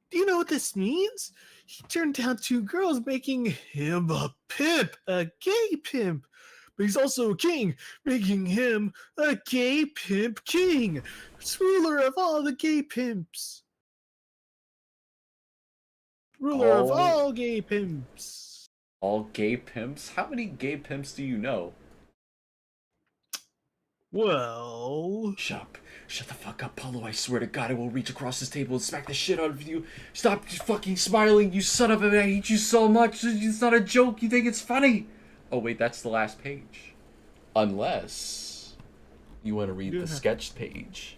Do you know what this means? He turned down 2 girls, making him a pimp, a gay pimp. But he's also a king, making him a gay pimp king. It's ruler of all the gay pimps. Ruler of all gay pimps. All gay pimps? How many gay pimps do you know? Well... Shut up. Shut the fuck up, Paulo. I swear to God I will reach across this table and smack the shit out of you. Stop fucking smiling, you son of a... I hate you so much. It's not a joke. You think it's funny. Oh, wait, that's the last page. Unless you want to read the sketch page.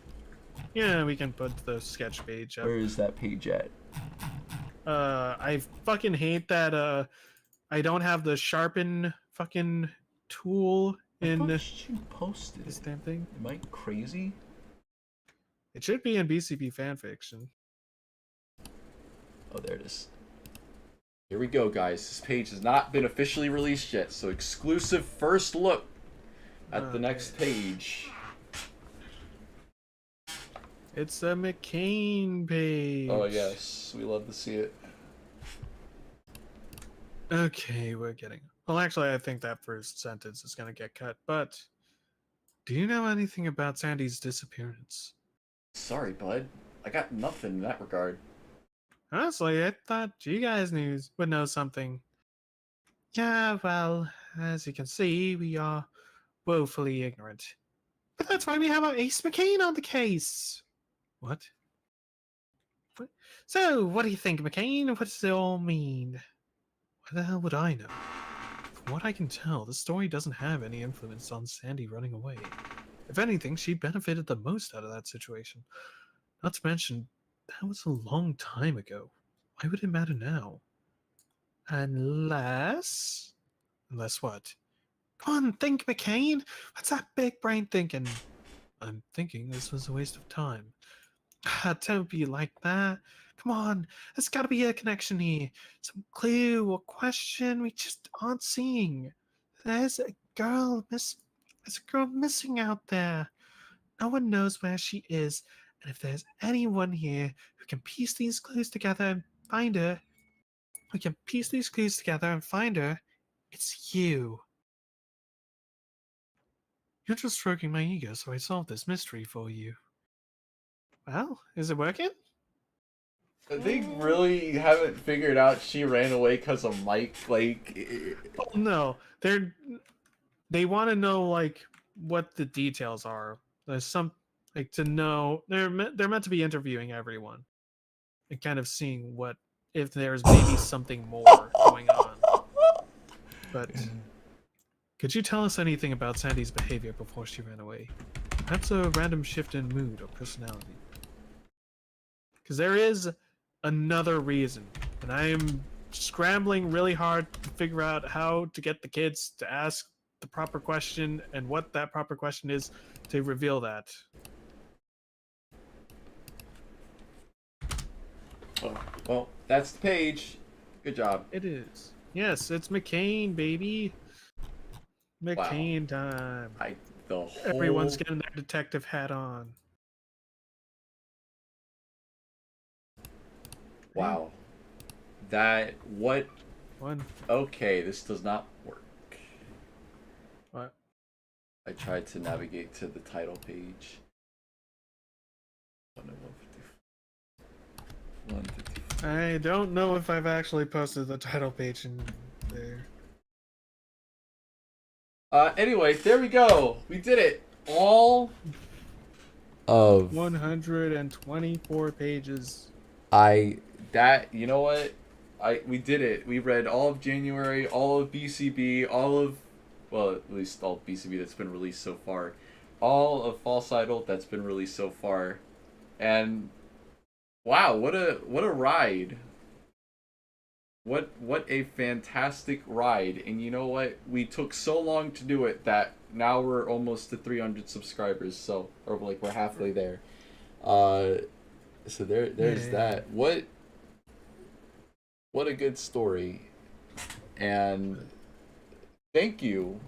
Yeah, we can put the sketch page up. Where is that page at? I fucking hate that, I don't have the sharpen fucking tool I thought in she posted this it. damn thing. Am I crazy? It should be in BCP fanfiction. Oh, there it is. Here we go, guys. This page has not been officially released yet, so exclusive first look at the next page. It's a McCain page. Oh, yes. We love to see it. Okay, we're getting. Well, actually, I think that first sentence is going to get cut, but do you know anything about Sandy's disappearance? Sorry, bud. I got nothing in that regard. Honestly, I thought you guys would know something. Yeah, well, as you can see, we are woefully ignorant. But that's why we have our Ace McCain on the case. What? So, what do you think, McCain? What does it all mean? What the hell would I know? From what I can tell, the story doesn't have any influence on Sandy running away. If anything, she benefited the most out of that situation. Not to mention, that was a long time ago. Why would it matter now? Unless... Unless what? Come on, think, McCain! What's that big brain thinking? I'm thinking this was a waste of time. Don't be like that. Come on, there's gotta be a connection here. Some clue or question we just aren't seeing. There's a girl missing out there. No one knows where she is, and if there's anyone here who can piece these clues together and find her, it's you. You're just stroking my ego, so I solved this mystery for you. Well, is it working? They really haven't figured out she ran away because of Mike. Like, Oh, no, they want to know like what the details are. There's some like to know they're meant to be interviewing everyone and kind of seeing what if there's maybe something more going on. But could you tell us anything about Sandy's behavior before she ran away? Perhaps a random shift in mood or personality. Because there is another reason, and I am scrambling really hard to figure out how to get the kids to ask the proper question and what that proper question is to reveal that. oh, well, that's the page. Good job. It is. Yes, it's McCain, baby. McCain time. The whole... Everyone's getting their detective hat on. Wow. That... What? One. Okay, this does not work. What? I tried to navigate to the title page. 150. I don't know if I've actually posted the title page in there. Anyway, there we go. We did it. All of 124 pages. You know what? We did it. We read all of January, all of BCB, well, at least all of BCB that's been released so far. All of False Idol that's been released so far. And wow, what a ride. What a fantastic ride. And you know what? We took so long to do it that now we're almost to 300 subscribers. So, or like we're halfway there. So there's that. What a good story. And thank you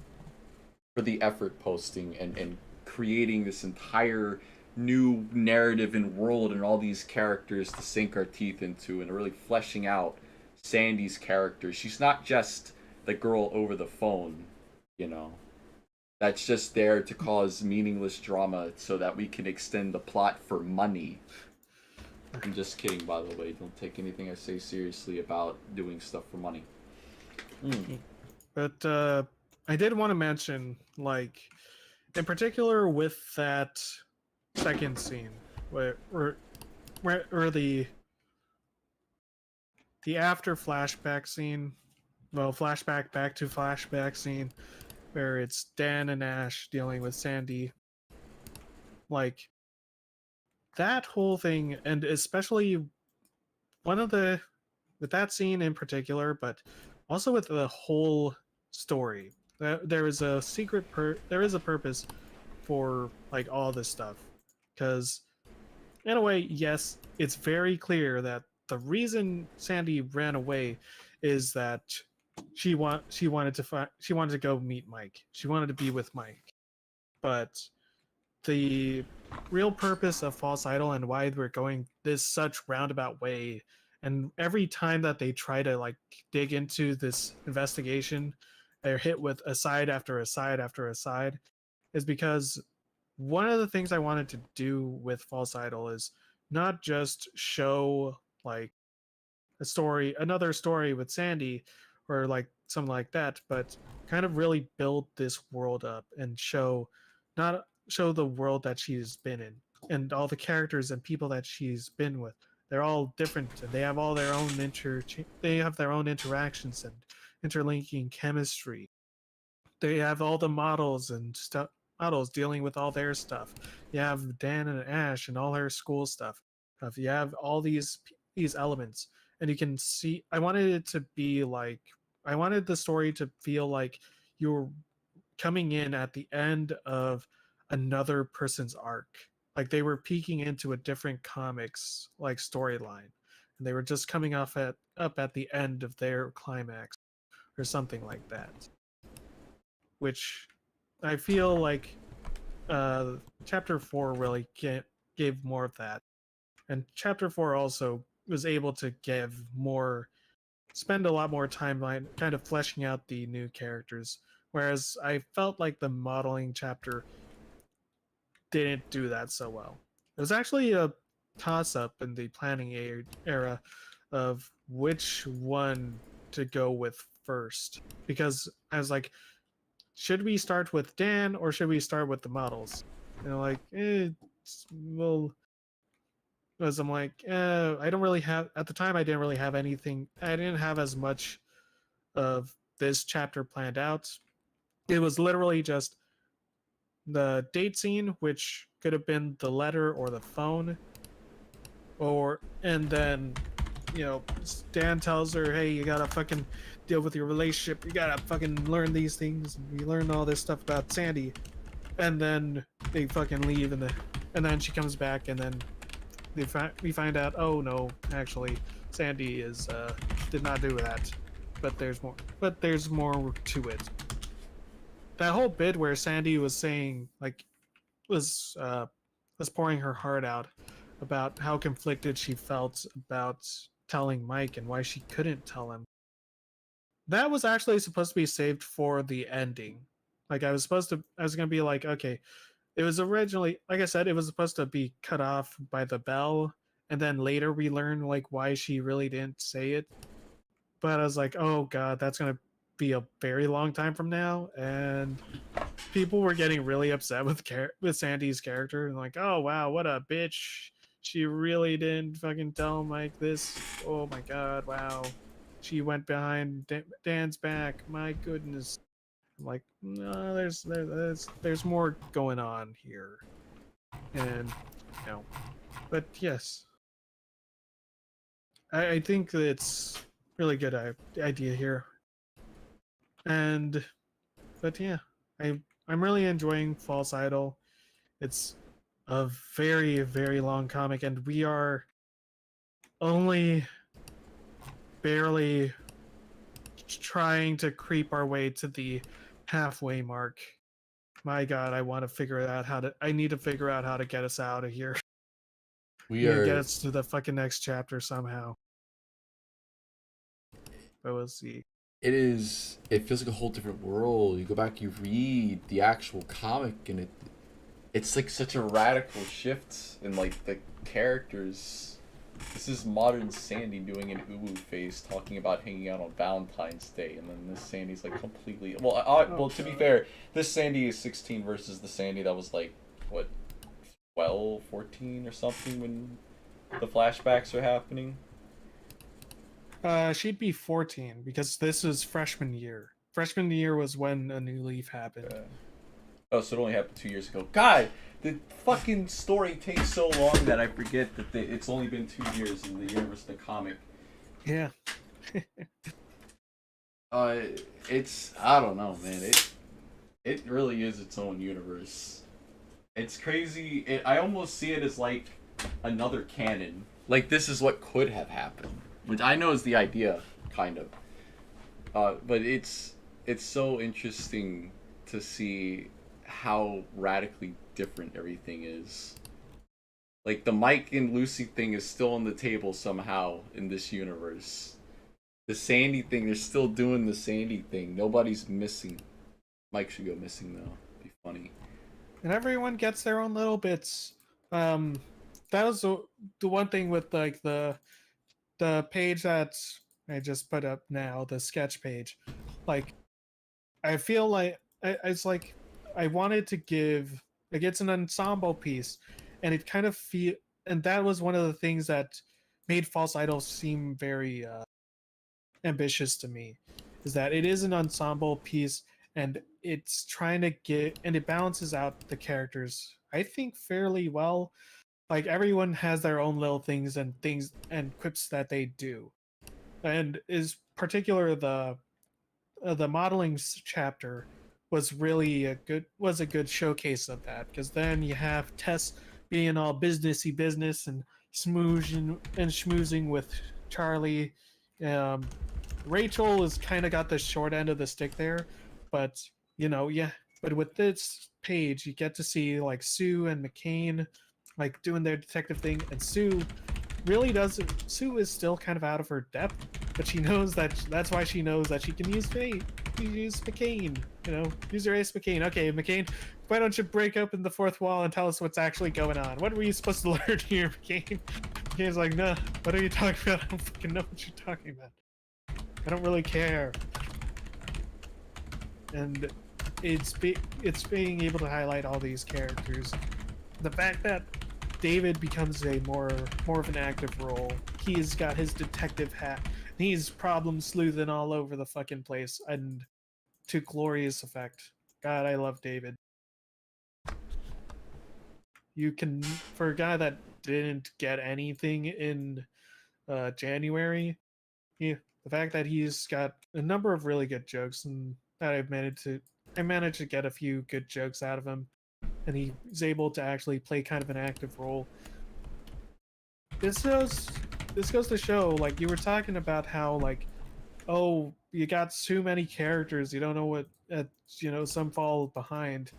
for the effort posting and creating this entire new narrative and world and all these characters to sink our teeth into and really fleshing out Sandy's character. She's not just the girl over the phone, you know. That's just there to cause meaningless drama so that we can extend the plot for money. I'm just kidding, by the way. Don't take anything I say seriously about doing stuff for money. But I did want to mention, like, in particular with that second scene where the after flashback scene, well, flashback back to flashback scene, where it's Dan and Ash dealing with Sandy. Like, that whole thing, and especially with that scene in particular, but also with the whole story, there is a there is a purpose for like all this stuff, because in a way, yes, it's very clear that the reason Sandy ran away is that she wanted to go meet Mike. She wanted to be with Mike. But the real purpose of False Idol and why we're going this such roundabout way, and every time that they try to like dig into this investigation, they're hit with aside after aside after aside, is because one of the things I wanted to do with False Idol is not just show like another story with Sandy or like something like that, but kind of really build this world up and not show the world that she's been in and all the characters and people that she's been with. They're all different and they have all their own they have their own interactions and interlinking chemistry. They have all the models and stuff models dealing with all their stuff. You have Dan and Ash and all her school stuff. You have all these elements, and you can see. I wanted it to be like I wanted the story to feel like you were coming in at the end of another person's arc. Like they were peeking into a different comics like storyline, and they were just coming up at the end of their climax or something like that. Which I feel like chapter 4 really gave more of that, and chapter 4 also was able to spend a lot more timeline kind of fleshing out the new characters, whereas I felt like the modeling chapter didn't do that so well. It was actually a toss up in the planning era of which one to go with first, because I was like, should we start with Dan or should we start with the models? Like, well, because I'm like, I don't really have at the time. I didn't really have anything. I didn't have as much of this chapter planned out. It was literally just the date scene, which could have been the letter or the phone, and then Dan tells her, "Hey, you gotta fucking deal with your relationship. You gotta fucking learn these things. You learn all this stuff about Sandy," and then they fucking leave, and then she comes back, and then we find out, oh no, actually, Sandy did not do that, but there's more. But there's more to it. That whole bit where Sandy was saying was pouring her heart out about how conflicted she felt about telling Mike and why she couldn't tell him. That was actually supposed to be saved for the ending. Like I was gonna be like, okay, it was originally, like I said, it was supposed to be cut off by the bell, and then later we learn like why she really didn't say it. But I was like, oh god, that's gonna be a very long time from now, and people were getting really upset with Sandy's character, and like, oh wow, what a bitch. She really didn't fucking tell Mike this. Oh my god, wow. She went behind Dan's back. My goodness. I'm like, no, there's more going on here. And but yes. I think it's really good idea here. But yeah, I'm really enjoying False Idol. It's a very, very long comic, and we are only barely trying to creep our way to the halfway mark. My god, I need to figure out how to get us out of here. Get us to the fucking next chapter somehow. But we'll see. It feels like a whole different world. You go back, you read the actual comic, and it's like Such a radical shift in like the characters. This is modern Sandy doing an uwu face, talking about hanging out on Valentine's Day, and then this Sandy's like completely. Well, to be fair, this Sandy is 16 versus the Sandy that was like what, 12, 14 or something when the flashbacks are happening. She'd be 14 because this was freshman year. Freshman year was when A New Leaf happened. Yeah. Oh, so it only happened 2 years ago. God, the fucking story takes so long that I forget that it's only been 2 years in the universe of the comic. Yeah. I don't know, man. It really is its own universe. It's crazy. I almost see it as like another canon. Like this is what could have happened, which I know is the idea, kind of. But it's so interesting to see how radically different everything is. Like the Mike and Lucy thing is still on the table somehow in this universe. The Sandy thing, they're still doing the Sandy thing. Nobody's missing. Mike should go missing though. Be funny. And everyone gets their own little bits. That was the one thing with like the page that I just put up now, the sketch page. Like, I feel like it's like I wanted to give like it's an ensemble piece, and it kind of feel and that was one of the things that made False Idols seem very ambitious to me, is that it is an ensemble piece and it's trying to get and it balances out the characters I think fairly well. Like everyone has their own little things and quips that they do, and is particular the modeling chapter was a good showcase of that, because then you have Tess being all businessy business and schmoozing with Charlie. Um, Rachel has kind of got the short end of the stick there, but yeah. But with this page, you get to see like Sue and McCain like doing their detective thing, and Sue really doesn't. Sue is still kind of out of her depth, but she knows that's why she knows that she can use fate. Use McCain, use your ace McCain. Okay, McCain, why don't you break open the fourth wall and tell us what's actually going on? What were you supposed to learn here, McCain? McCain's like, no, what are you talking about? I don't fucking know what you're talking about. I don't really care. And it's being able to highlight all these characters. The fact that David becomes a more of an active role. He's got his detective hat. He's problem sleuthing all over the fucking place, and to glorious effect. God, I love David. You can, for a guy that didn't get anything in January, the fact that he's got a number of really good jokes, and that I managed to get a few good jokes out of him, and he's able to actually play kind of an active role. This goes to show, like you were talking about how like, oh, you got too many characters, you don't know what some fall behind.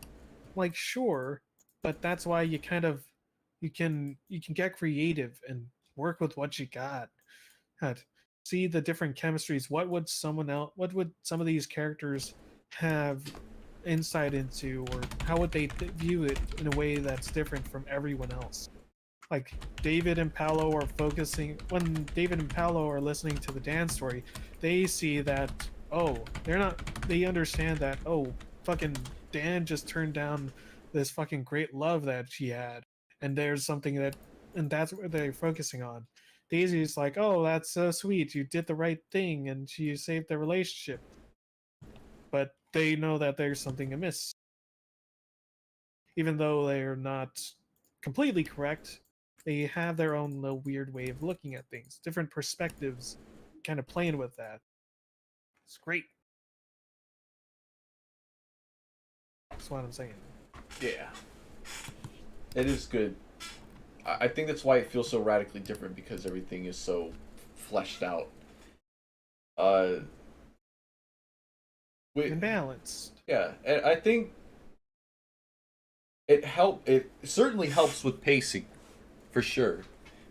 Like sure, but that's why you can get creative and work with what you got. See the different chemistries. What would some of these characters have insight into, or how would they view it in a way that's different from everyone else? Like David and Paolo are focusing when David and Paolo are listening to the Dan story, they see that they understand that fucking Dan just turned down this fucking great love that she had, and there's something and that's what they're focusing on. Daisy's like, oh, that's so sweet, you did the right thing and she saved the relationship, but they know that there's something amiss, even though they're not completely correct. They have their own little weird way of looking at things, different perspectives, kind of playing with that. It's great. That's what I'm saying. Yeah. It is good. I think that's why it feels so radically different, because everything is so fleshed out. And balanced. Yeah, and I think it certainly helps with pacing, for sure,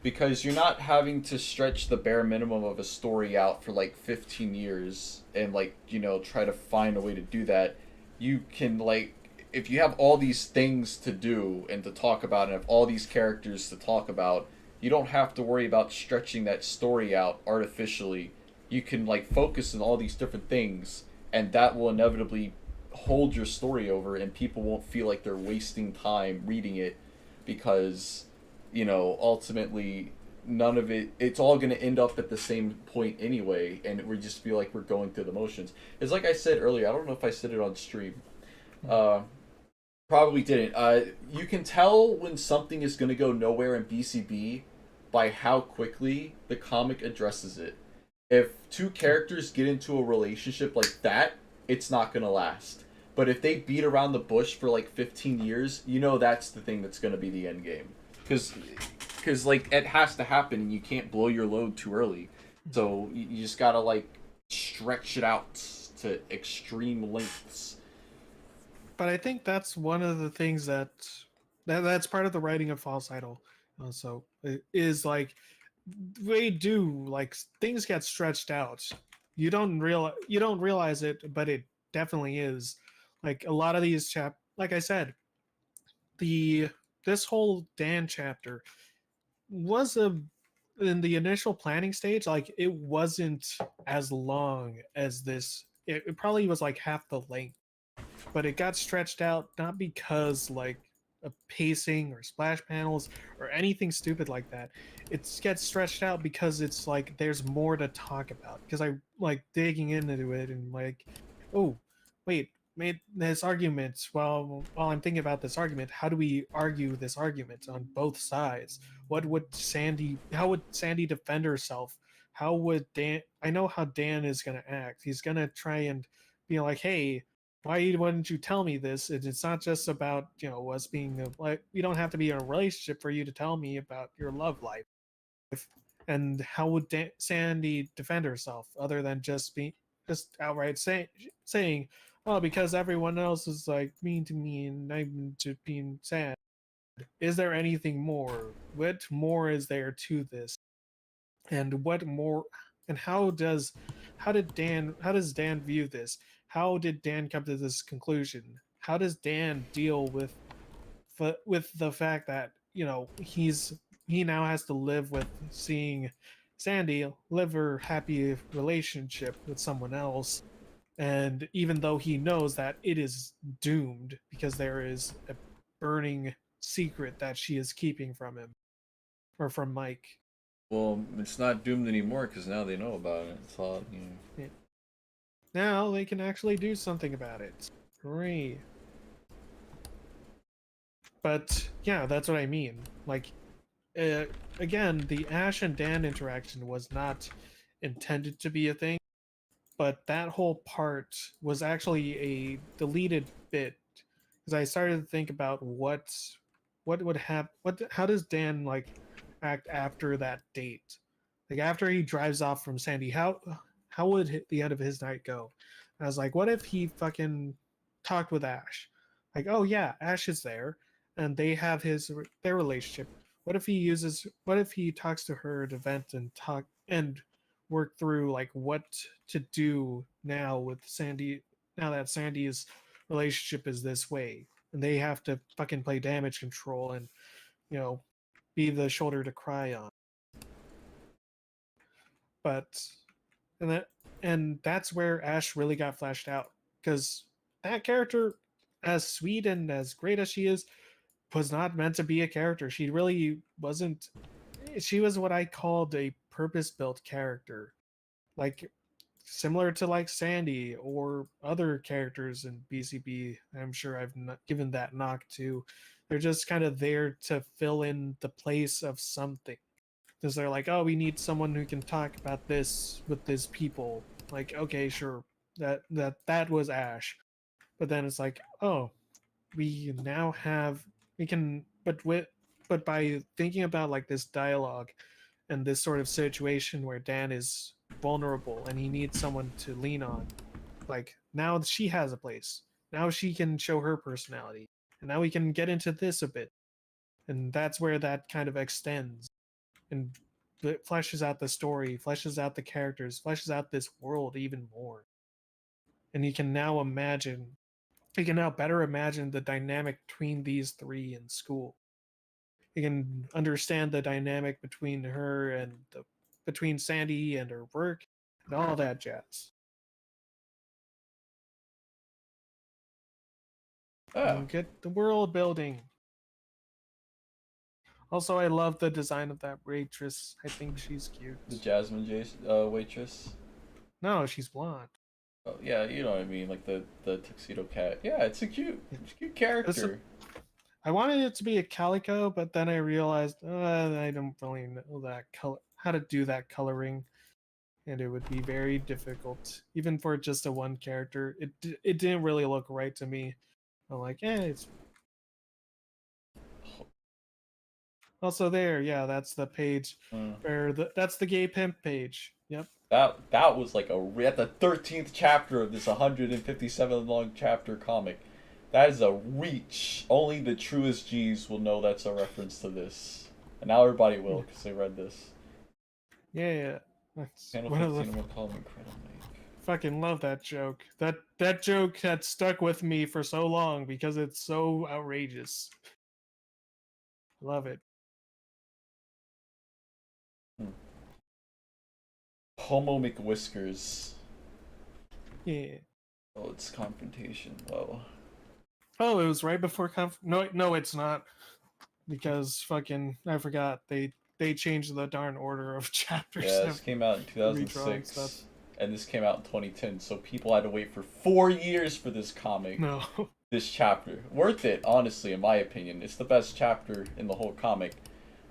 because you're not having to stretch the bare minimum of a story out for like 15 years and like try to find a way to do that. You can, like, if you have all these things to do and to talk about and have all these characters to talk about, you don't have to worry about stretching that story out artificially. You can like focus on all these different things, and that will inevitably hold your story over, and people won't feel like they're wasting time reading it, because ultimately none of it's all going to end up at the same point anyway, and we just feel like we're going through the motions. It's like I said earlier, I don't know if I said it on stream. Probably didn't. You can tell when something is going to go nowhere in BCB by how quickly the comic addresses it. If two characters get into a relationship like that, it's not going to last. But if they beat around the bush for like 15 years, you know that's the thing that's going to be the end game. Because like it has to happen, and you can't blow your load too early. So you just gotta like stretch it out to extreme lengths. But I think that's one of the things that's part of the writing of False Idol. Also, is like they do like things get stretched out. You don't realize it, but it definitely is. Like a lot of these like I said, the this whole Dan chapter was a in the initial planning stage, like it wasn't as long as this. It probably was like half the length, but it got stretched out not because like of pacing or splash panels or anything stupid like that. It gets stretched out because it's like there's more to talk about. Because I like digging into it and like, oh, wait, made this argument while I'm thinking about this argument. How do we argue this argument on both sides? What would Sandy? How would Sandy defend herself? How would Dan? I know how Dan is gonna act. He's gonna try and be like, hey, why wouldn't you tell me this? It's not just about us being like you don't have to be in a relationship for you to tell me about your love life. And how would Sandy defend herself other than just outright saying, oh, because everyone else is like mean to me and I'm just being sad. Is there anything more? What more is there to this? And what more? And how does Dan view this? How did Dan come to this conclusion? How does Dan deal with the fact that he now has to live with seeing Sandy live her happy relationship with someone else, and even though he knows that it is doomed because there is a burning secret that she is keeping from him or from Mike. Well, it's not doomed anymore because now they know about it. It's all Yeah. Now they can actually do something about it. Hooray. But yeah, that's what I mean. Like, uh, again, the Ash and Dan interaction was not intended to be a thing, but that whole part was actually a deleted bit because I started to think about what would happen. How does Dan like act after that date? Like after he drives off from Sandy, how would the end of his night go? And I was like, what if he fucking talked with Ash? Like, oh yeah, Ash is there, and they have their relationship. What if he talks to her at event and talk and work through like what to do now with Sandy now that Sandy's relationship is this way and they have to fucking play damage control and you know be the shoulder to cry on. But and that and that's where Ash really got flashed out because that character, as sweet and as great as she is, was not meant to be a character. She really wasn't. She was what I called a purpose-built character, like similar to like Sandy or other characters in BCB. I'm sure I've not given that knock to. They're just kind of there to fill in the place of something. Because they're like, oh, we need someone who can talk about this with these people. Like, okay, sure, that was Ash, but then it's like, oh, we now have we can, but by thinking about like this dialogue and this sort of situation where Dan is vulnerable and he needs someone to lean on, like now she has a place. Now she can show her personality, and now we can get into this a bit, and that's where that kind of extends and it fleshes out the story, fleshes out the characters, fleshes out this world even more. And you can now better imagine the dynamic between these three in school. You can understand the dynamic between her and between Sandy and her work and all that jazz. oh, You get the world building. Also, I love the design of that waitress. I think she's cute. the Jasmine waitress. No, she's blonde. Oh, yeah, you know what I mean, like the tuxedo cat. Yeah, it's a cute character. I wanted it to be a calico, but then I realized I don't really know that color, how to do that coloring. and it would be very difficult, even for just a one character. It didn't really look right to me. I'm like, it's also there. Yeah, that's the page where that's the gay pimp page. Yep. That was like at the 13th chapter of this 157 long chapter comic. That is a reach. Only the truest G's will know that's a reference to this, and now everybody will because they read this. Yeah. That's Panel one of 15 the will call him incredible. fucking love that joke. That joke had stuck with me for so long because it's so outrageous. Love it. Homo McWhiskers. Yeah. Oh, it's confrontation. Whoa. Oh, it was right before No, it's not. Because fucking I forgot they changed the darn order of chapters. Yeah, this came out in 2006, and this came out in 2010. So people had to wait for 4 years for this comic. No. This chapter, worth it, honestly, in my opinion. It's the best chapter in the whole comic.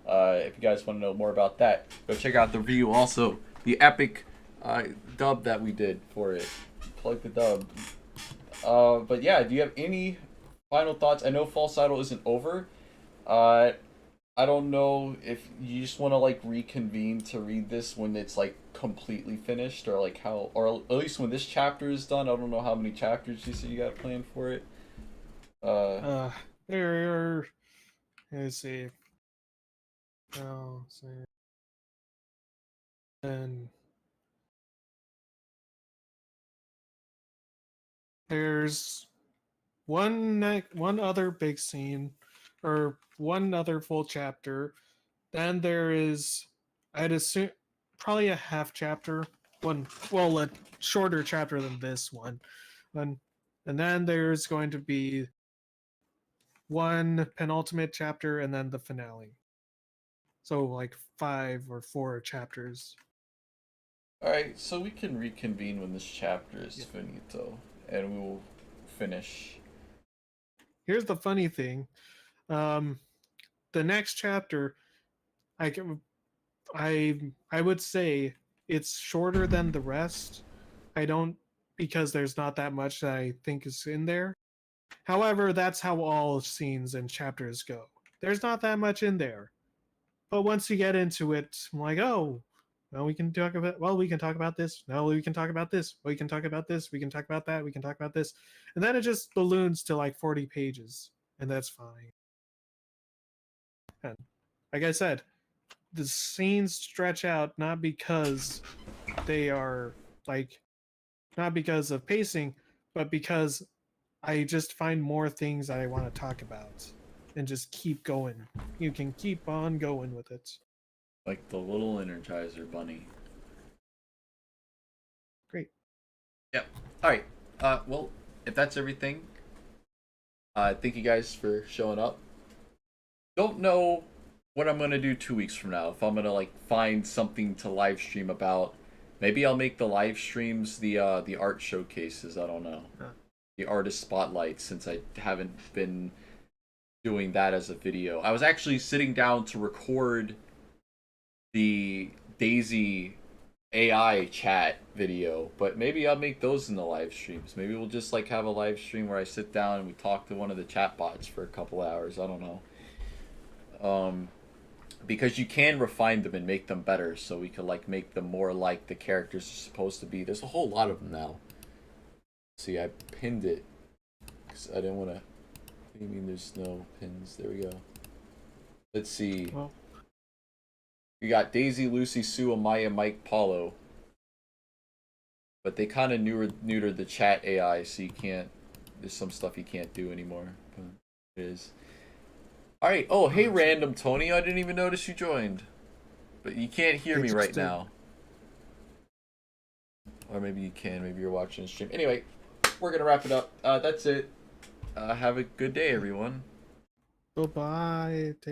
If you guys want to know more about that, go check out the review. Also, the epic dub that we did for it. Plug the dub. But yeah, do you have any final thoughts? I know False Idol isn't over. I don't know if you just want to like reconvene to read this when it's like completely finished, or like how, or at least when this chapter is done. I don't know how many chapters you said you got planned for it. There. Let's see. Oh, see. And there's one other big scene, or one other full chapter. Then there is, I'd assume, probably a half chapter. A shorter chapter than this one. And then there's going to be one penultimate chapter and then the finale. So like 5 or 4 chapters. Alright, so we can reconvene when this chapter is finito, and we will finish. Here's the funny thing. The next chapter, I would say it's shorter than the rest. Because there's not that much that I think is in there. However, that's how all scenes and chapters go. There's not that much in there. But once you get into it, I'm like, oh, well, we can talk about this. No, we can talk about this. We can talk about this. We can talk about that. We can talk about this. And then it just balloons to like 40 pages. And that's fine. And like I said, the scenes stretch out not because they are like, not because of pacing, but because I just find more things that I want to talk about and just keep going. You can keep on going with it. Like the little Energizer Bunny. Great. Yep. Alright. Well, if that's everything, thank you guys for showing up. Don't know what I'm gonna do 2 weeks from now. If I'm gonna like find something to live stream about. Maybe I'll make the live streams the art showcases. I don't know. The artist spotlights, since I haven't been doing that as a video. I was actually sitting down to record the Daisy AI chat video, but maybe I'll make those in the live streams. Maybe we'll just like have a live stream where I sit down and we talk to one of the chat bots for a couple hours. I don't know. Because you can refine them and make them better, so we could like make them more like the characters are supposed to be. There's a whole lot of them now. See, I pinned it because I didn't want to. What do you mean there's no pins? There we go. Let's see. Well, We got Daisy, Lucy, Sue, Amaya, Mike, Paulo. But they kind of neutered the chat AI, so you can't. There's some stuff you can't do anymore. But it is. Alright, oh, hey random Tony, I didn't even notice you joined. But you can't hear me right now. Or maybe you can, maybe you're watching the stream. Anyway, we're gonna wrap it up. That's it. Have a good day, everyone. Bye-bye.